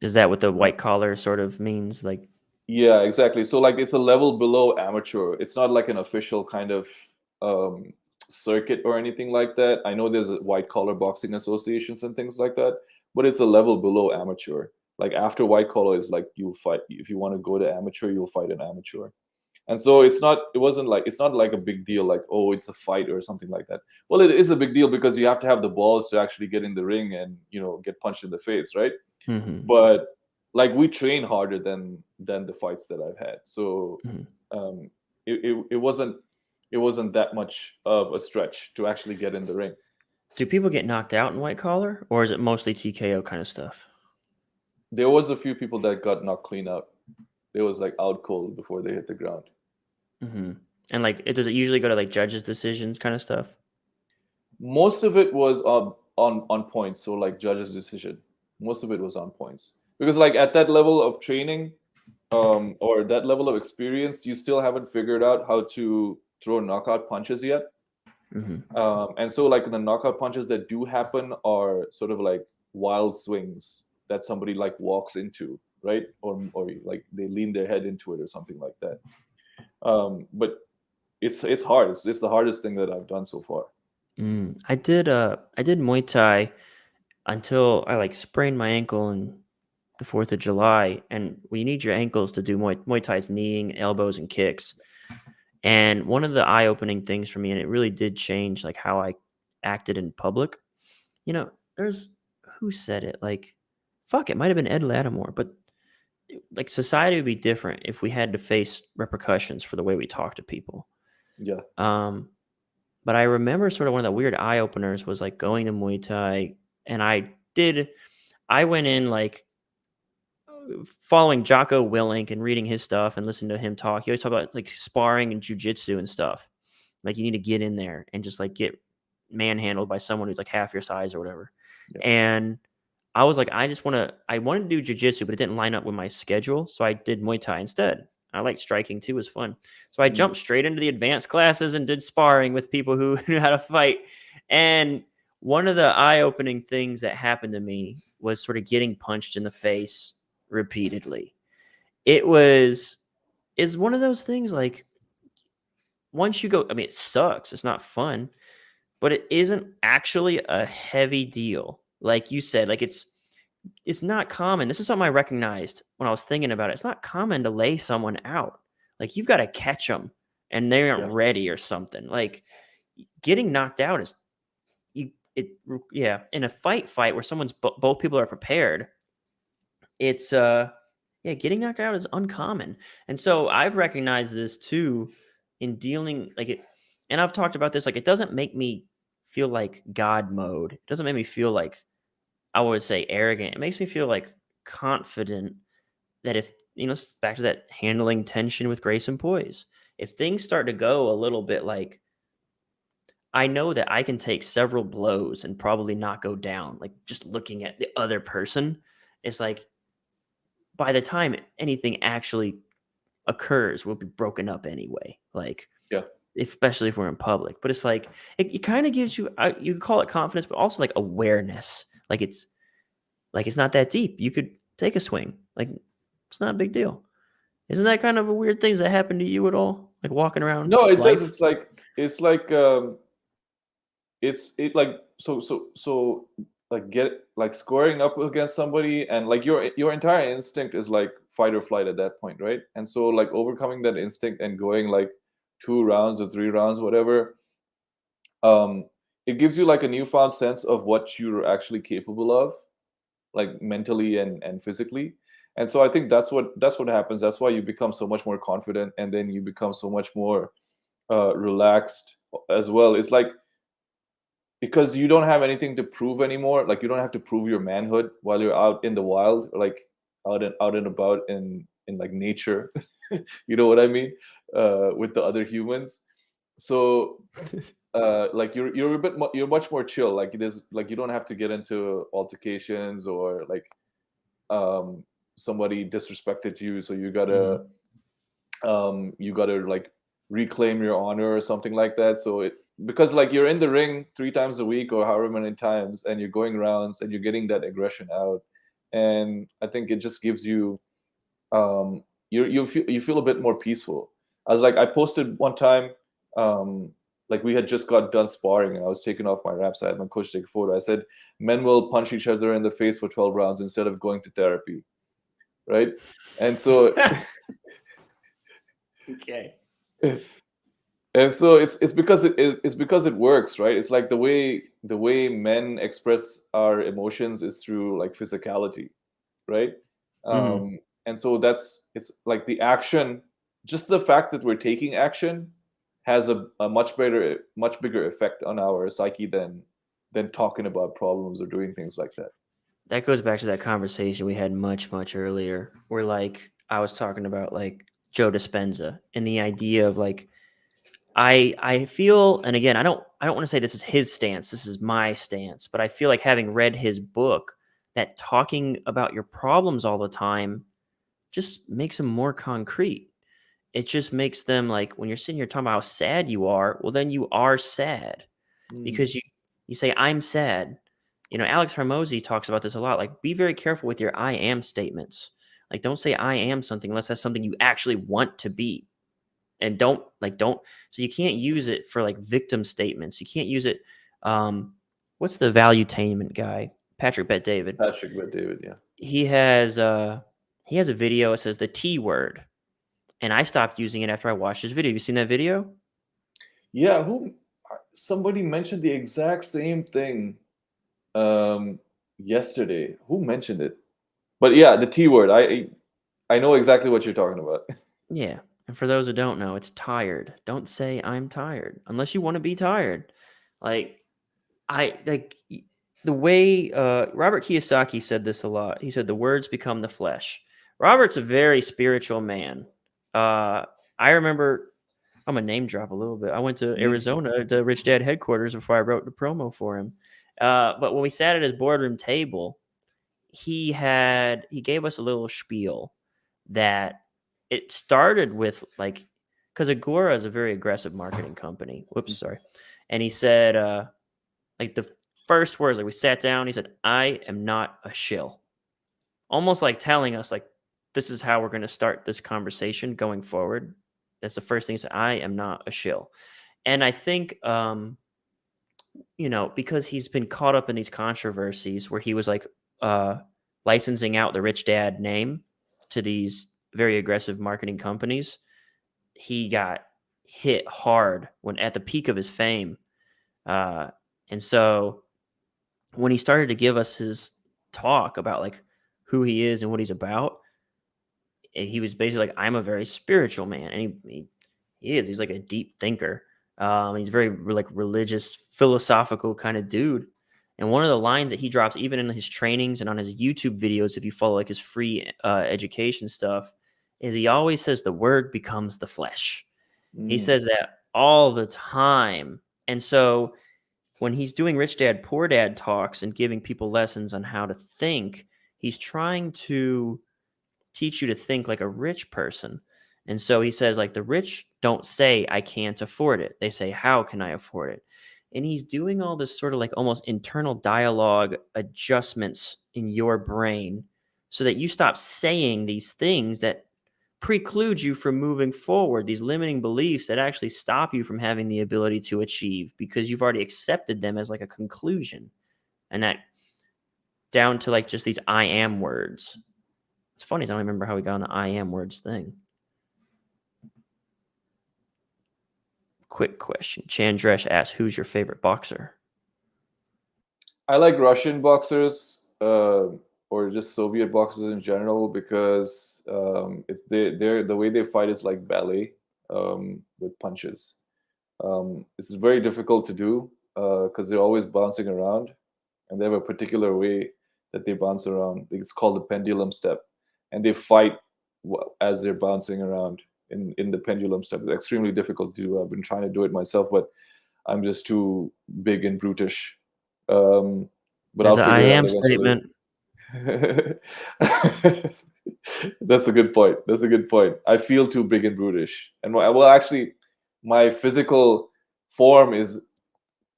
Is that what the white collar sort of means? Like, Yeah, exactly. So like it's a level below amateur. It's not like an official kind of um, circuit or anything like that. I know there's a white collar boxing associations and things like that, but it's a level below amateur. Like after white collar is like you'll fight if you want to go to amateur, you'll fight an amateur. And so it's not like a big deal like, oh, it's a fight or something like that. Well, it is a big deal because you have to have the balls to actually get in the ring and, get punched in the face, right? mhm, But like we train harder than the fights that I've had. So mhm. um it wasn't that much of a stretch to actually get in the ring. Do people get knocked out in white collar, or is it mostly TKO kind of stuff? There was a few people that got knocked clean out. They was like out cold before they hit the ground. Mhm. And, like, does it usually go to, like, judges' decisions kinda stuff? Most of it was on points, so like judge's decision. Most of it was on points. Because like at that level of training, or that level of experience, you still haven't figured out how to throw knockout punches yet. Mhm. And so like the knockout punches that do happen are sort of like wild swings that somebody like walks into, right? Or like they lean their head into it or something like that. But it's hard. It's the hardest thing that I've done so far. I did Muay Thai until I, like, sprained my ankle on the 4th of July, and when you need your ankles to do Muay Thai's kneeing, elbows, and kicks. And one of the eye-opening things for me, and it really did change, like, how I acted in public. There's who said it? Like, fuck, it might have been Ed Lattimore, but like society would be different if we had to face repercussions for the way we talk to people. Yeah. Um, but I remember sort of one of the weird eye openers was like going to Muay Thai, and I went in like following Jocko Willink and reading his stuff and listening to him talk. He always talk about like sparring and jujitsu and stuff. Like you need to get in there and just like get manhandled by someone who's like half your size or whatever. Yeah. And I was like, I wanted to do jujitsu, but it didn't line up with my schedule. So I did Muay Thai instead. I like striking too, it was fun. So I Mm. jumped straight into the advanced classes and did sparring with people who knew how to fight. And one of the eye opening things that happened to me was sort of getting punched in the face repeatedly. It was is one of those things like once you go, I mean, it sucks. It's not fun, but it isn't actually a heavy deal. Like you said, like it's not common. This is something I recognized when I was thinking about it. It's not common to lay someone out. Like you've got to catch them and they aren't Yeah. ready or something. Like getting knocked out is yeah, in a fight where both people are prepared, it's yeah, getting knocked out is uncommon. And so I've recognized this too in dealing like it and I've talked about this like it doesn't make me feel like god mode. It doesn't make me feel like I would say arrogant. It makes me feel like confident that if back to that handling tension with grace and poise. If things start to go a little bit like I know that I can take several blows and probably not go down. Like just looking at the other person, it's like by the time anything actually occurs, we'll be broken up anyway. Like, Yeah. especially if we're in public. But it's like it kind of gives you you could call it confidence, but also like awareness. Like it's not that deep. You could take a swing. Like it's not a big deal. Isn't that kind of a weird things that happen to you at all? Like walking around No, it does. life? It's like so like get like scoring up against somebody, and like your entire instinct is like fight or flight at that point, right? And so like overcoming that instinct and going like 2 rounds or 3 rounds, whatever, um it gives you like a newfound sense of what you're actually capable of, like mentally and physically. And so I think that's what happens. That's why you become so much more confident, and then you become so much more relaxed as well. It's like because you don't have anything to prove anymore. Like you don't have to prove your manhood while you're out in the wild, or like out and about in like nature. You know what I mean? With the other humans. So like you're a bit you're much more chill. Like there's like you don't have to get into altercations, or like um somebody disrespected you, so you gotta like reclaim your honor or something like that. So it, because like you're in the ring 3 times a week or however many times, and you're going rounds and you're getting that aggression out, and I think it just gives you you feel a bit more peaceful. I was like, I posted one time, like we had just got done sparring and I was taking off my wraps. I had my coach take a photo. I said, men will punch each other in the face for 12 rounds instead of going to therapy, right? And so Okay. and so it's because it's because it works, right? It's like the way men express our emotions is through like physicality, right? Mhm. And so that's it's like the action, just the fact that we're taking action has a much bigger effect on our psyche than talking about problems or doing things like that. That goes back to that conversation we had much earlier, where like I was talking about like Joe Dispenza and the idea of like I feel, and again I don't want to say this is his stance, this is my stance, but I feel like having read his book that talking about your problems all the time just makes them more concrete. It just makes them like when you're sitting here talking about how sad you are, well then you are sad Mm, because you say I'm sad. You know, Alex Hormozy talks about this a lot. Like, be very careful with your I am statements. Like, don't say I am something unless that's something you actually want to be. And don't so you can't use it for like victim statements. You can't use it. What's the valuetainment guy? Patrick Bet David. Patrick Bet David, yeah. He has he has a video. It says the T word, and I stopped using it after I watched his video. Have you seen that video? Yeah, who somebody mentioned the exact same thing um yesterday. Who mentioned it? But yeah, the T word. I know exactly what you're talking about. Yeah. And for those who don't know, it's tired. Don't say I'm tired unless you want to be tired. Like I like the way Robert Kiyosaki said this a lot. He said the words become the flesh. Robert's a very spiritual man. I remember I'm gonna name drop a little bit. I went to Mm, Arizona to Rich Dad headquarters before I wrote the promo for him. But when we sat at his boardroom table, he gave us a little spiel that it started with like because Agora is a very aggressive marketing company. Whoops, sorry. And he said, like the first words, like we sat down, he said, I am not a shill. Almost like telling us, like, this is how we're going to start this conversation going forward. That's the first thing he said, I am not a shill. And I think, you know, because he's been caught up in these controversies where he was like uh, licensing out the Rich Dad name to these very aggressive marketing companies, he got hit hard when at the peak of his fame. Uh, and so when he started to give us his talk about like who he is and what he's about, he was basically like, I'm a very spiritual man. And he is. He's like a deep thinker. He's very like religious, philosophical kind of dude. And one of the lines that he drops, even in his trainings and on his YouTube videos, if you follow like his free education stuff, is he always says the word becomes the flesh. He mm, says that all the time. And so when he's doing Rich Dad Poor Dad talks and giving people lessons on how to think, he's trying to teach you to think like a rich person. And so he says, like, the rich don't say, I can't afford it. They say, how can I afford it? And he's doing all this sort of like almost internal dialogue adjustments in your brain so that you stop saying these things that preclude you from moving forward, these limiting beliefs that actually stop you from having the ability to achieve because you've already accepted them as like a conclusion. And that down to like just these I am words. It's funny, I don't remember how we got on the I am words thing. Quick question. Chandresh asks, who's your favorite boxer? I like Russian boxers, or just Soviet boxers in general, because it's they're the way they fight is like ballet, with punches. It's very difficult to do, because they're always bouncing around, and they have a particular way that they bounce around. It's called the pendulum step, and they fight as they're bouncing around in the pendulum step. It's extremely difficult to do. I've been trying to do it myself, but I'm just too big and brutish. But There's I'll a I figure it out am eventually. statement. That's a good point. That's a good point. I feel too big and brutish, and well, actually, my physical form is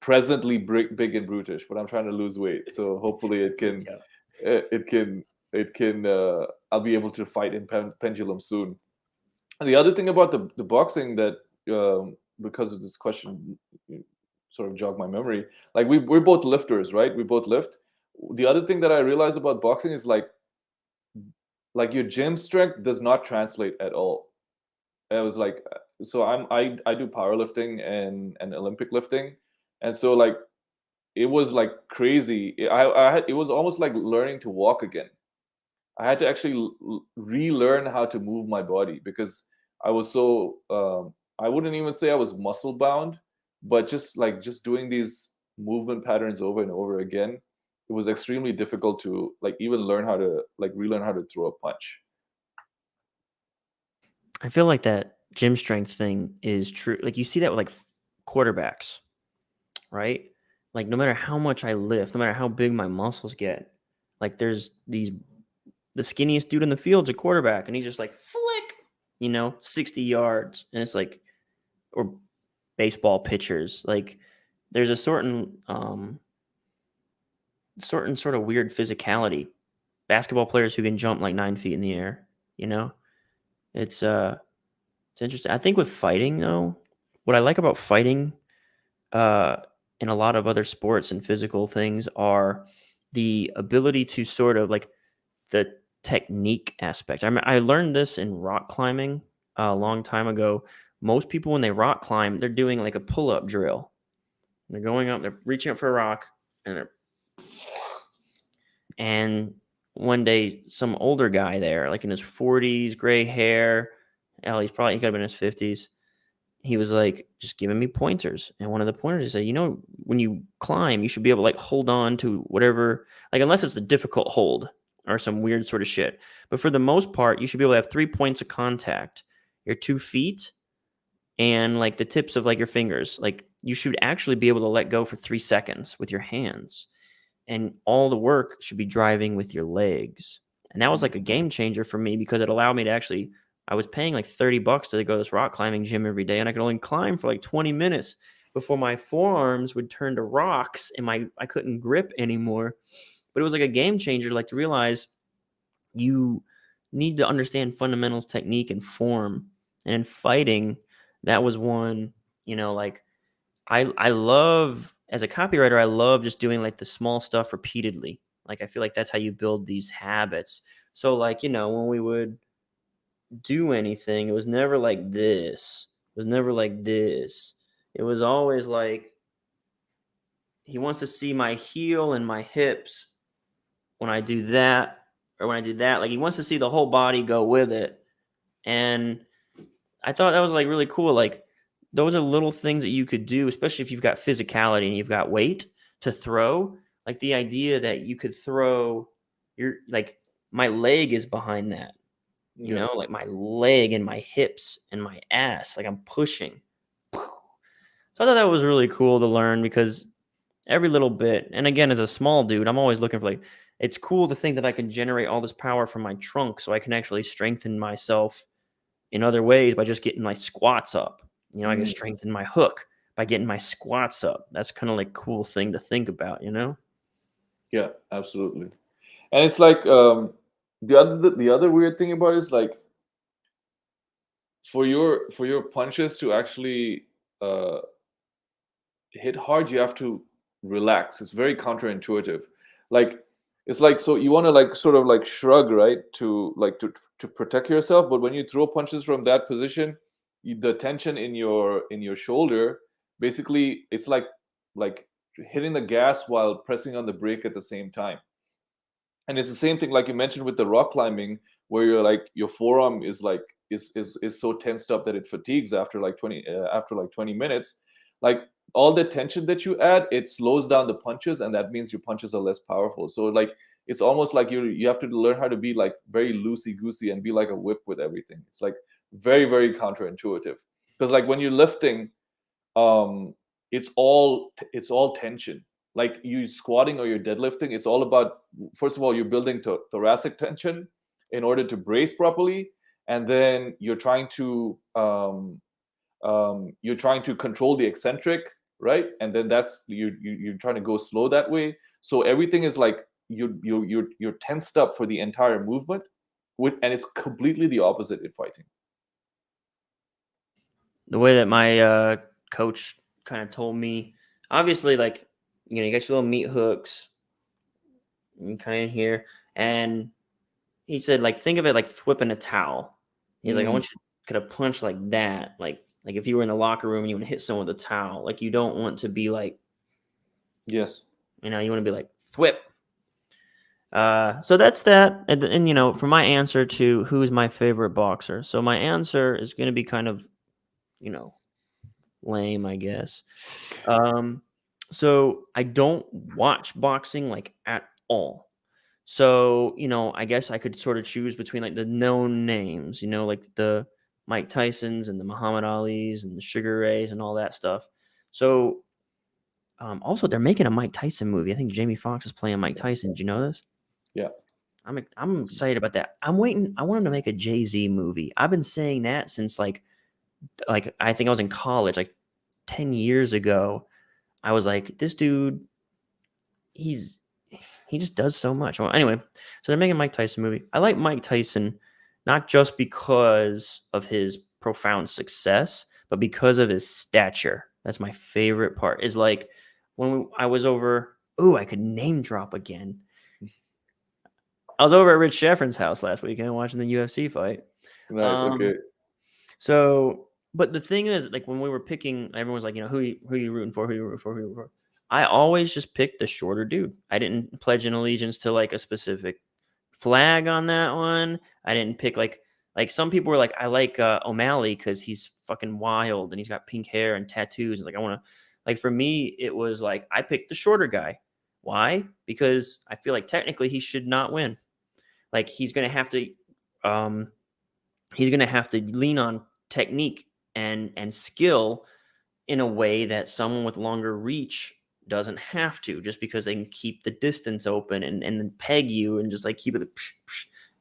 presently big and brutish, but I'm trying to lose weight. So hopefully, Yeah. it can, I'll be able to fight in pendulum soon. And the other thing about the boxing that, because of this question, sort of jogged my memory. Like we're both lifters, right? We both lift. The other thing that I realized about boxing is like your gym strength does not translate at all. I was like, so I do powerlifting and Olympic lifting, and so like it was like crazy. It was almost like learning to walk again. I had to actually relearn how to move my body because I was so I wouldn't even say I was muscle bound, but just doing these movement patterns over and over again, it was extremely difficult to like even learn how to like relearn how to throw a punch. I feel like that gym strength thing is true. Like you see that with like quarterbacks, right? Like no matter how much I lift, no matter how big my muscles get, like there's the skinniest dude in the field's a quarterback, and he's just like flick, 60 yards, and it's like, or baseball pitchers, like there's a certain sort of weird physicality. Basketball players who can jump like 9 feet in the air, you know, it's it's interesting. I think with fighting though, what I like about fighting uh, in a lot of other sports and physical things are the ability to sort of like the technique aspect. I learned this in rock climbing a long time ago. Most people, when they rock climb, they're doing like a pull up drill. They're going up, they're reaching up for a rock, and one day, some older guy there, like in his 40s, gray hair, hell, he could have been in his 50s. He was like just giving me pointers, and one of the pointers he said, when you climb, you should be able to like hold on to whatever, like unless it's a difficult hold or some weird sort of shit. But for the most part, you should be able to have 3 points of contact: your 2 feet and like the tips of like your fingers. Like you should actually be able to let go for 3 seconds with your hands, and all the work should be driving with your legs. And that was like a game changer for me because it allowed me to actually, I was paying like $30 to go to this rock climbing gym every day, and I could only climb for like 20 minutes before my forearms would turn to rocks and I couldn't grip anymore. But it was like a game changer, like to realize you need to understand fundamentals, technique, and form. And in fighting, that was one, like I love, as a copywriter, I love just doing like the small stuff repeatedly. Like I feel like that's how you build these habits. So like, when we would do anything, it was never like this. It was never like this. It was always like he wants to see my heel and my hips when I do that, or when I do that. Like he wants to see the whole body go with it. And I thought that was like really cool. Like those are little things that you could do, especially if you've got physicality and you've got weight to throw. Like the idea that you could throw like my leg is behind that, Yeah. like my leg and my hips and my ass, like I'm pushing. So I thought that was really cool to learn because every little bit, and again, as a small dude, I'm always looking for like, it's cool to think that I can generate all this power from my trunk so I can actually strengthen myself in other ways by just getting my squats up. I can Mm. strengthen my hook by getting my squats up. That's kind of like cool thing to think about. Yeah, absolutely. And it's like the other weird thing about it is like for your punches to actually uh, hit hard, you have to relax. It's very counterintuitive. Like it's like, so you want to like sort of like shrug, right, to like to protect yourself, but when you throw punches from that position, the tension in your shoulder, basically it's like hitting the gas while pressing on the brake at the same time. And it's the same thing like you mentioned with the rock climbing, where you're like your forearm is like is so tensed up that it fatigues after like 20 minutes. Like all the tension that you add, it slows down the punches, and that means your punches are less powerful. So like it's almost like you have to learn how to be like very loosey goosey and be like a whip with everything. It's like very, very counterintuitive, because like when you're lifting, it's all tension. Like you squatting or you're deadlifting, it's all about, first of all, you're building thoracic tension in order to brace properly, and then you're trying to control the eccentric, right? And then that's you're trying to go slow that way. So everything is like you're tensed up for the entire movement, and it's completely the opposite in fighting. The way that my coach kind of told me, obviously, like, you know, you got your little meat hooks, you kind of in here, and he said, like, think of it like whipping a towel. He's like, I want you to kind of punch like that, like if you were in the locker room and you want to hit someone with a towel, like you don't want to be like, yes, you know, you want to be like whip. So that's that, and you know, for my answer to who's my favorite boxer, so my answer is going to be kind of, you know, lame, I guess. So I don't watch boxing like at all. So, you know, I guess I could sort of choose between like the known names, you know, like the Mike Tysons and the Muhammad Alis and the Sugar Rays and all that stuff. So, also they're making a Mike Tyson movie. I think Jamie Foxx is playing Mike Tyson. Did you know this? yeah. I'm excited about that. I'm waiting. I want him to make a Jay-Z movie. I've been saying that since like I think I was in college, like 10 years ago. I was like, this dude, he just does so much. Well, anyway, so they're making a Mike Tyson movie. I like Mike Tyson not just because of his profound success, but because of his stature. That's my favorite part. Is like when I was over. Oh, I could name drop again. I was over at Rich Sheffrin's house last weekend watching the UFC fight. Nice. Okay. So, but the thing is, like when we were picking, everyone's like, you know, who you rooting for? Who you rooting for? Who you rooting for? I always just picked the shorter dude. I didn't pledge an allegiance to like a specific flag on that one. I didn't pick like some people were like, I like O'Malley because he's fucking wild and he's got pink hair and tattoos. Like I want to, like for me, it was like I picked the shorter guy. Why? Because I feel like technically he should not win. Like he's gonna have to lean on technique and skill in a way that someone with longer reach doesn't have to, just because they can keep the distance open and then peg you and just like keep it.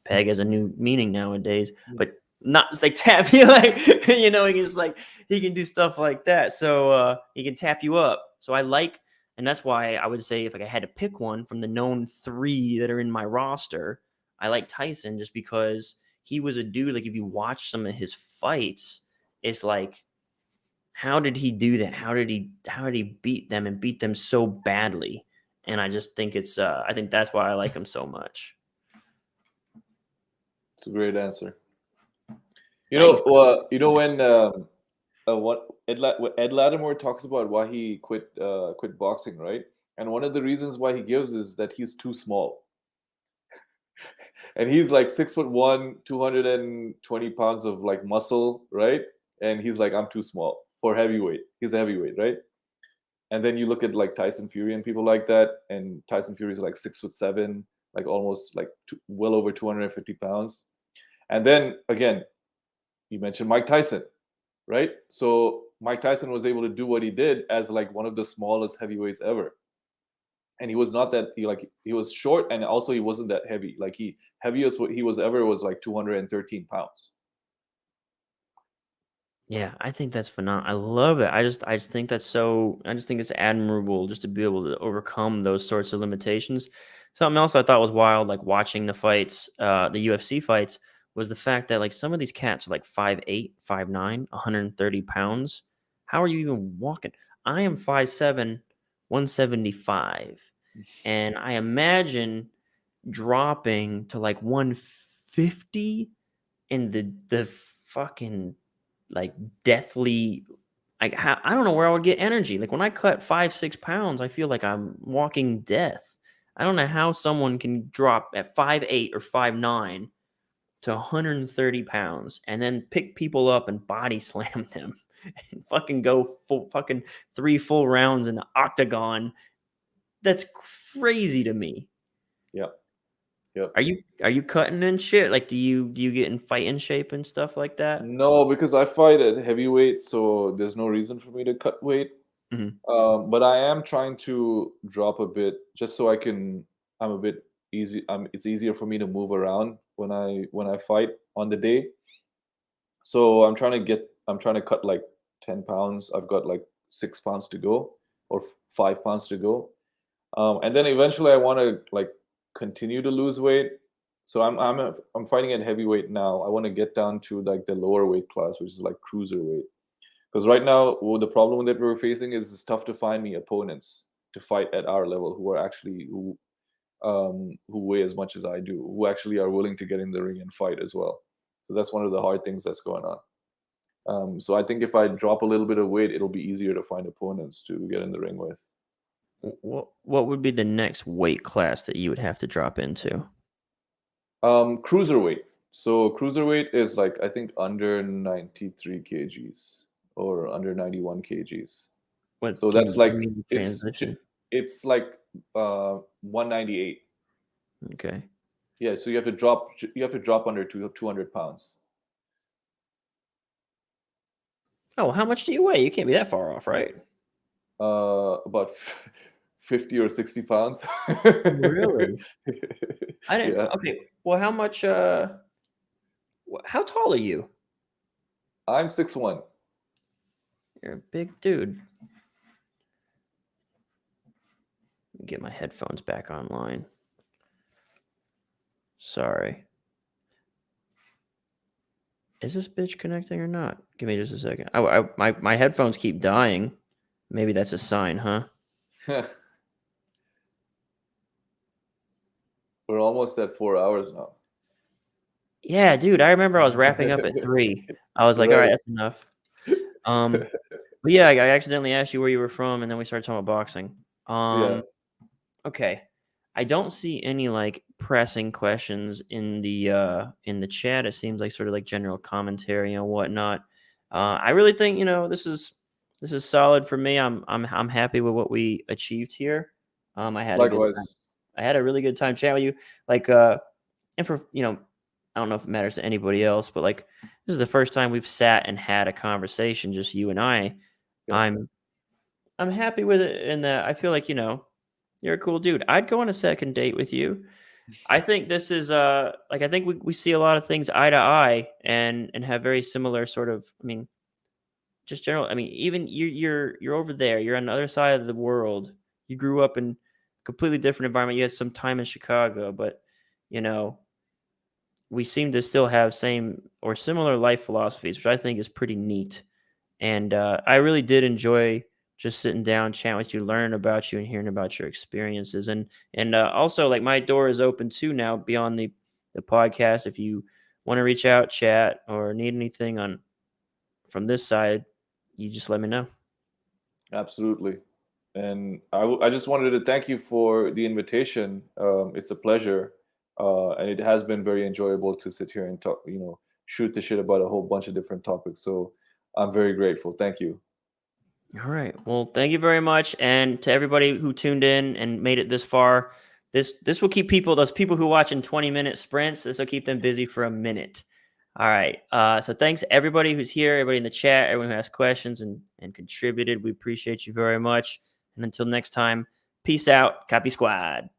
Peg has a new meaning nowadays, but not like tap you, like, you know, he can just like, he can do stuff like that. So he can tap you up. So I like, and that's why I would say if like I had to pick one from the known 3 that are in my roster, I like Tyson just because he was a dude, like if you watch some of his fights, it's like, how did he do that? How did he beat them and beat them so badly? And I just think it's I think that's why I like him so much. It's a great answer. You know, when what Ed Lattimore talks about why he quit boxing, right? And one of the reasons why he gives is that he's too small. And he's like 6'1", 220 pounds of like muscle, right? And he's like, I'm too small for heavyweight. He's a heavyweight, right? And then you look at like Tyson Fury and people like that, and Tyson Fury is like 6'7", like almost like well over 250 pounds. And then again, you mentioned Mike Tyson, right? So Mike Tyson was able to do what he did as like one of the smallest heavyweights ever. And he was not that he was short, and also he wasn't that heavy. Like heaviest he was ever was like 213 pounds. Yeah, I think that's phenomenal. I love that. I just think that's so. I just think it's admirable just to be able to overcome those sorts of limitations. Something else I thought was wild, like watching the fights, the UFC fights, was the fact that like some of these cats are like 5'8", 5'9", 130 pounds. How are you even walking? I am 5'7", 175, and I imagine dropping to like 150 in the fucking like deathly, like how, I don't know where I would get energy. Like when I cut 5-6 pounds, I feel like I'm walking death. I don't know how someone can drop at 5'8" or 5'9" to 130 pounds and then pick people up and body slam them. and fucking go fucking 3 full rounds in the octagon. That's crazy to me. Yep. Yep. Are you cutting and shit? Like, do you get in fighting shape and stuff like that? No, because I fight at heavyweight, so there's no reason for me to cut weight. Mhm. But I am trying to drop a bit just so I'm a bit easy. It's easier for me to move around when I fight on the day. So I'm trying to cut like 10 pounds. I've got like 6 pounds to go, or 5 pounds to go. And then eventually I want to like continue to lose weight. So I'm fighting at heavyweight now. I want to get down to like the lower weight class, which is like cruiserweight. Because right now, the problem that we're facing is it's tough to find me opponents to fight at our level who are actually who weigh as much as I do, who actually are willing to get in the ring and fight as well. So that's one of the hard things that's going on. So I think if I drop a little bit of weight, it'll be easier to find opponents to get in the ring with. What would be the next weight class that you would have to drop into? Cruiserweight. So cruiserweight is like I think under 93 kgs or under 91 kgs. What So can that's you give like me the transition? it's like 198. Okay. Yeah, so you have to drop under 200 pounds. Oh, how much do you weigh? You can't be that far off, right? About 50 or 60 pounds. Really? I didn't. Yeah, Okay. Well, how much? How tall are you? I'm 6'1". You're a big dude. Let me get my headphones back online. Sorry. Is this bitch connecting or not? Give me just a second. My headphones keep dying. Maybe that's a sign, huh? We're almost at 4 hours now. Yeah, dude. I remember I was wrapping up at 3. I was like, all right, Right. that's enough. But yeah, I accidentally asked you where you were from, and then we started talking about boxing. Yeah. Okay. I don't see any like pressing questions in the chat. It seems like sort of like general commentary and whatnot. I really think this is solid for me. I'm happy with what we achieved here. I had a good time. Likewise. I had a really good time chatting with you. Like and for I don't know if it matters to anybody else, but like this is the first time we've sat and had a conversation, just you and I. Yeah. I'm happy with it in that I feel like you're a cool dude. I'd go on a second date with you. I think this is like I think we see a lot of things eye to eye and have very similar sort of just general even you're over there, you're on the other side of the world. You grew up in a completely different environment. You had some time in Chicago, but you know, we seem to still have same or similar life philosophies, which I think is pretty neat. And I really did enjoy just sitting down, chatting with you, learning about you, and hearing about your experiences. And also, like my door is open too now beyond the podcast. If you want to reach out, chat, or need anything on from this side, you just let me know. Absolutely. And I just wanted to thank you for the invitation. It's a pleasure. And it has been very enjoyable to sit here and talk, shoot the shit about a whole bunch of different topics. So I'm very grateful. Thank you. All right. Well, thank you very much, and to everybody who tuned in and made it this far. This will keep those people who watch in 20-minute sprints. This will keep them busy for a minute. All right. So thanks everybody who's here, everybody in the chat, everyone who asked questions and contributed. We appreciate you very much. And until next time, peace out, Copy Squad.